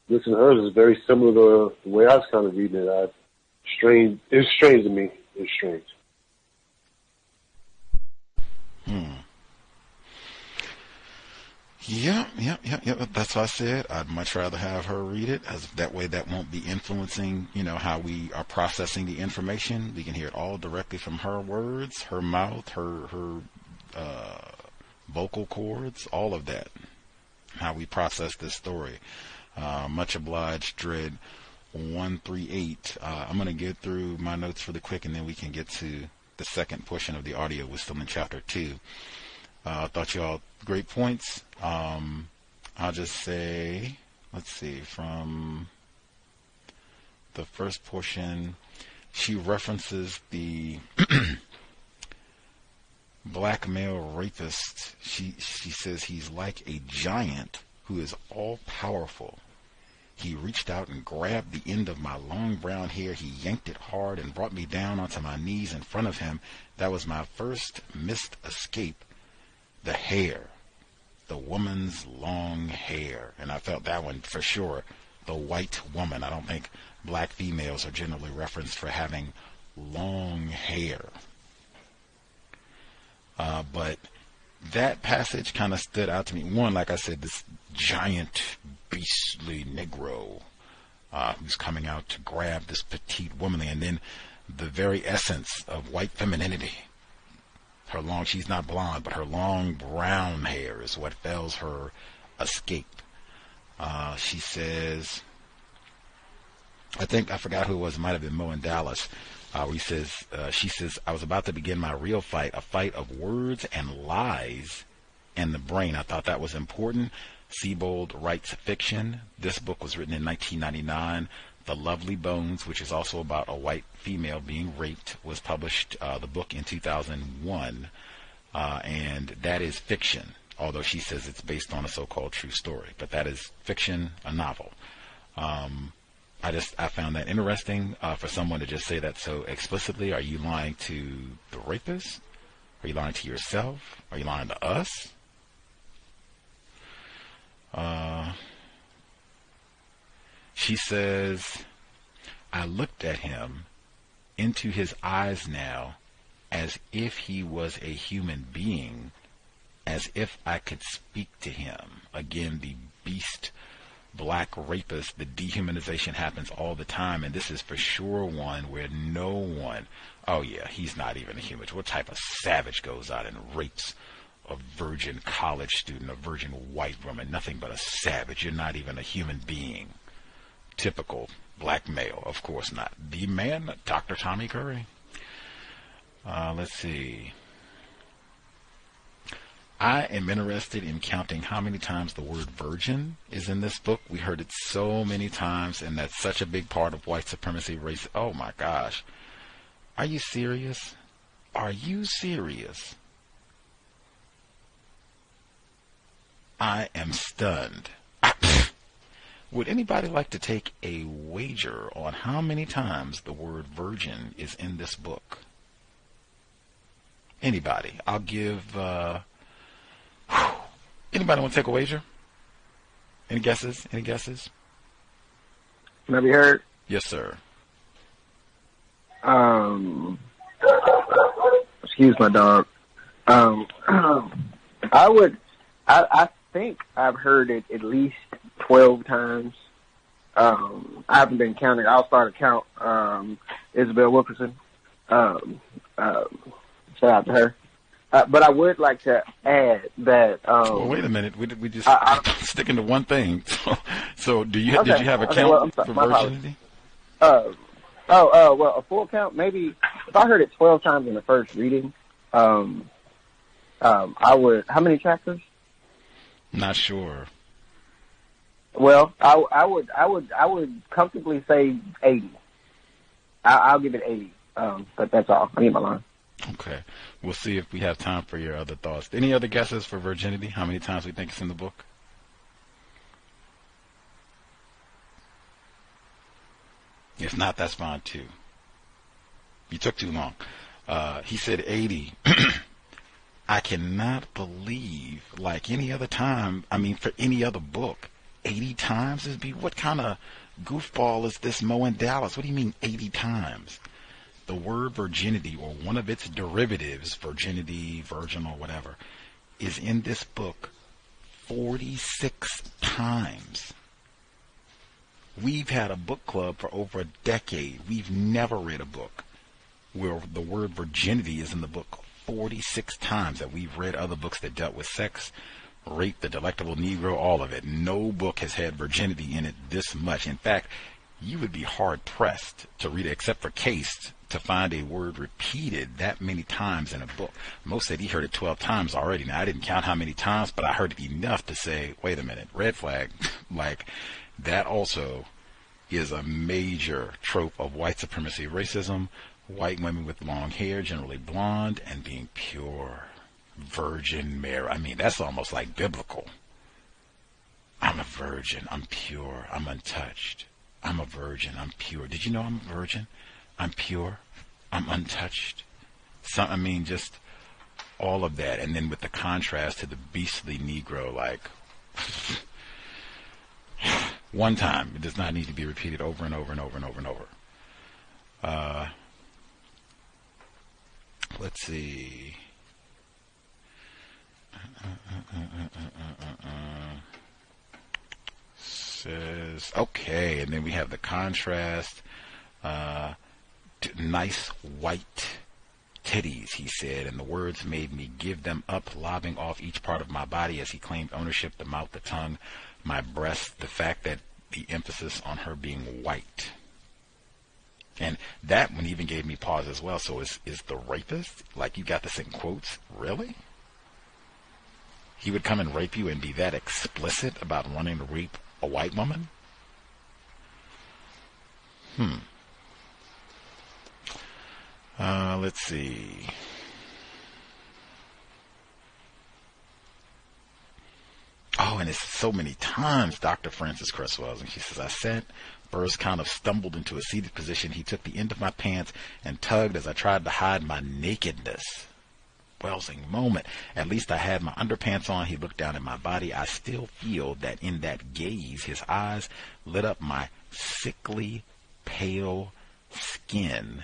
listening to hers is very similar to the way I was kind of reading it. It was strange to me. It was strange. Yeah. That's what I said. I'd much rather have her read it, as that way that won't be influencing, how we are processing the information. We can hear it all directly from her words, her mouth, her vocal cords, all of that, how we process this story. Much obliged, Dread 138. I'm going to get through my notes really quick, and then we can get to the second portion of the audio. We're still in chapter 2. I thought you all great points. I'll just say, let's see, from the first portion, she references the black male rapist. She says he's like a giant who is all powerful. He reached out and grabbed the end of my long brown hair. He yanked it hard and brought me down onto my knees in front of him. That was my first missed escape. The hair, the woman's long hair. And I felt that one for sure. The white woman. I don't think black females are generally referenced for having long hair. But that passage kind of stood out to me. One, like I said, this giant, beastly Negro who's coming out to grab this petite woman. And then the very essence of white femininity. She's not blonde, but her long brown hair is what fells her escape. She says, I forgot who it was, it might have been Mo in Dallas, she says, I was about to begin my real fight, a fight of words and lies and the brain. I thought that was important. Sebold writes fiction. This book was written in 1999. The Lovely Bones, which is also about a white female being raped, was published, the book, in 2001. And that is fiction, although she says it's based on a so-called true story. But that is fiction, a novel. I found that interesting for someone to just say that so explicitly. Are you lying to the rapist? Are you lying to yourself? Are you lying to us? She says, I looked at him into his eyes now as if he was a human being, as if I could speak to him. Again, the beast black rapist, the dehumanization happens all the time, and this is for sure one where no one, oh yeah, he's not even a human. What type of savage goes out and rapes a virgin college student, a virgin white woman, nothing but a savage. You're not even a human being. Typical black male, of course not. The man, Dr. Tommy Curry. Let's see. I am interested in counting how many times the word virgin is in this book. We heard it so many times, and that's such a big part of white supremacy, race. Oh my gosh. Are you serious? Are you serious? I am stunned. Would anybody like to take a wager on how many times the word virgin is in this book? Anybody? I'll give... Anybody want to take a wager? Any guesses? Any guesses? Can I be heard? Yes, sir. Excuse my dog. I think I've heard it at least 12 times. I haven't been counting. I'll start a count. Isabel Wilkerson. Shout out to her. But I would like to add that. Well, wait a minute. We just sticking to one thing. So did you have a count for virginity? Well, a full count. Maybe if I heard it 12 times in the first reading, I would. How many chapters? Not sure. Well, I would comfortably say 80. I'll give it 80. But that's all. I need my line. Okay. We'll see if we have time for your other thoughts. Any other guesses for virginity? How many times we think it's in the book? If not, that's fine too. You took too long. He said 80. I cannot believe, like any other time, I mean, for any other book, 80 times is what kind of goofball is this, Mo in Dallas? What do you mean 80 times? The word virginity, or one of its derivatives, virginity, virgin, or whatever, is in this book 46 times. We've had a book club for over a decade. We've never read a book where the word virginity is in the book 46 times. That we've read other books that dealt with sex, rape, the delectable Negro, all of it. No book has had virginity in it this much. In fact, you would be hard-pressed to read it, except for Case, to find a word repeated that many times in a book. Most said he heard it 12 times already. Now, I didn't count how many times, but I heard it enough to say, wait a minute, red flag. Like, that also is a major trope of white supremacy racism. White women with long hair, generally blonde, and being pure. Virgin Mary. I mean, that's almost like biblical. I'm a virgin. I'm pure. I'm untouched. I'm a virgin. I'm pure. Did you know I'm a virgin? I'm pure. I'm untouched. I mean, just all of that. And then with the contrast to the beastly Negro, like, one time. It does not need to be repeated over and over and over and over and over. Let's see. Says, okay, and then we have the contrast. Nice white titties, he said, and the words made me give them up, lobbing off each part of my body as he claimed ownership, the mouth, the tongue, my breast, the fact that the emphasis on her being white. And that one even gave me pause as well. So is the rapist, like you got this in quotes, really? He would come and rape you and be that explicit about wanting to rape a white woman? Let's see. Oh, and it's so many times, Dr. Frances Cresswell. And she says, I sat, first kind of stumbled into a seated position. He took the end of my pants and tugged as I tried to hide my nakedness. Welsing moment. At least I had my underpants on. He looked down at my body. I still feel that in that gaze, his eyes lit up my sickly, pale skin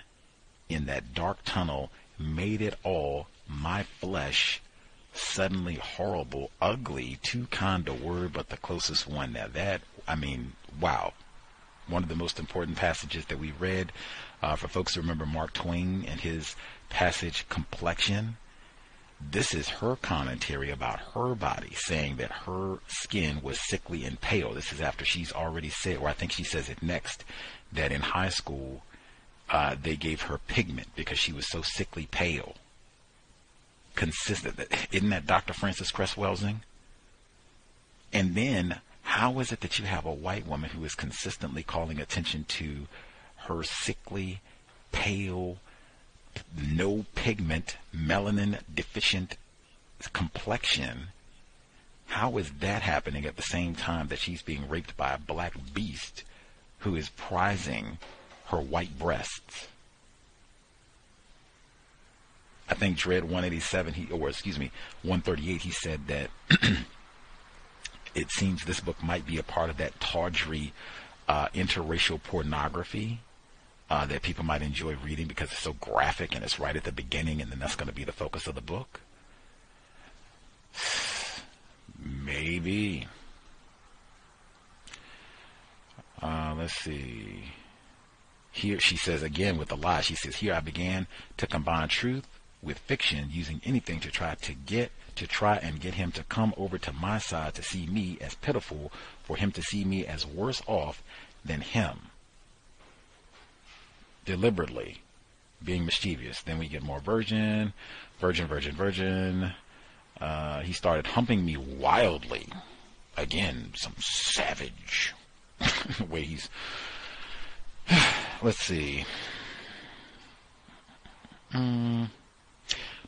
in that dark tunnel, made it all my flesh. Suddenly horrible, ugly, too kind a word, but the closest one. Now that, I mean, wow. One of the most important passages that we read, for folks who remember Mark Twain and his passage, Complexion. This is her commentary about her body, saying that her skin was sickly and pale. This is after she's already said, or I think she says it next, that in high school they gave her pigment because she was so sickly pale. Consistent. Isn't that Dr. Frances Cress Welsing? And then, how is it that you have a white woman who is consistently calling attention to her sickly, pale, no pigment, melanin deficient complexion? How is that happening at the same time that she's being raped by a black beast who is prizing her white breasts? I think Dredd 187, 138, he said that it seems this book might be a part of that tawdry interracial pornography that people might enjoy reading because it's so graphic and it's right at the beginning, and then that's going to be the focus of the book. Maybe. Let's see. Here she says again with the lie. She says, here I began to combine truth with fiction, using anything to try and get him to come over to my side, to see me as pitiful, for him to see me as worse off than him. Deliberately being mischievous. Then we get more virgin. He started humping me wildly. Again, some savage way he's. Let's see.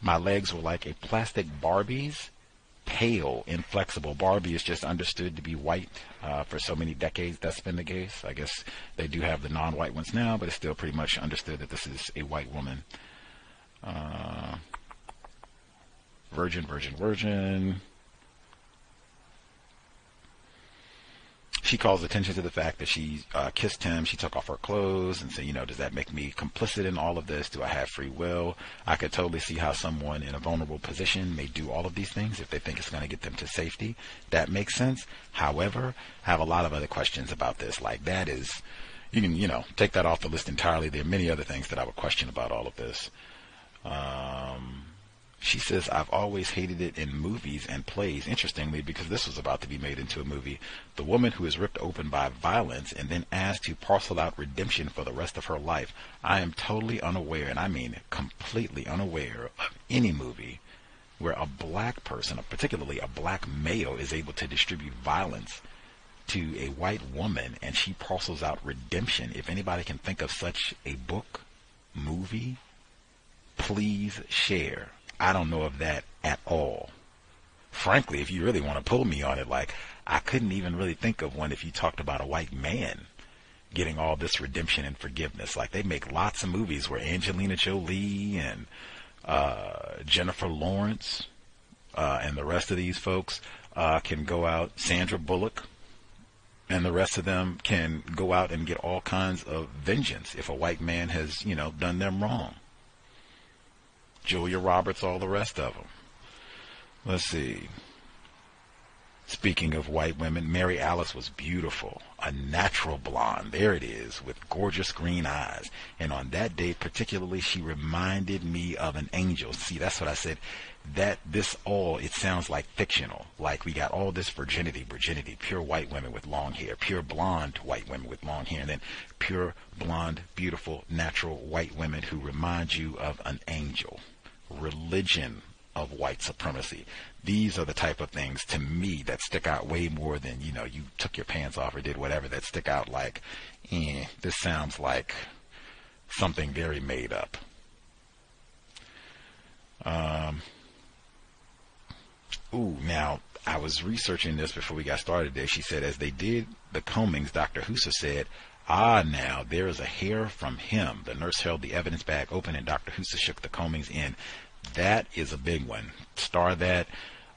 My legs were like a plastic Barbie's, pale, inflexible. Barbie is just understood to be white for so many decades. That's been the case. I guess they do have the non-white ones now, but it's still pretty much understood that this is a white woman. Virgin. She calls attention to the fact that she kissed him. She took off her clothes and said, does that make me complicit in all of this? Do I have free will? I could totally see how someone in a vulnerable position may do all of these things if they think it's going to get them to safety. That makes sense. However, I have a lot of other questions about this. Like, that is, you can, take that off the list entirely. There are many other things that I would question about all of this. She says, I've always hated it in movies and plays. Interestingly, because this was about to be made into a movie, the woman who is ripped open by violence and then asked to parcel out redemption for the rest of her life. I am totally unaware, and I mean completely unaware, of any movie where a black person, particularly a black male, is able to distribute violence to a white woman and she parcels out redemption. If anybody can think of such a book, movie, please share. I don't know of that at all. Frankly, if you really want to pull me on it, like, I couldn't even really think of one if you talked about a white man getting all this redemption and forgiveness. Like, they make lots of movies where Angelina Jolie and Jennifer Lawrence and the rest of these folks can go out, Sandra Bullock, and the rest of them can go out and get all kinds of vengeance if a white man has, done them wrong. Julia Roberts, all the rest of them. Let's see. Speaking of white women, Mary Alice was beautiful, a natural blonde. There it is, with gorgeous green eyes. And on that day particularly, she reminded me of an angel. See, that's what I said. It sounds like fictional. Like, we got all this virginity, pure white women with long hair, pure blonde white women with long hair, and then pure blonde, beautiful, natural white women who remind you of an angel. Religion of white supremacy. These are the type of things to me that stick out way more than, you took your pants off or did whatever, that stick out like, this sounds like something very made up. Now, I was researching this before we got started there. She said, as they did the combings, Dr. Husa said, now, there is a hair from him. The nurse held the evidence bag open and Dr. Husa shook the combings in. That is a big one. Star that.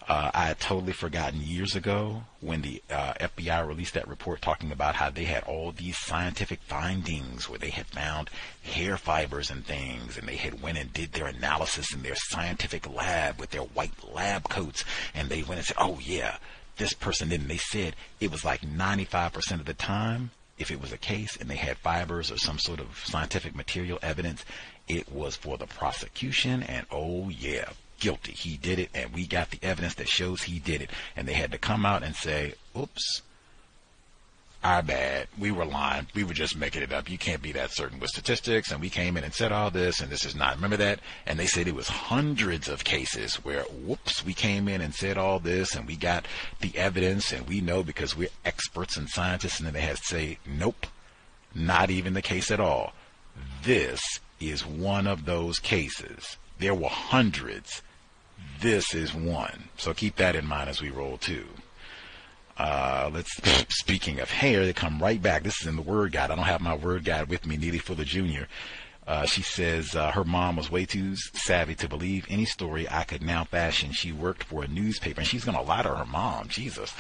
I had totally forgotten years ago when the FBI released that report talking about how they had all these scientific findings where they had found hair fibers and things, and they had went and did their analysis in their scientific lab with their white lab coats, and they went and said, oh yeah, this person didn't. They said it was like 95% of the time, if it was a case and they had fibers or some sort of scientific material evidence, it was for the prosecution, and oh yeah, guilty. He did it, and we got the evidence that shows he did it. And they had to come out and say, oops, our bad. We were lying. We were just making it up. You can't be that certain with statistics. And we came in and said all this, and this is not. Remember that? And they said it was hundreds of cases where, whoops, we came in and said all this, and we got the evidence, and we know because we're experts and scientists. And then they had to say, nope, not even the case at all. This is one of those cases. There were hundreds. This is one. So keep that in mind as we roll too. Speaking of hair, they come right back. This is in the Word Guide. I don't have my Word Guide with me, Neely Fuller Jr. She says her mom was way too savvy to believe any story I could now fashion. She worked for a newspaper, and she's going to lie to her mom. Jesus.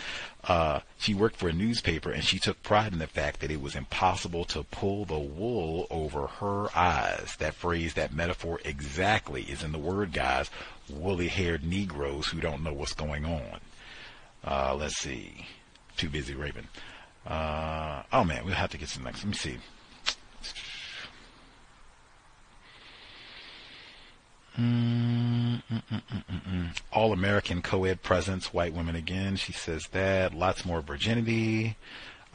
She worked for a newspaper, and she took pride in the fact that it was impossible to pull the wool over her eyes. That phrase, that metaphor exactly is in the Word, guys. Woolly-haired Negroes who don't know what's going on. Let's see. Too busy raping. Oh, man, we'll have to get some next. Let me see. All-American co-ed presence, white women again. She says that. Lots more virginity.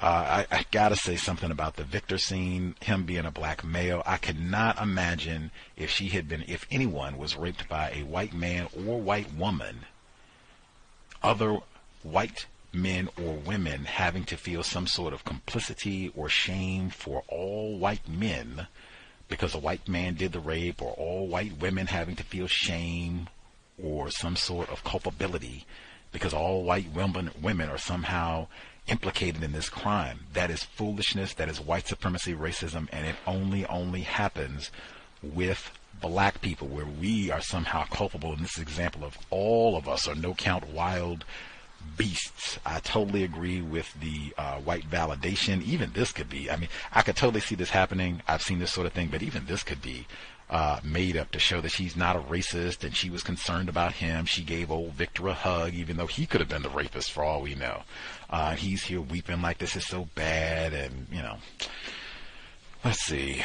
I gotta say something about the Victor scene, him being a black male. I could not imagine if anyone was raped by a white man or white woman, other white men or women having to feel some sort of complicity or shame for all white men because a white man did the rape, or all white women having to feel shame or some sort of culpability because all white women are somehow implicated in this crime. That is foolishness. That is white supremacy, racism, and it only happens with black people, where we are somehow culpable in this example of all of us are no count wild beasts. I totally agree with the white validation. Even this could be, I could totally see this happening. I've seen this sort of thing, but even this could be made up to show that she's not a racist and she was concerned about him. She gave old Victor a hug, even though he could have been the rapist for all we know. He's here weeping like this is so bad, and, let's see.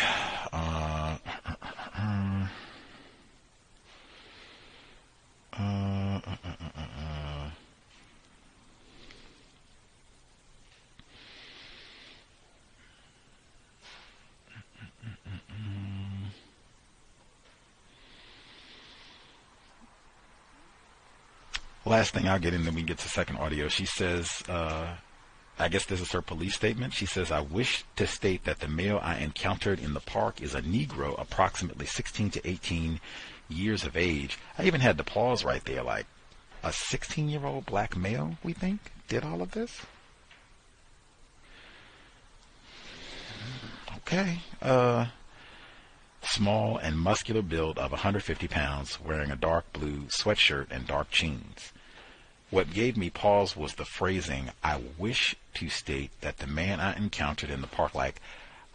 Last thing I'll get in, then we get to second audio. She says, I guess this is her police statement. She says, I wish to state that the male I encountered in the park is a Negro, approximately 16 to 18 years of age. I even had to pause right there, like, a 16-year-old black male, we think, did all of this? Okay. Small and muscular build of 150 pounds, wearing a dark blue sweatshirt and dark jeans. What gave me pause was the phrasing, I wish to state that the man I encountered in the park, like,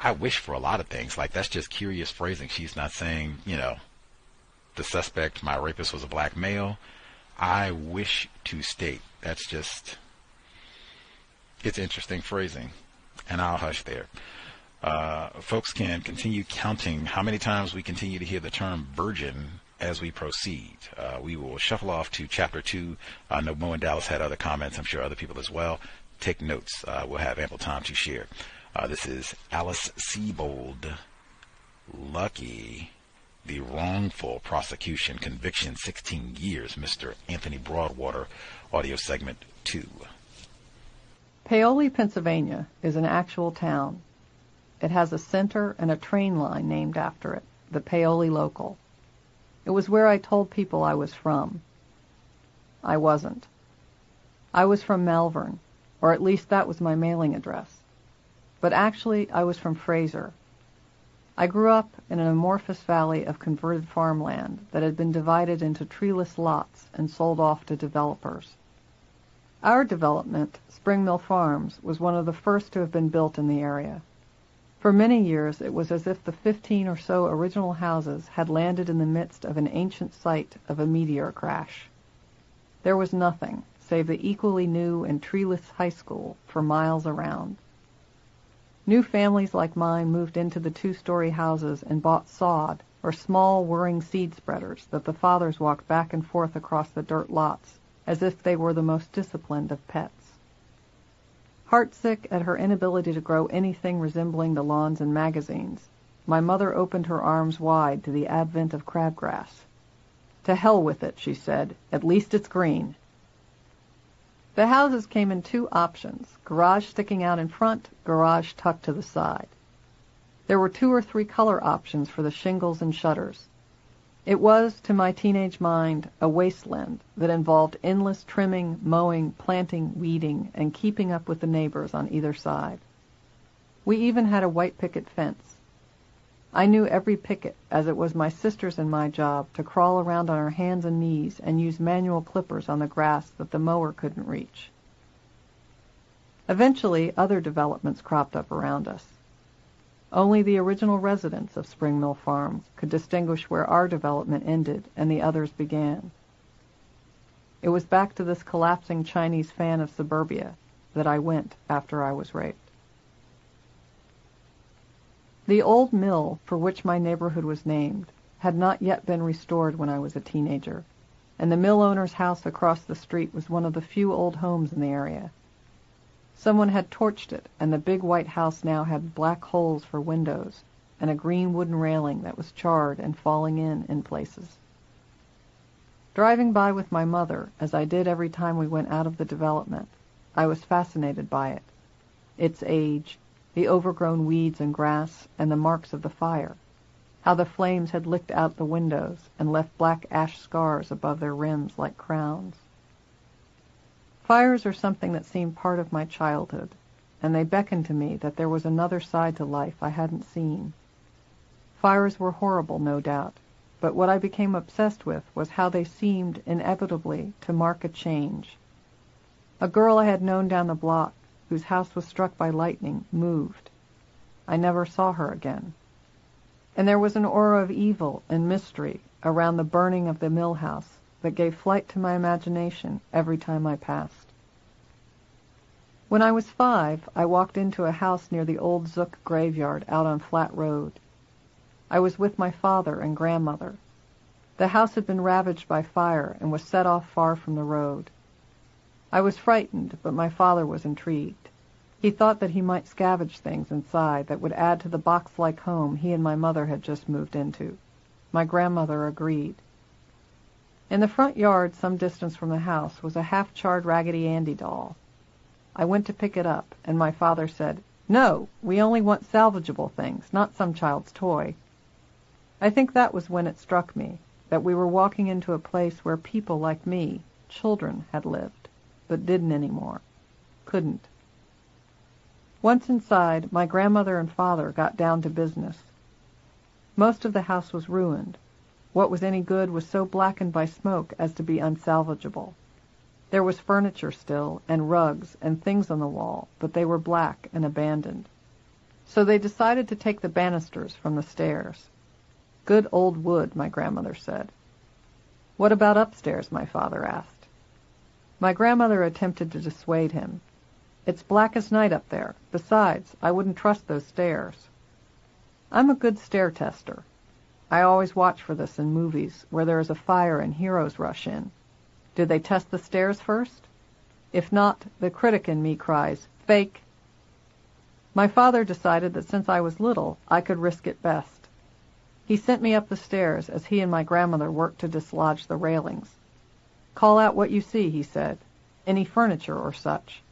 I wish for a lot of things. Like, that's just curious phrasing. She's not saying, the suspect, my rapist, was a black male. I wish to state. That's just, it's interesting phrasing. And I'll hush there. Folks can continue counting how many times we continue to hear the term virgin as we proceed. We will shuffle off to chapter 2. I know Mo and Dallas had other comments. I'm sure other people as well. Take notes. We'll have ample time to share. This is Alice Sebold. Lucky. The wrongful prosecution, conviction, 16 years. Mr. Anthony Broadwater, audio segment 2. Paoli, Pennsylvania is an actual town. It has a center and a train line named after it, the Paoli Local. It was where I told people I was from. I wasn't. I was from Malvern, or at least that was my mailing address. But actually, I was from Fraser. I grew up in an amorphous valley of converted farmland that had been divided into treeless lots and sold off to developers. Our development, Spring Mill Farms, was one of the first to have been built in the area. For many years, it was as if the 15 or so original houses had landed in the midst of an ancient site of a meteor crash. There was nothing save the equally new and treeless high school for miles around. New families like mine moved into the 2-story houses and bought sod or small whirring seed spreaders that the fathers walked back and forth across the dirt lots as if they were the most disciplined of pets. Heartsick at her inability to grow anything resembling the lawns and magazines, my mother opened her arms wide to the advent of crabgrass. "To hell with it," she said. "At least it's green." The houses came in two options, garage sticking out in front, garage tucked to the side. There were 2 or 3 color options for the shingles and shutters. It was, to my teenage mind, a wasteland that involved endless trimming, mowing, planting, weeding, and keeping up with the neighbors on either side. We even had a white picket fence. I knew every picket, as it was my sister's and my job to crawl around on our hands and knees and use manual clippers on the grass that the mower couldn't reach. Eventually, other developments cropped up around us. Only the original residents of Spring Mill Farm could distinguish where our development ended and the others began. It was back to this collapsing Chinese fan of suburbia that I went after I was raped. The old mill for which my neighborhood was named had not yet been restored when I was a teenager, and the mill owner's house across the street was one of the few old homes in the area. Someone had torched it, and the big white house now had black holes for windows and a green wooden railing that was charred and falling in places. Driving by with my mother, as I did every time we went out of the development, I was fascinated by it. Its age, the overgrown weeds and grass, and the marks of the fire, how the flames had licked out the windows and left black ash scars above their rims like crowns. Fires are something that seemed part of my childhood, and they beckoned to me that there was another side to life I hadn't seen. Fires were horrible, no doubt, but what I became obsessed with was how they seemed inevitably to mark a change. A girl I had known down the block, whose house was struck by lightning, moved. I never saw her again. And there was an aura of evil and mystery around the burning of the mill house that gave flight to my imagination every time I passed. When I was 5, I walked into a house near the old Zook graveyard out on Flat Road. I was with my father and grandmother. The house had been ravaged by fire and was set off far from the road. I was frightened, but my father was intrigued. He thought that he might scavenge things inside that would add to the box-like home he and my mother had just moved into. My grandmother agreed. In the front yard, some distance from the house, was a half-charred Raggedy Andy doll. I went to pick it up, and my father said, "No, we only want salvageable things, not some child's toy." I think that was when it struck me, that we were walking into a place where people like me, children, had lived, but didn't anymore. Couldn't. Once inside, my grandmother and father got down to business. Most of the house was ruined. What was any good was so blackened by smoke as to be unsalvageable. There was furniture still, and rugs, and things on the wall, but they were black and abandoned. So they decided to take the banisters from the stairs. Good old wood, my grandmother said. What about upstairs, my father asked. My grandmother attempted to dissuade him. It's black as night up there. Besides, I wouldn't trust those stairs. I'm a good stair tester. I always watch for this in movies where there is a fire and heroes rush in. Do they test the stairs first? If not, the critic in me cries, "Fake!" My father decided that since I was little, I could risk it best. He sent me up the stairs as he and my grandmother worked to dislodge the railings. "Call out what you see," he said. "Any furniture or such."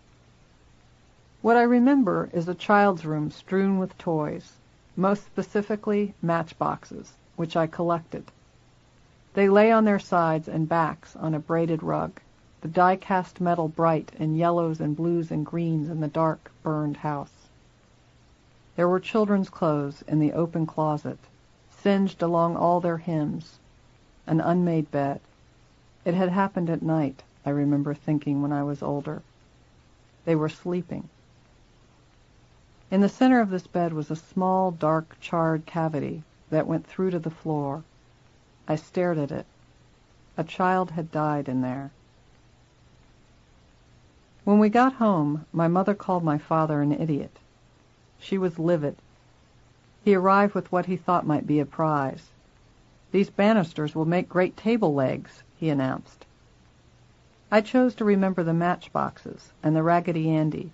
What I remember is a child's room strewn with toys, most specifically matchboxes, which I collected. They lay on their sides and backs on a braided rug, the die-cast metal bright in yellows and blues and greens in the dark, burned house. There were children's clothes in the open closet, singed along all their hems, an unmade bed. It had happened at night, I remember thinking when I was older. They were sleeping. In the center of this bed was a small, dark, charred cavity that went through to the floor. I stared at it. A child had died in there. When we got home, my mother called my father an idiot. She was livid. He arrived with what he thought might be a prize, "These banisters will make great table legs," he announced. I chose to remember the matchboxes and the Raggedy Andy.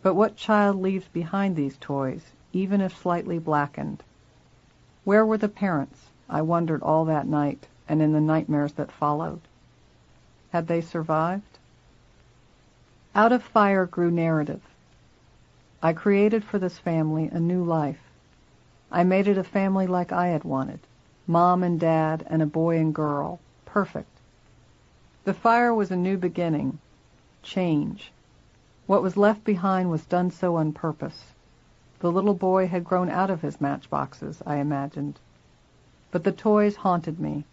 But what child leaves behind these toys, even if slightly blackened? Where were the parents? I wondered all that night and in the nightmares that followed. Had they survived? Out of fire grew narrative. I created for this family a new life. I made it a family like I had wanted. Mom and Dad and a boy and girl. Perfect. The fire was a new beginning. Change. What was left behind was done so on purpose. The little boy had grown out of his matchboxes, I imagined. But the toys haunted me.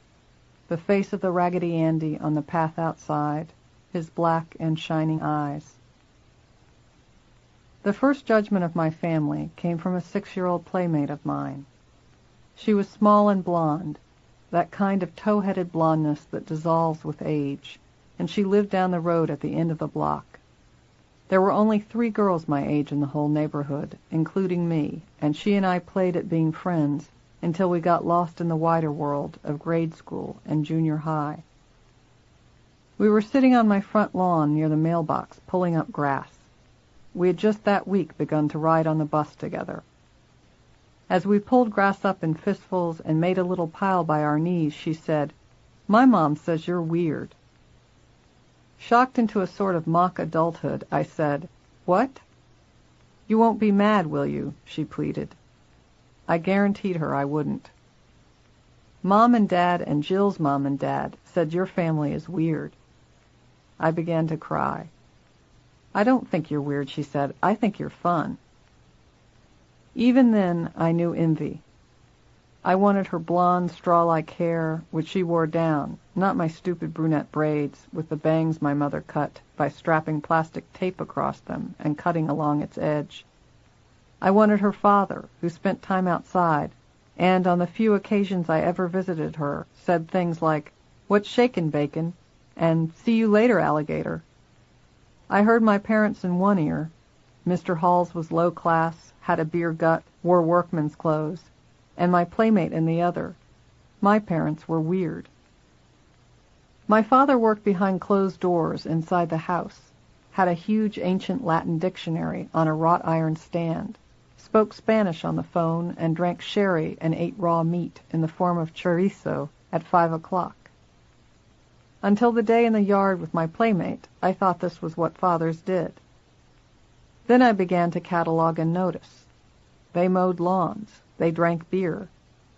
The face of the Raggedy Andy on the path outside, his black and shining eyes. The first judgment of my family came from a 6-year-old playmate of mine. She was small and blonde, that kind of tow-headed blondness that dissolves with age, and she lived down the road at the end of the block. There were only 3 girls my age in the whole neighborhood, including me, and she and I played at being friends until we got lost in the wider world of grade school and junior high. We were sitting on my front lawn near the mailbox, pulling up grass. We had just that week begun to ride on the bus together. As we pulled grass up in fistfuls and made a little pile by our knees, she said, "My mom says you're weird." Shocked into a sort of mock adulthood, I said, "What?" "You won't be mad, will you?" she pleaded. I guaranteed her I wouldn't. "Mom and Dad and Jill's mom and dad said your family is weird." I began to cry. "I don't think you're weird," she said. "I think you're fun." Even then, I knew envy. I wanted her blonde, straw-like hair, which she wore down, not my stupid brunette braids with the bangs my mother cut by strapping plastic tape across them and cutting along its edge. I wanted her father, who spent time outside, and on the few occasions I ever visited her, said things like, "What's shakin', bacon?" and "See you later, alligator." I heard my parents in one ear. Mr. Halls was low class, had a beer gut, wore workman's clothes, and my playmate in the other. My parents were weird. My father worked behind closed doors inside the house, had a huge ancient Latin dictionary on a wrought iron stand, spoke Spanish on the phone, and drank sherry and ate raw meat in the form of chorizo at 5 o'clock. Until the day in the yard with my playmate, I thought this was what fathers did. Then I began to catalog and notice. They mowed lawns. They drank beer.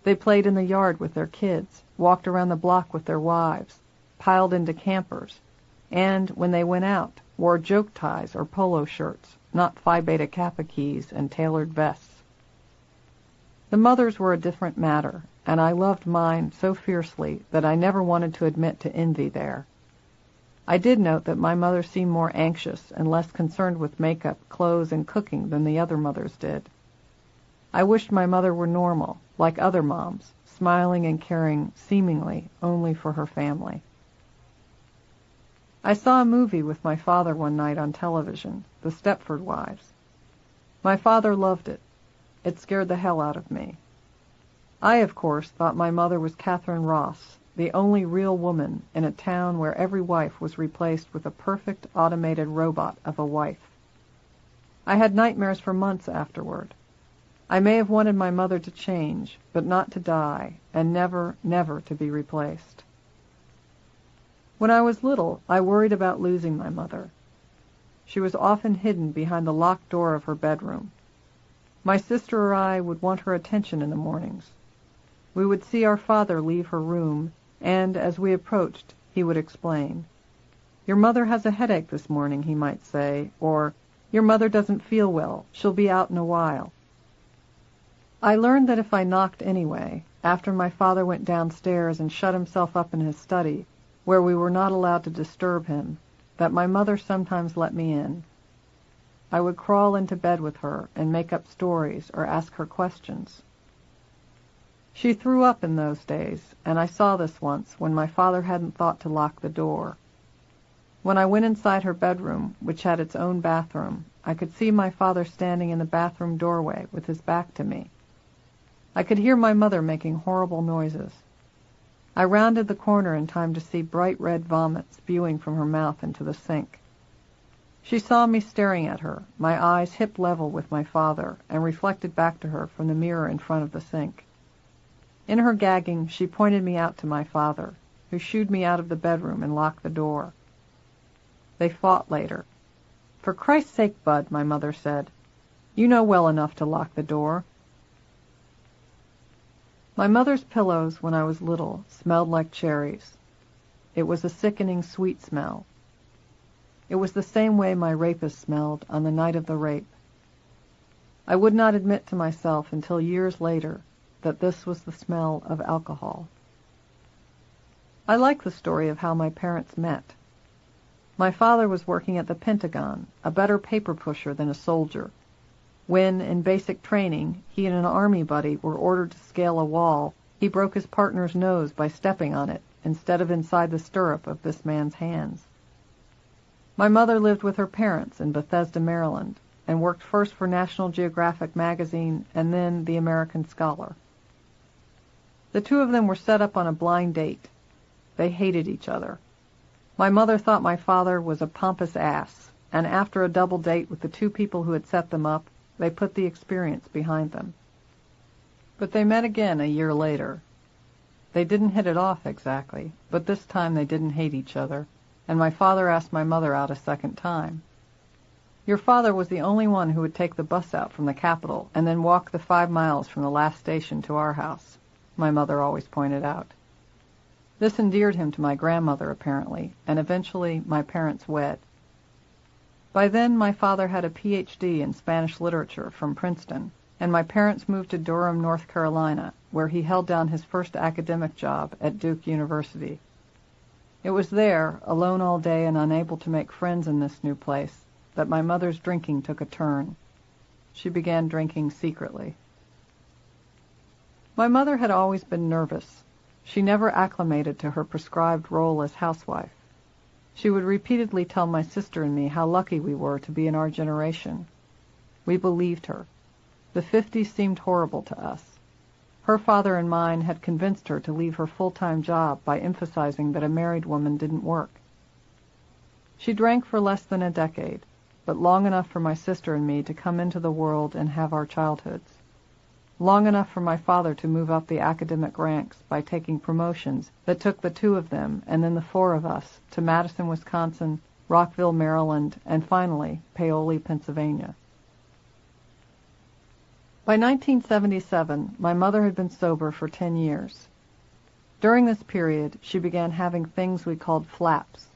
They played in the yard with their kids, walked around the block with their wives, piled into campers, and, when they went out, wore joke ties or polo shirts, not Phi Beta Kappa keys and tailored vests. The mothers were a different matter, and I loved mine so fiercely that I never wanted to admit to envy there. I did note that my mother seemed more anxious and less concerned with makeup, clothes, and cooking than the other mothers did. I wished my mother were normal, like other moms, smiling and caring, seemingly, only for her family. I saw a movie with my father one night on television, The Stepford Wives. My father loved it. It scared the hell out of me. I, of course, thought my mother was Catherine Ross, the only real woman in a town where every wife was replaced with a perfect automated robot of a wife. I had nightmares for months afterward. I may have wanted my mother to change, but not to die, and never, never to be replaced. When I was little, I worried about losing my mother. She was often hidden behind the locked door of her bedroom. My sister or I would want her attention in the mornings. We would see our father leave her room, and as we approached, he would explain. "Your mother has a headache this morning," he might say, or, "Your mother doesn't feel well. She'll be out in a while." I learned that if I knocked anyway, after my father went downstairs and shut himself up in his study, where we were not allowed to disturb him, that my mother sometimes let me in. I would crawl into bed with her and make up stories or ask her questions. She threw up in those days, and I saw this once when my father hadn't thought to lock the door. When I went inside her bedroom, which had its own bathroom, I could see my father standing in the bathroom doorway with his back to me. I could hear my mother making horrible noises. I rounded the corner in time to see bright red vomit spewing from her mouth into the sink. She saw me staring at her, my eyes hip level with my father, and reflected back to her from the mirror in front of the sink. In her gagging, she pointed me out to my father, who shooed me out of the bedroom and locked the door. They fought later. "For Christ's sake, Bud," my mother said, "you know well enough to lock the door." My mother's pillows, when I was little, smelled like cherries. It was a sickening sweet smell. It was the same way my rapist smelled on the night of the rape. I would not admit to myself until years later that this was the smell of alcohol. I like the story of how my parents met. My father was working at the Pentagon, a better paper pusher than a soldier. When, in basic training, he and an Army buddy were ordered to scale a wall, he broke his partner's nose by stepping on it instead of inside the stirrup of this man's hands. My mother lived with her parents in Bethesda, Maryland, and worked first for National Geographic magazine and then The American Scholar. The two of them were set up on a blind date. They hated each other. My mother thought my father was a pompous ass, and after a double date with the two people who had set them up, they put the experience behind them. But they met again a year later. They didn't hit it off exactly, but this time they didn't hate each other, and my father asked my mother out a second time. "Your father was the only one who would take the bus out from the Capitol and then walk the 5 miles from the last station to our house," my mother always pointed out. This endeared him to my grandmother, apparently, and eventually my parents wed. By then, my father had a Ph.D. in Spanish literature from Princeton, and my parents moved to Durham, North Carolina, where he held down his first academic job at Duke University. It was there, alone all day and unable to make friends in this new place, that my mother's drinking took a turn. She began drinking secretly. My mother had always been nervous. She never acclimated to her prescribed role as housewife. She would repeatedly tell my sister and me how lucky we were to be in our generation. We believed her. The 50s seemed horrible to us. Her father and mine had convinced her to leave her full-time job by emphasizing that a married woman didn't work. She drank for less than a decade, but long enough for my sister and me to come into the world and have our childhoods. Long enough for my father to move up the academic ranks by taking promotions that took the two of them and then the four of us to Madison, Wisconsin, Rockville, Maryland, and finally Paoli, Pennsylvania. By 1977, my mother had been sober for 10 years. During this period, she began having things we called flaps.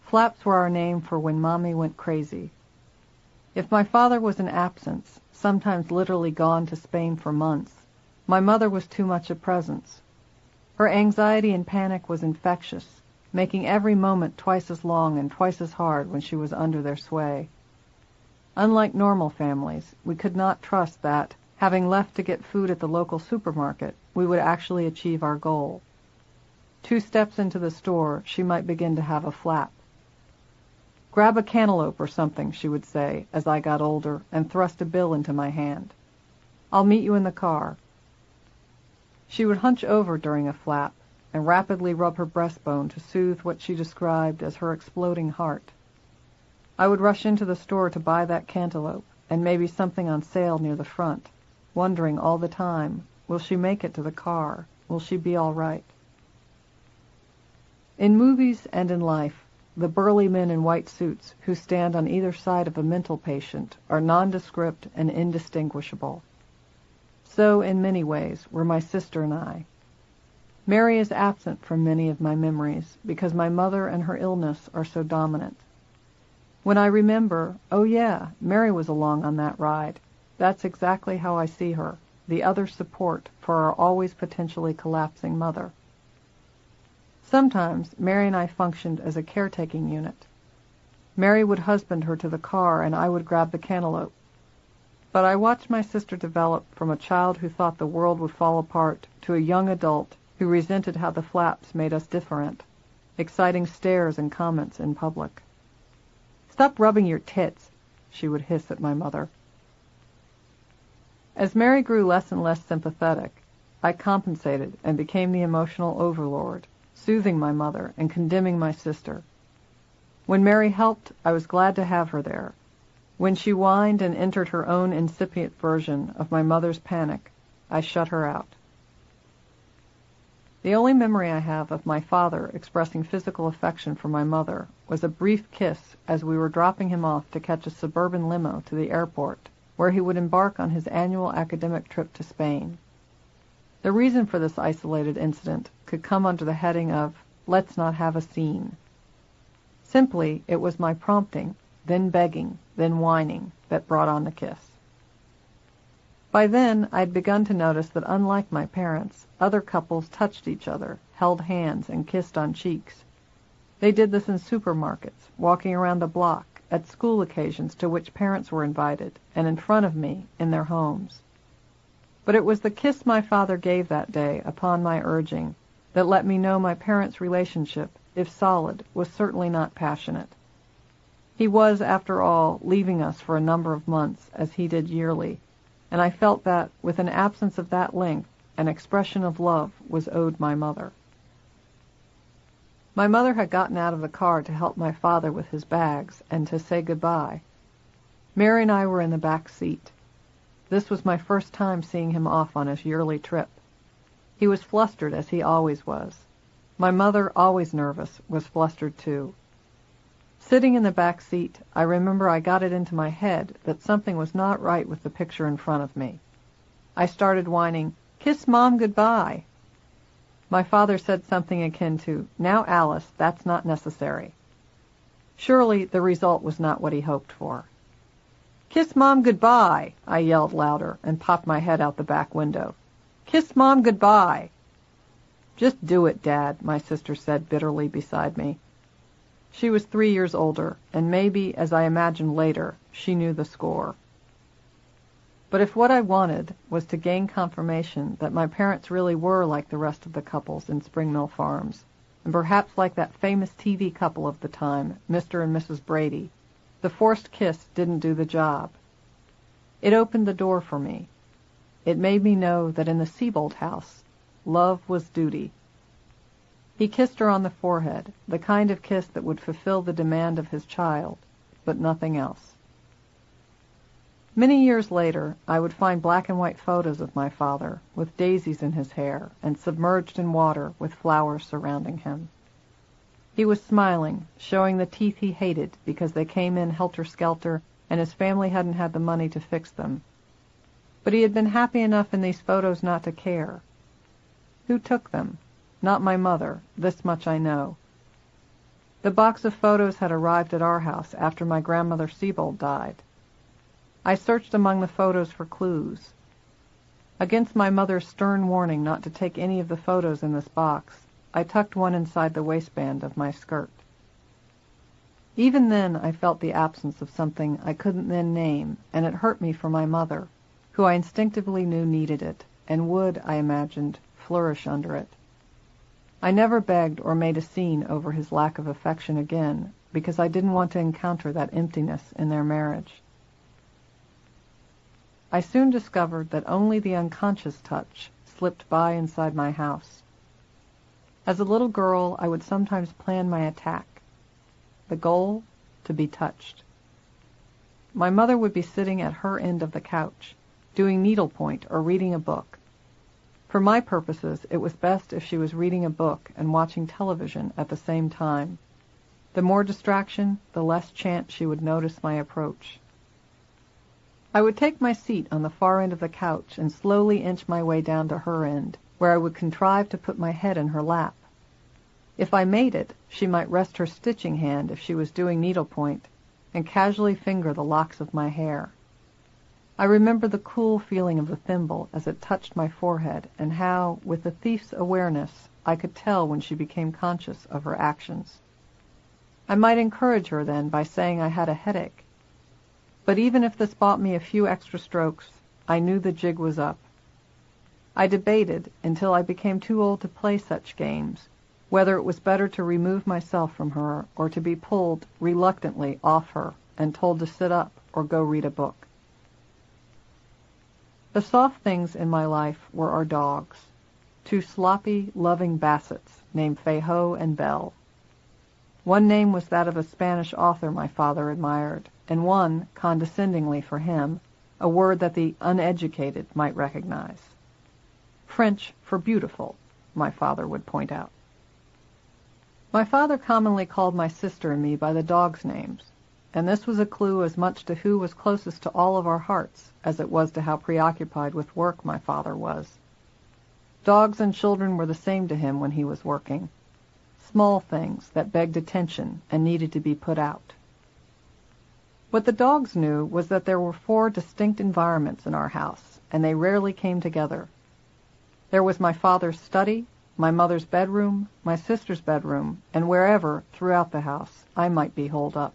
Flaps were our name for when Mommy went crazy. If my father was in absence, sometimes literally gone to Spain for months, my mother was too much a presence. Her anxiety and panic was infectious, making every moment twice as long and twice as hard when she was under their sway. Unlike normal families, we could not trust that, having left to get food at the local supermarket, we would actually achieve our goal. 2 steps into the store, she might begin to have a flap. "Grab a cantaloupe or something," she would say, as I got older, and thrust a bill into my hand. "I'll meet you in the car." She would hunch over during a flap and rapidly rub her breastbone to soothe what she described as her exploding heart. I would rush into the store to buy that cantaloupe, and maybe something on sale near the front, wondering all the time, will she make it to the car? Will she be all right? In movies and in life, the burly men in white suits who stand on either side of a mental patient are nondescript and indistinguishable. So, in many ways, were my sister and I. Mary is absent from many of my memories because my mother and her illness are so dominant. When I remember, oh yeah, Mary was along on that ride, that's exactly how I see her, the other support for our always potentially collapsing mother. Sometimes Mary and I functioned as a caretaking unit. Mary would husband her to the car and I would grab the cantaloupe. But I watched my sister develop from a child who thought the world would fall apart to a young adult who resented how the flaps made us different, exciting stares and comments in public. "Stop rubbing your tits," she would hiss at my mother. As Mary grew less and less sympathetic, I compensated and became the emotional overlord, soothing my mother and condemning my sister. When Mary helped, I was glad to have her there. When she whined and entered her own incipient version of my mother's panic, I shut her out. The only memory I have of my father expressing physical affection for my mother was a brief kiss as we were dropping him off to catch a suburban limo to the airport, where he would embark on his annual academic trip to Spain. The reason for this isolated incident could come under the heading of, "Let's not have a scene." Simply, it was my prompting, then begging, then whining, that brought on the kiss. By then, I'd begun to notice that unlike my parents, other couples touched each other, held hands, and kissed on cheeks. They did this in supermarkets, walking around the block, at school occasions to which parents were invited, and in front of me, in their homes. But it was the kiss my father gave that day, upon my urging, that let me know my parents' relationship, if solid, was certainly not passionate. He was, after all, leaving us for a number of months, as he did yearly, and I felt that, with an absence of that length, an expression of love was owed my mother. My mother had gotten out of the car to help my father with his bags and to say goodbye. Mary and I were in the back seat. This was my first time seeing him off on his yearly trip. He was flustered, as he always was. My mother, always nervous, was flustered too. Sitting in the back seat, I remember I got it into my head that something was not right with the picture in front of me. I started whining, "Kiss Mom goodbye." My father said something akin to, "Now, Alice, that's not necessary." Surely the result was not what he hoped for. "Kiss Mom goodbye," I yelled louder and popped my head out the back window. "Kiss Mom goodbye." "Just do it, Dad," my sister said bitterly beside me. She was 3 years older, and maybe, as I imagined later, she knew the score. But if what I wanted was to gain confirmation that my parents really were like the rest of the couples in Spring Mill Farms, and perhaps like that famous TV couple of the time, Mr. and Mrs. Brady, the forced kiss didn't do the job. It opened the door for me. It made me know that in the Sebold house, love was duty. He kissed her on the forehead, the kind of kiss that would fulfill the demand of his child, but nothing else. Many years later, I would find black and white photos of my father, with daisies in his hair and submerged in water with flowers surrounding him. He was smiling, showing the teeth he hated because they came in helter-skelter and his family hadn't had the money to fix them. But he had been happy enough in these photos not to care. Who took them? Not my mother, this much I know. The box of photos had arrived at our house after my grandmother Sebold died. I searched among the photos for clues. Against my mother's stern warning not to take any of the photos in this box, I tucked one inside the waistband of my skirt. Even then I felt the absence of something I couldn't then name, and it hurt me for my mother, who I instinctively knew needed it, and would, I imagined, flourish under it. I never begged or made a scene over his lack of affection again, because I didn't want to encounter that emptiness in their marriage. I soon discovered that only the unconscious touch slipped by inside my house. As a little girl, I would sometimes plan my attack. The goal? To be touched. My mother would be sitting at her end of the couch, doing needlepoint or reading a book. For my purposes, it was best if she was reading a book and watching television at the same time. The more distraction, the less chance she would notice my approach. I would take my seat on the far end of the couch and slowly inch my way down to her end, where I would contrive to put my head in her lap. If I made it, she might rest her stitching hand if she was doing needlepoint, and casually finger the locks of my hair. I remember the cool feeling of the thimble as it touched my forehead, and how, with a thief's awareness, I could tell when she became conscious of her actions. I might encourage her then by saying I had a headache. But even if this bought me a few extra strokes, I knew the jig was up. I debated, until I became too old to play such games, whether it was better to remove myself from her or to be pulled reluctantly off her and told to sit up or go read a book. The soft things in my life were our dogs. 2 sloppy, loving Bassets named Feijo and Belle. One name was that of a Spanish author my father admired, and one, condescendingly for him, a word that the uneducated might recognize. French for beautiful, my father would point out. My father commonly called my sister and me by the dogs' names, and this was a clue as much to who was closest to all of our hearts as it was to how preoccupied with work my father was. Dogs and children were the same to him when he was working. Small things that begged attention and needed to be put out. What the dogs knew was that there were 4 distinct environments in our house, and they rarely came together. There was my father's study, my mother's bedroom, my sister's bedroom, and wherever, throughout the house, I might be holed up.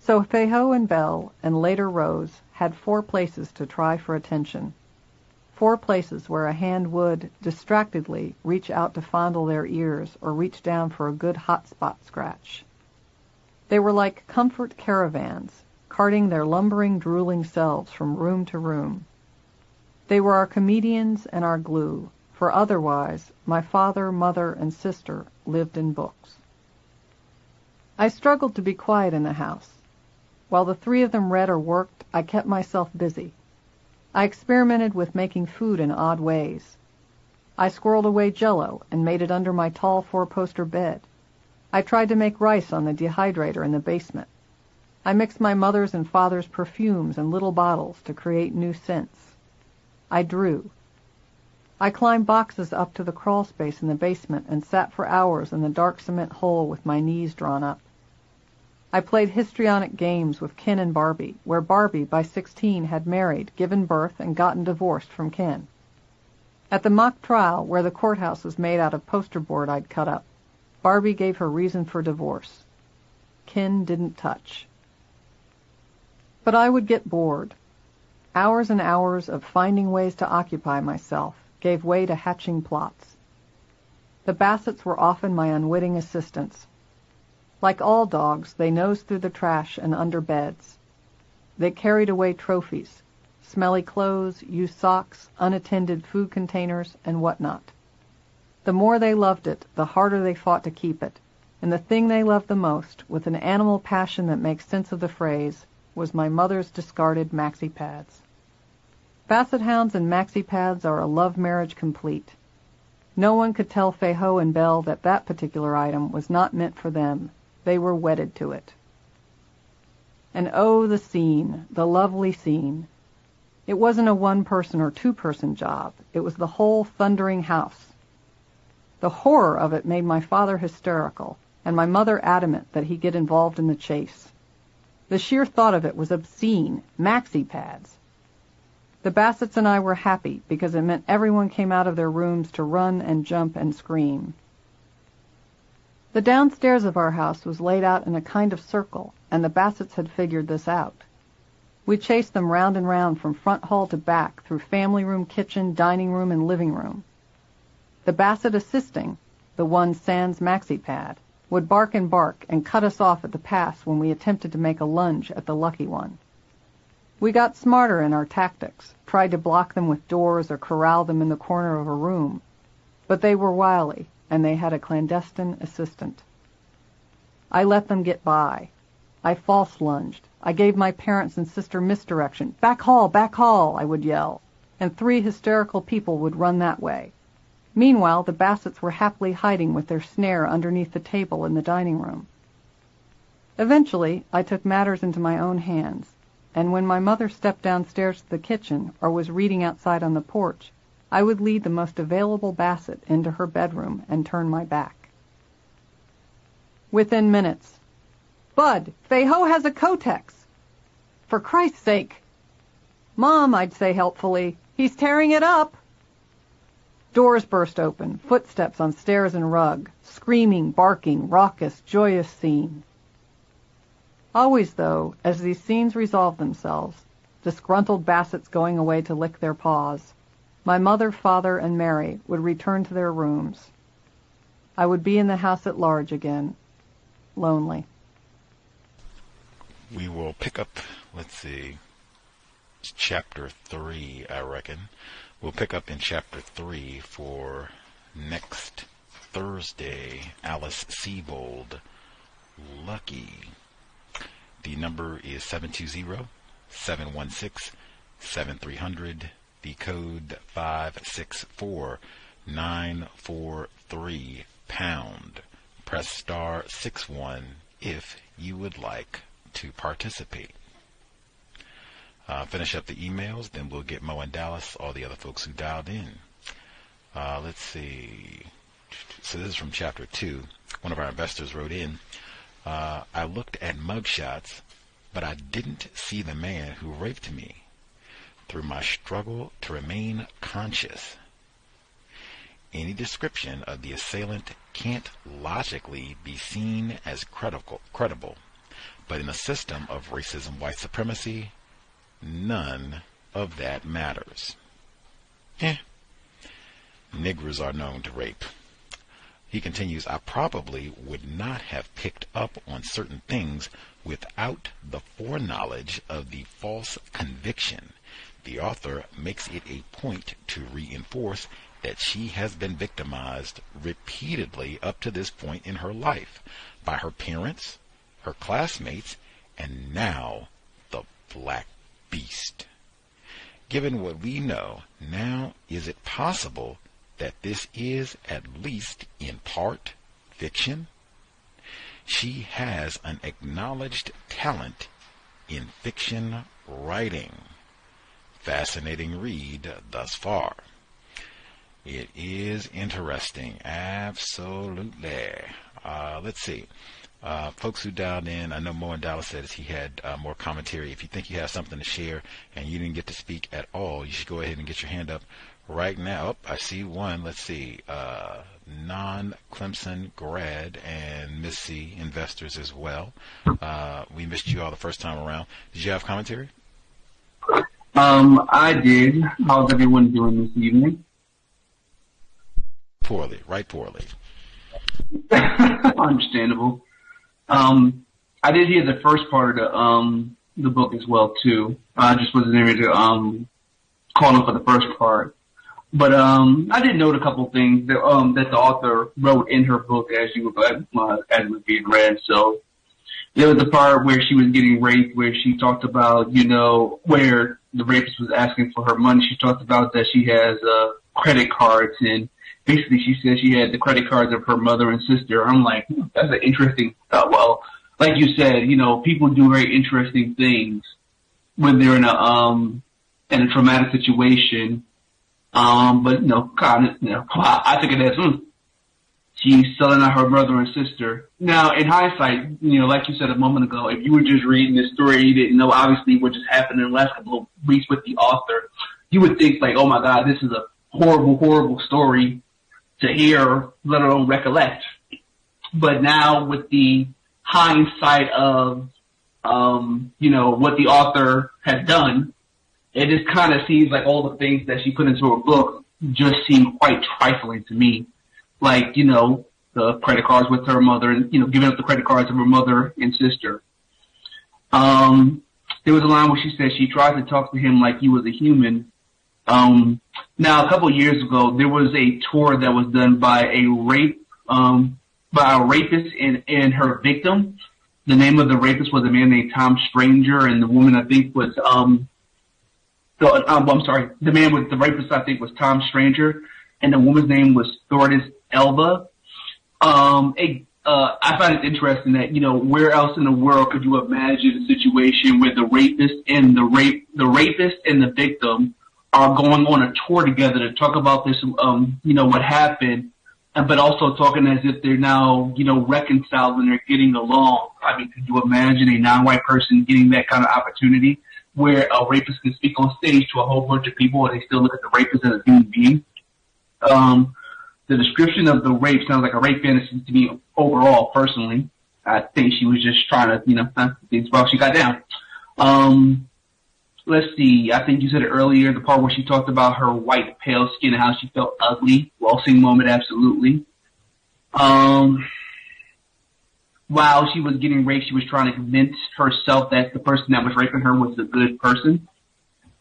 So Feijo and Belle, and later Rose, had 4 places to try for attention. 4 places where a hand would, distractedly, reach out to fondle their ears or reach down for a good hot spot scratch. They were like comfort caravans, carting their lumbering, drooling selves from room to room. They were our comedians and our glue, for otherwise my father, mother, and sister lived in books. I struggled to be quiet in the house. While the 3 of them read or worked, I kept myself busy. I experimented with making food in odd ways. I squirreled away Jell-O and made it under my tall 4-poster bed. I tried to make rice on the dehydrator in the basement. I mixed my mother's and father's perfumes in little bottles to create new scents. I drew. I climbed boxes up to the crawl space in the basement and sat for hours in the dark cement hole with my knees drawn up. I played histrionic games with Ken and Barbie, where Barbie, by 16, had married, given birth, and gotten divorced from Ken. At the mock trial, where the courthouse was made out of poster board I'd cut up, Barbie gave her reason for divorce. Ken didn't touch. But I would get bored. Hours and hours of finding ways to occupy myself gave way to hatching plots. The Bassets were often my unwitting assistants. Like all dogs, they nosed through the trash and under beds. They carried away trophies, smelly clothes, used socks, unattended food containers, and whatnot. The more they loved it, the harder they fought to keep it, and the thing they loved the most, with an animal passion that makes sense of the phrase, was my mother's discarded maxi pads. Basset hounds and maxi pads are a love marriage complete. No one could tell Feijo and Belle that that particular item was not meant for them. They were wedded to it. And oh, the scene, the lovely scene. It wasn't a 1-person or 2-person job. It was the whole thundering house. The horror of it made my father hysterical, and my mother adamant that he get involved in the chase. The sheer thought of it was obscene. Maxi pads. The Bassets and I were happy because it meant everyone came out of their rooms to run and jump and scream. The downstairs of our house was laid out in a kind of circle, and the Bassets had figured this out. We chased them round and round from front hall to back through family room, kitchen, dining room, and living room. The Basset assisting, the one sans maxi pad, would bark and cut us off at the pass when we attempted to make a lunge at the lucky one. We got smarter in our tactics, tried to block them with doors or corral them in the corner of a room, but they were wily, and they had a clandestine assistant. I let them get by. I false lunged. I gave my parents and sister misdirection. Back hall, I would yell, and 3 hysterical people would run that way. Meanwhile, the Bassets were happily hiding with their snare underneath the table in the dining room. Eventually, I took matters into my own hands, and when my mother stepped downstairs to the kitchen or was reading outside on the porch, I would lead the most available Basset into her bedroom and turn my back. Within minutes, "Bud, Feijo has a Kotex." "For Christ's sake." "Mom," I'd say helpfully, "he's tearing it up." Doors burst open, footsteps on stairs and rug, screaming, barking, raucous, joyous scene. Always, though, as these scenes resolved themselves, disgruntled Bassets going away to lick their paws, my mother, father, and Mary would return to their rooms. I would be in the house at large again, lonely. We will pick up, chapter 3, I reckon, We'll pick up in chapter 3 for next Thursday. Alice Sebold, Lucky. The number is 720-716-7300. The code 564943 pound. Press star 61 if you would like to participate. Finish up the emails, then we'll get Mo and Dallas, all the other folks who dialed in. Let's see. So this is from chapter 2. One of our investors wrote in, I looked at mugshots, but I didn't see the man who raped me. Through my struggle to remain conscious, any description of the assailant can't logically be seen as credible. But in a system of racism, white supremacy, none of that matters. Niggers are known to rape. He continues, I probably would not have picked up on certain things without the foreknowledge of the false conviction. The author makes it a point to reinforce that she has been victimized repeatedly up to this point in her life by her parents, her classmates, and now the black beast. Given what we know now, is it possible that this is, at least in part, fiction? She has an acknowledged talent in fiction writing. Fascinating read thus far. It is interesting. Absolutely. Let's see. Folks who dialed in, I know Mo and Dallas said he had more commentary. If you think you have something to share and you didn't get to speak at all, you should go ahead and get your hand up right now. I see one. Let's see. Non-Clemson grad and Miss C investors as well. We missed you all the first time around. Did you have commentary? I did. How's everyone doing this evening? Poorly, right? Poorly. Understandable. I did hear the first part of the book as well too. I just wasn't able to call in for the first part. But I did note a couple of things that the author wrote in her book as was being read. So there was the part where she was getting raped, where she talked about, where the rapist was asking for her money. She talked about that she has credit cards, and basically she said she had the credit cards of her mother and sister. I'm like, that's an interesting. Well, like you said, people do very interesting things when they're in a traumatic situation. But I took it as she's selling out her brother and sister. Now, in hindsight, like you said a moment ago, if you were just reading this story, you didn't know obviously what just happened in the last couple of weeks with the author, you would think like, oh my God, this is a horrible, horrible story to hear, let alone recollect. But now with the hindsight of, what the author has done, it just kind of seems like all the things that she put into her book just seem quite trifling to me. Like, the credit cards with her mother and, giving up the credit cards of her mother and sister. There was a line where she said she tried to talk to him like he was a human. Now, a couple of years ago, there was a tour that was done by a rapist and her victim. The name of the rapist was a man named Tom Stranger, and the woman I think was, the man with the rapist I think was Tom Stranger, and the woman's name was Thordis Elba. I find it interesting that, where else in the world could you imagine a situation where the rapist and the victim are going on a tour together to talk about this, what happened, but also talking as if they're now, reconciled and they're getting along. I mean, could you imagine a non-white person getting that kind of opportunity where a rapist can speak on stage to a whole bunch of people and they still look at the rapist as a human being? The description of the rape sounds like a rape fantasy to me overall, personally. I think she was just trying to, she got down. Let's see, I think you said it earlier, the part where she talked about her white, pale skin and how she felt ugly. Well-seen moment, absolutely. While she was getting raped, she was trying to convince herself that the person that was raping her was a good person.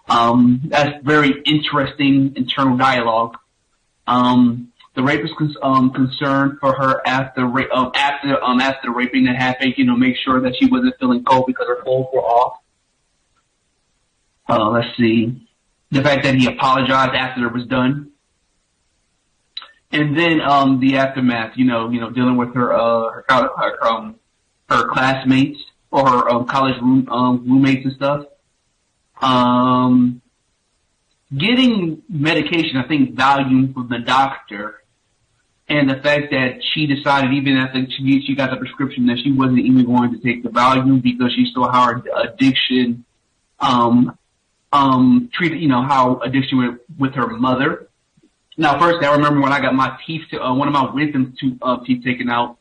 That's very interesting internal dialogue. The rapist concerned for her after the raping that happened, make sure that she wasn't feeling cold because her clothes were off. Let's see. The fact that he apologized after it was done. And then, the aftermath, dealing with her classmates or her, college roommates and stuff. Getting medication, I think, Valium from the doctor, and the fact that she decided, even after she got the prescription, that she wasn't even going to take the Valium because she saw how her addiction, treated, how addiction went with her mother. Now, first, I remember when I got my teeth, one of my wisdom teeth taken out.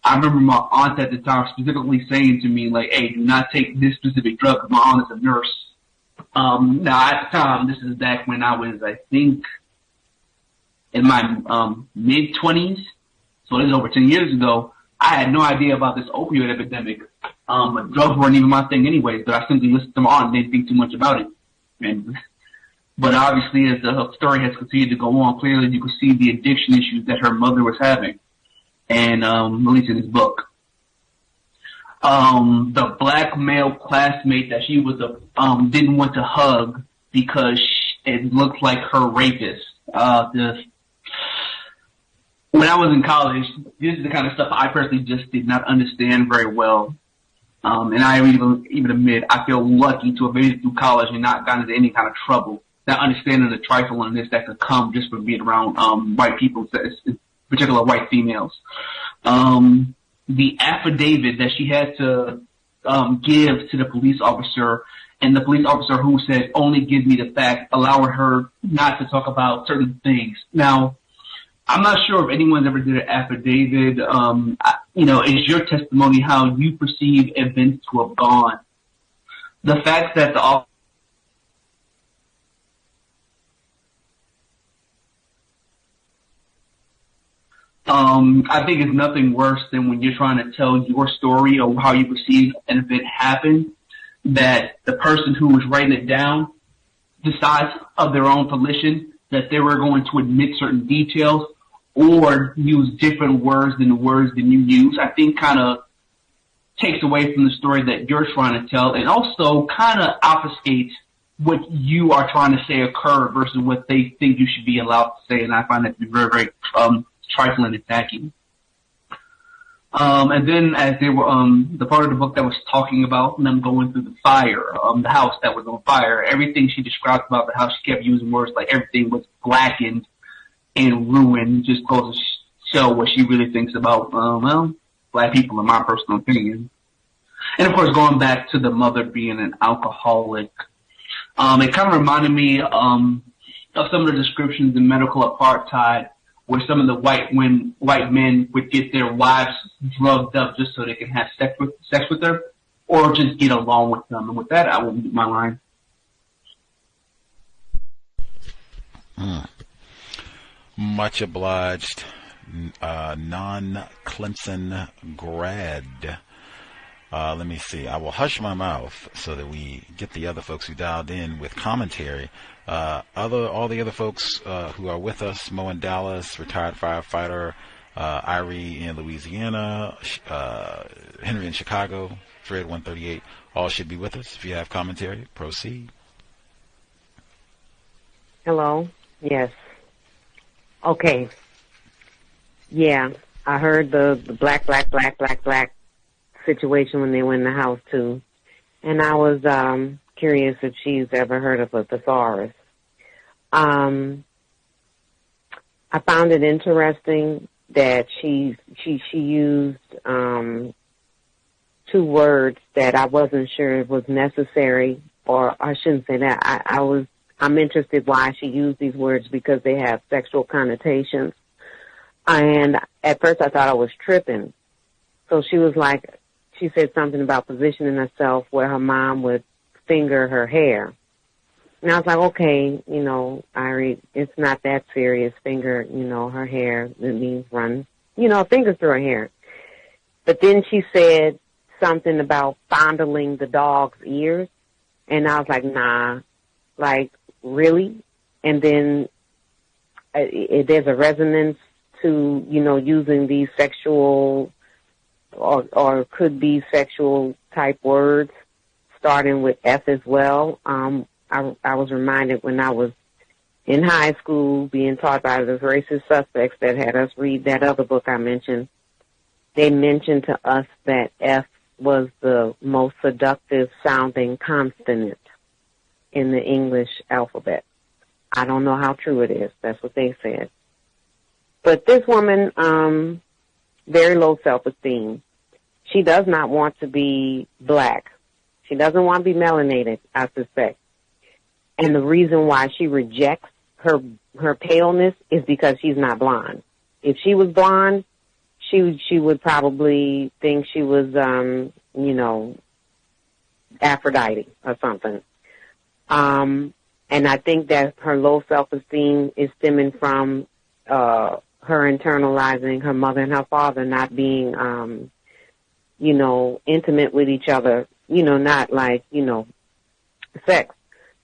I remember my aunt at the time specifically saying to me, like, "Hey, do not take this specific drug." 'Cause my aunt is a nurse. Now at the time, this is back when I was, I think, in my mid-20s, so it was over 10 years ago. I had no idea about this opioid epidemic. Drugs weren't even my thing anyways, but I simply listened to my aunt and didn't think too much about it. But obviously, as the story has continued to go on, clearly you can see the addiction issues that her mother was having, and at least in this book. The black male classmate that she was didn't want to hug because it looked like her rapist. When I was in college, this is the kind of stuff I personally just did not understand very well. And I even admit I feel lucky to have made it through college and not gotten into any kind of trouble. Not understanding the triflingness that could come just from being around white people, in particular white females. The affidavit that she had to give to the police officer, and the police officer who said, "Only give me the facts," allowing her not to talk about certain things. Now, I'm not sure if anyone's ever did an affidavit. Is your testimony how you perceive events to have gone? The fact that the I think it's nothing worse than when you're trying to tell your story or how you perceive an event happen, that the person who was writing it down decides of their own volition that they were going to admit certain details or use different words than the words that you use. I think kind of takes away from the story that you're trying to tell, and also kind of obfuscates what you are trying to say occurred versus what they think you should be allowed to say. And I find that to be very, very trifling and tacky. And then as they were, the part of the book that was talking about them going through the fire, the house that was on fire, everything she described about the house, she kept using words like everything was blackened and ruined, just goes to show what she really thinks about, black people, in my personal opinion. And of course, going back to the mother being an alcoholic, it kind of reminded me, of some of the descriptions in Medical Apartheid, where some of the white men would get their wives drugged up just so they can have sex with her, or just get along with them. And with that, I will mute my line. Much obliged, non-Clemson grad. Let me see. I will hush my mouth so that we get the other folks who dialed in with commentary. All the other folks who are with us: Mo in Dallas, retired firefighter, Irie in Louisiana, Henry in Chicago, Fred 138. All should be with us. If you have commentary, proceed. Hello. Yes. Okay. Yeah, I heard the black situation when they went in the house too, and I was curious if she's ever heard of a thesaurus. I found it interesting that she used two words that I wasn't sure was necessary, or I shouldn't say that. I'm interested why she used these words, because they have sexual connotations. And at first I thought I was tripping. So she said something about positioning herself where her mom would finger her hair. And I was like, okay, Irie, it's not that serious. Finger, her hair, it means run, fingers through her hair. But then she said something about fondling the dog's ears. And I was like, nah, Like, really? And then there's a resonance to, using these sexual or could be sexual type words, starting with F as well. I was reminded when I was in high school being taught by the racist suspects that had us read that other book I mentioned. They mentioned to us that F was the most seductive sounding consonant in the English alphabet. I don't know how true it is. That's what they said. But this woman, very low self-esteem. She does not want to be black. She doesn't want to be melanated, I suspect. And the reason why she rejects her paleness is because she's not blonde. If she was blonde, she would probably think she was, Aphrodite or something. And I think that her low self-esteem is stemming from her internalizing her mother and her father not being, intimate with each other, not like, sex,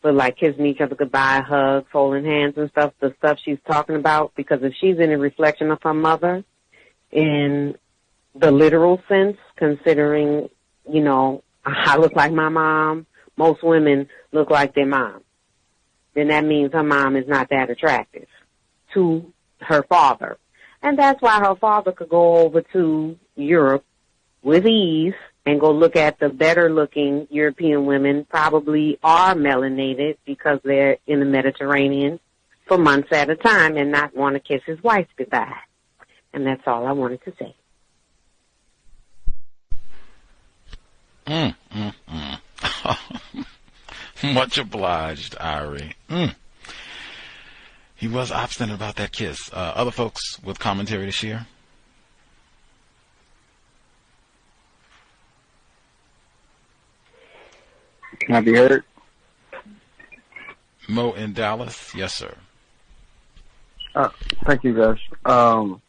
but like kissing each other goodbye, hugs, holding hands and stuff, the stuff she's talking about. Because if she's in a reflection of her mother in the literal sense, considering, I look like my mom, most women look like their mom, then that means her mom is not that attractive to her father. And that's why her father could go over to Europe with ease and go look at the better-looking European women, probably are melanated because they're in the Mediterranean for months at a time and not want to kiss his wife goodbye. And that's all I wanted to say. Much obliged, Irie. He was obstinate about that kiss. Other folks with commentary to share? Can I be heard? Mo in Dallas? Yes, sir. Thank you, guys. Well,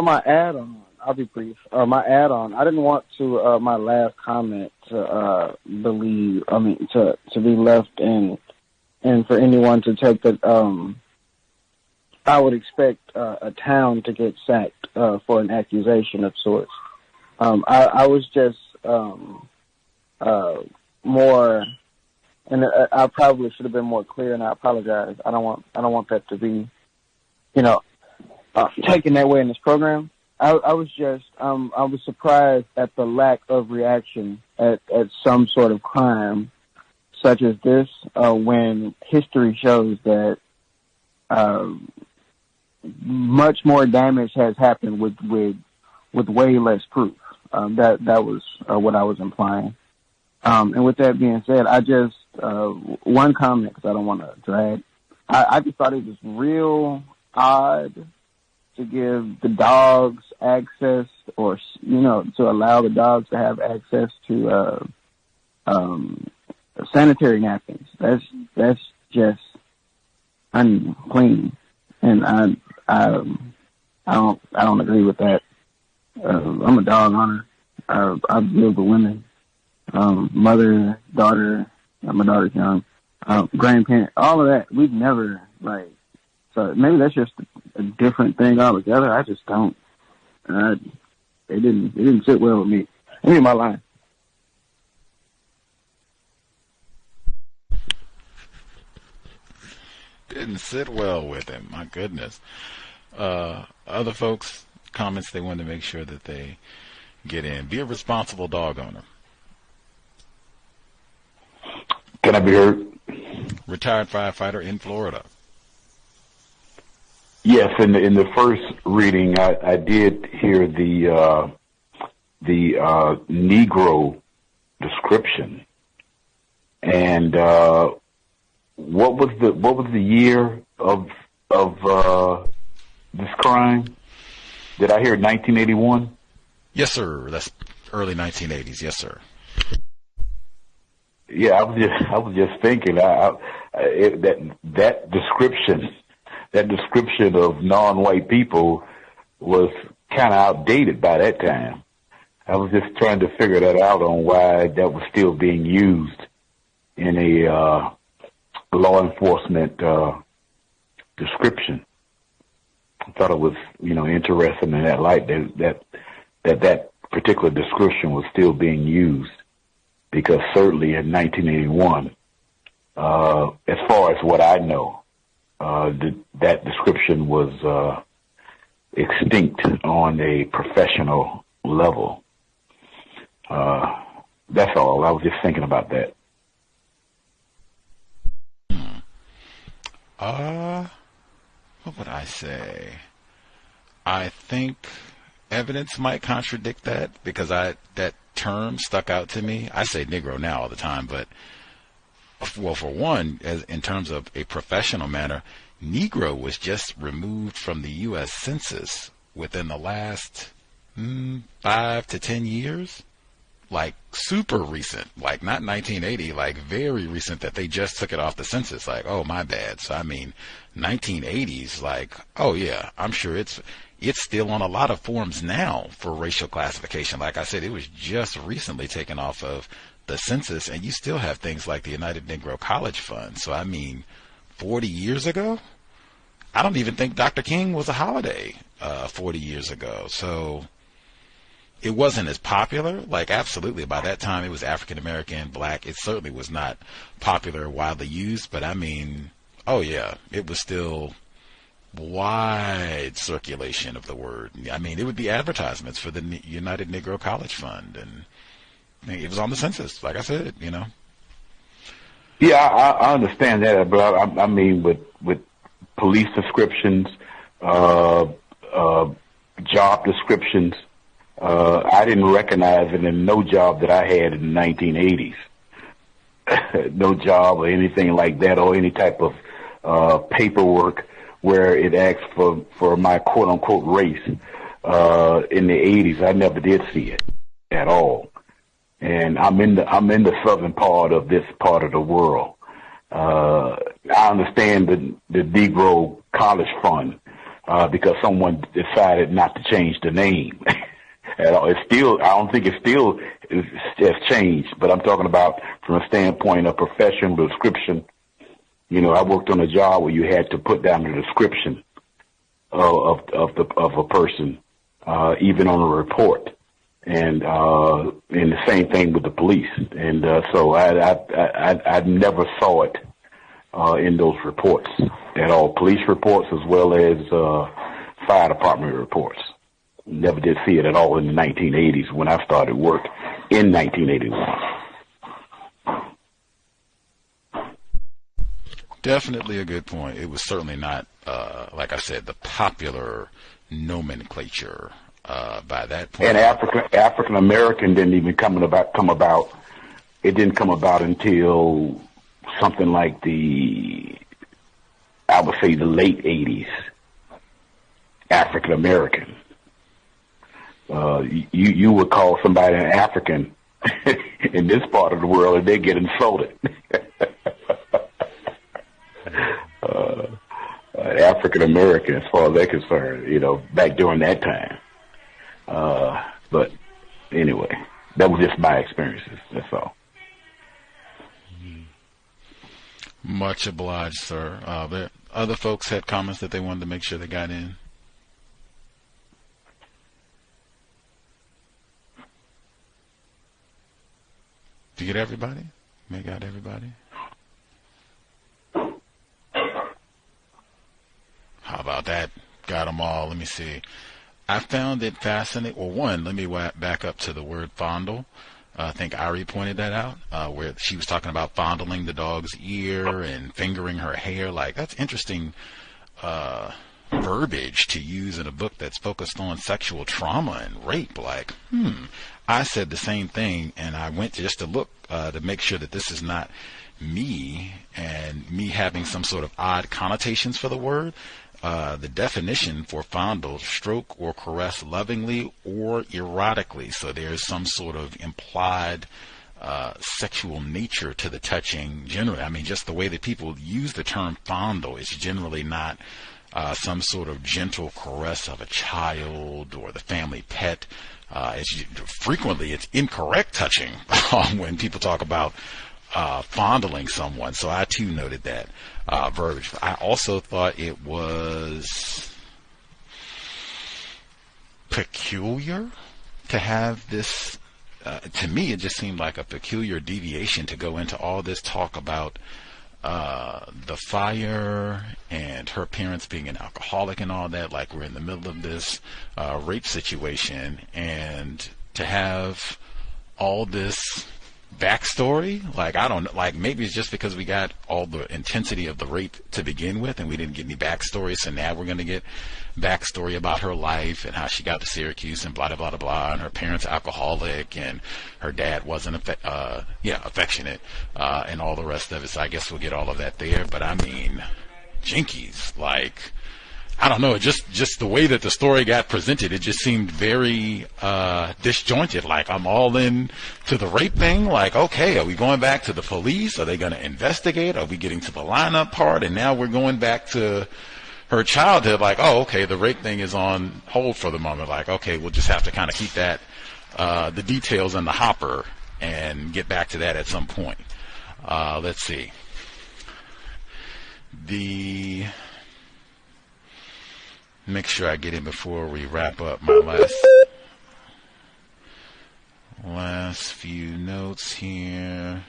my add-on, I'll be brief. My add-on, I didn't want to, my last comment to be left in, and for anyone to take that, I would expect a town to get sacked for an accusation of sorts. I was just more, and I probably should have been more clear, and I apologize. I don't want that to be, taken that way in this program. I was just, I was surprised at the lack of reaction at some sort of crime such as this, when history shows that much more damage has happened with way less proof. That was what I was implying. And with that being said, I just, one comment, because I don't want to drag. I just thought it was real odd to give the dogs access, or, to allow the dogs to have access to sanitary napkins. That's just unclean, and I don't agree with that. I'm a dog hunter. I've lived with women, mother, daughter. My daughter's young, grandparent, all of that. We've never so maybe that's just a different thing altogether. I just don't. It didn't sit well with me. Any of my line. Didn't sit well with him. My goodness. Other folks, comments they want to make sure that they get in. Be a responsible dog owner. Can I be heard? Retired firefighter in Florida. Yes, in the first reading, I did hear the Negro description, and what was the year of this crime? Did I hear 1981? Yes, sir. That's early 1980s. Yes, sir. Yeah, I was just thinking that description of non-white people was kind of outdated by that time. I was just trying to figure that out on why that was still being used in a law enforcement description. I thought it was, interesting in that light that particular description was still being used, because certainly in 1981, as far as what I know, that description was extinct on a professional level. That's all. I was just thinking about that. What would I say? I think evidence might contradict that, because that term stuck out to me. I say Negro now all the time, but well, for one, in terms of a professional matter, Negro was just removed from the U.S. Census within the last 5 to 10 years. Like super recent, like not 1980, like very recent, that they just took it off the census. Like, oh, my bad. So I mean, 1980s, like, oh yeah, I'm sure it's still on a lot of forms now for racial classification. Like I said, it was just recently taken off of the census, and you still have things like the United Negro College Fund. So I mean, 40 years ago, I don't even think Dr. King was a holiday 40 years ago. So it wasn't as popular. Like, absolutely, by that time it was African American, black. It certainly was not popular, widely used, but I mean, oh yeah, it was still wide circulation of the word. I mean, it would be advertisements for the United Negro College Fund, and it was on the census, like I said, Yeah, I understand that, but I mean, with police descriptions, job descriptions, I didn't recognize it in no job that I had in the 1980s. No job or anything like that, or any type of paperwork where it asked for my quote unquote race in the 80s. I never did see it at all. And I'm in the southern part of this part of the world. I understand the Negro College Fund because someone decided not to change the name. At all. It's still, I don't think it still has changed, but I'm talking about from a standpoint of professional description. I worked on a job where you had to put down the description of a person, even on a report, and the same thing with the police. And so I never saw it in those reports at all, police reports as well as fire department reports. Never did see it at all in the 1980s when I started work in 1981. Definitely a good point. It was certainly not, like I said, the popular nomenclature by that point. And African American didn't even come about. It didn't come about until something like I would say the late 80s. African American. You would call somebody an African in this part of the world and they get insulted. African American, as far as they're concerned, back during that time. But anyway, that was just my experiences. That's all. Much obliged, sir. Other folks had comments that they wanted to make sure they got in. Did you get everybody? May got everybody? How about that? Got them all. Let me see. I found it fascinating. Well, one, let me back up to the word fondle. I think Ari pointed that out, where she was talking about fondling the dog's ear and fingering her hair. Like, that's interesting verbiage to use in a book that's focused on sexual trauma and rape. Like, I said the same thing, and I went just to look to make sure that this is not me and me having some sort of odd connotations for the word. The definition for fondle: stroke or caress lovingly or erotically. So there's some sort of implied sexual nature to the touching generally. I mean, just the way that people use the term fondle is generally not some sort of gentle caress of a child or the family pet. Frequently, it's incorrect touching when people talk about fondling someone. So I too noted that verbiage. I also thought it was peculiar to have this. To me, it just seemed like a peculiar deviation to go into all this talk about the fire and her parents being an alcoholic and all that. Like we're in the middle of this rape situation, and to have all this backstory. Like, I don't know, like maybe it's just because we got all the intensity of the rape to begin with and we didn't get any backstory, so now we're going to get backstory about her life and how she got to Syracuse and blah, blah, blah, blah, and her parents alcoholic and her dad wasn't affectionate, and all the rest of it. So I guess we'll get all of that there. But I mean, jinkies, like, I don't know, just the way that the story got presented, it just seemed very disjointed. Like, I'm all in to the rape thing. Like, okay, are we going back to the police? Are they going to investigate? Are we getting to the lineup part? And now we're going back to her childhood. Like, oh, okay, the rape thing is on hold for the moment. Like, okay, we'll just have to kind of keep that, the details in the hopper and get back to that at some point. Let's see. Make sure I get in before we wrap up my last few notes here.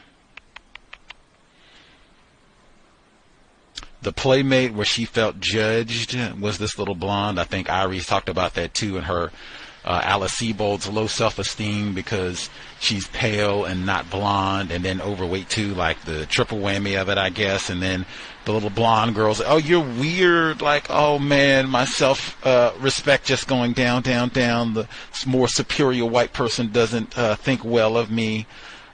The playmate where she felt judged was this little blonde. I think Iris talked about that too in her Alice Sebold's low self-esteem because she's pale and not blonde, and then overweight too, like the triple whammy of it, I guess. And then the little blonde girl's, oh, you're weird. Like, oh man, my self-respect just going down, down, down. The more superior white person doesn't think well of me.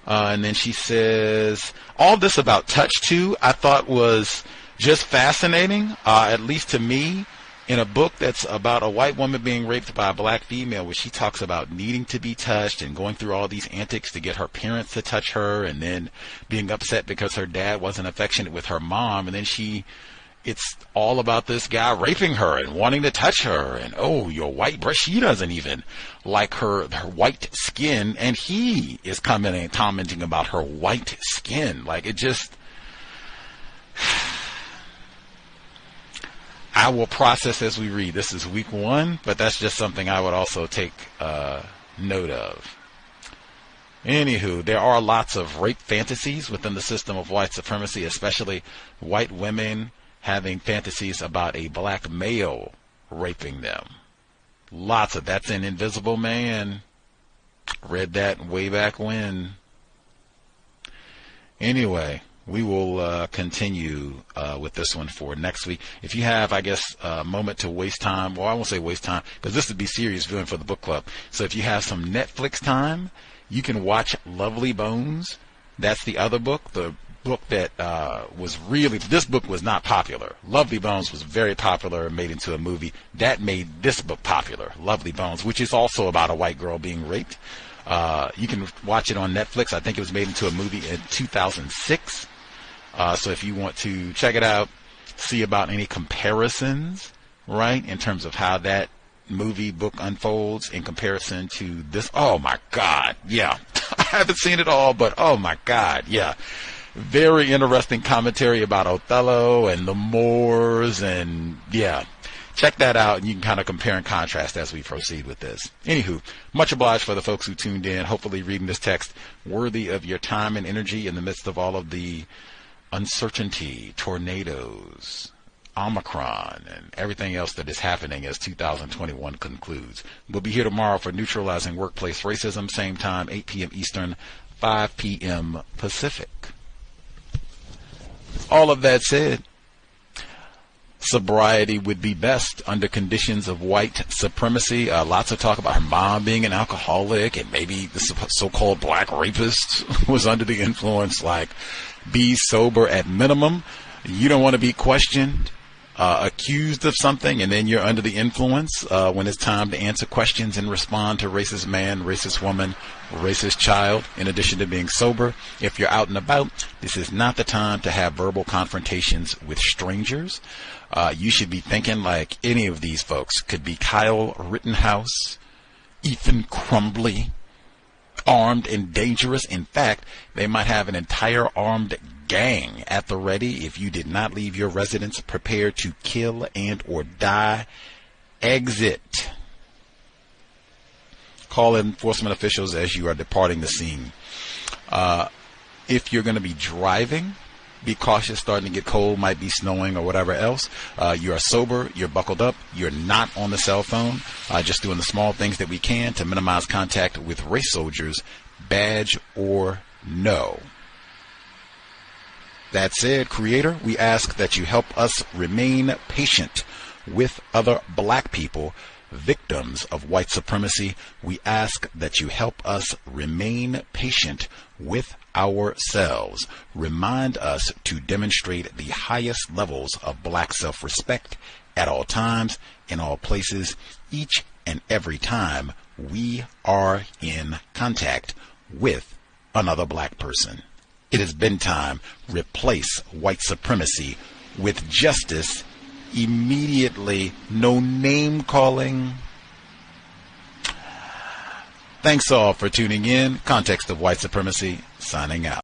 And then she says, all this about touch too, I thought was just fascinating, at least to me, in a book that's about a white woman being raped by a black female, where she talks about needing to be touched and going through all these antics to get her parents to touch her, and then being upset because her dad wasn't affectionate with her mom, and then it's all about this guy raping her and wanting to touch her, and oh, your white breast, she doesn't even like her white skin, and he is commenting about her white skin. Like, it just, I will process as we read. This is week 1, but that's just something I would also take note of. Anywho, there are lots of rape fantasies within the system of white supremacy, especially white women having fantasies about a black male raping them. Lots of that's in Invisible Man. Read that way back when. Anyway, we will continue with this one for next week. If you have, I guess, a moment to waste time, well, I won't say waste time, because this would be serious viewing for the book club. So if you have some Netflix time, you can watch Lovely Bones. That's the other book, the book that this book was not popular. Lovely Bones was very popular and made into a movie. That made this book popular, Lovely Bones, which is also about a white girl being raped. You can watch it on Netflix. I think it was made into a movie in 2006. So if you want to check it out, see about any comparisons, right, in terms of how that movie book unfolds in comparison to this. Oh my God, yeah. I haven't seen it all, but oh my God, yeah. Very interesting commentary about Othello and the Moors, and yeah. Check that out, and you can kind of compare and contrast as we proceed with this. Anywho, much obliged for the folks who tuned in. Hopefully reading this text worthy of your time and energy in the midst of all of the uncertainty, tornadoes, Omicron, and everything else that is happening as 2021 concludes. We'll be here tomorrow for Neutralizing Workplace Racism, same time, 8 p.m. Eastern, 5 p.m. Pacific. All of that said, sobriety would be best under conditions of white supremacy. Lots of talk about her mom being an alcoholic, and maybe the so-called black rapist was under the influence. Like, be sober at minimum. You don't want to be questioned, accused of something, and then you're under the influence when it's time to answer questions and respond to racist man, racist woman, racist child, in addition to being sober. If you're out and about, this is not the time to have verbal confrontations with strangers. You should be thinking like any of these folks. Could be Kyle Rittenhouse, Ethan Crumbley, armed and dangerous. In fact, they might have an entire armed gang at the ready if you did not leave your residence prepared to kill and or die. Exit. Call enforcement officials as you are departing the scene. If you're going to be driving, be cautious. Starting to get cold, might be snowing or whatever else. You are sober, you're buckled up, you're not on the cell phone. Just doing the small things that we can to minimize contact with race soldiers, badge or no. That said, Creator, we ask that you help us remain patient with other black people, victims of white supremacy. We ask that you help us remain patient with ourselves. Remind us to demonstrate the highest levels of black self-respect at all times, in all places, each and every time we are in contact with another black person. It has been time. Replace white supremacy with justice immediately. No name calling. Thanks all for tuning in. Context of White Supremacy, signing out.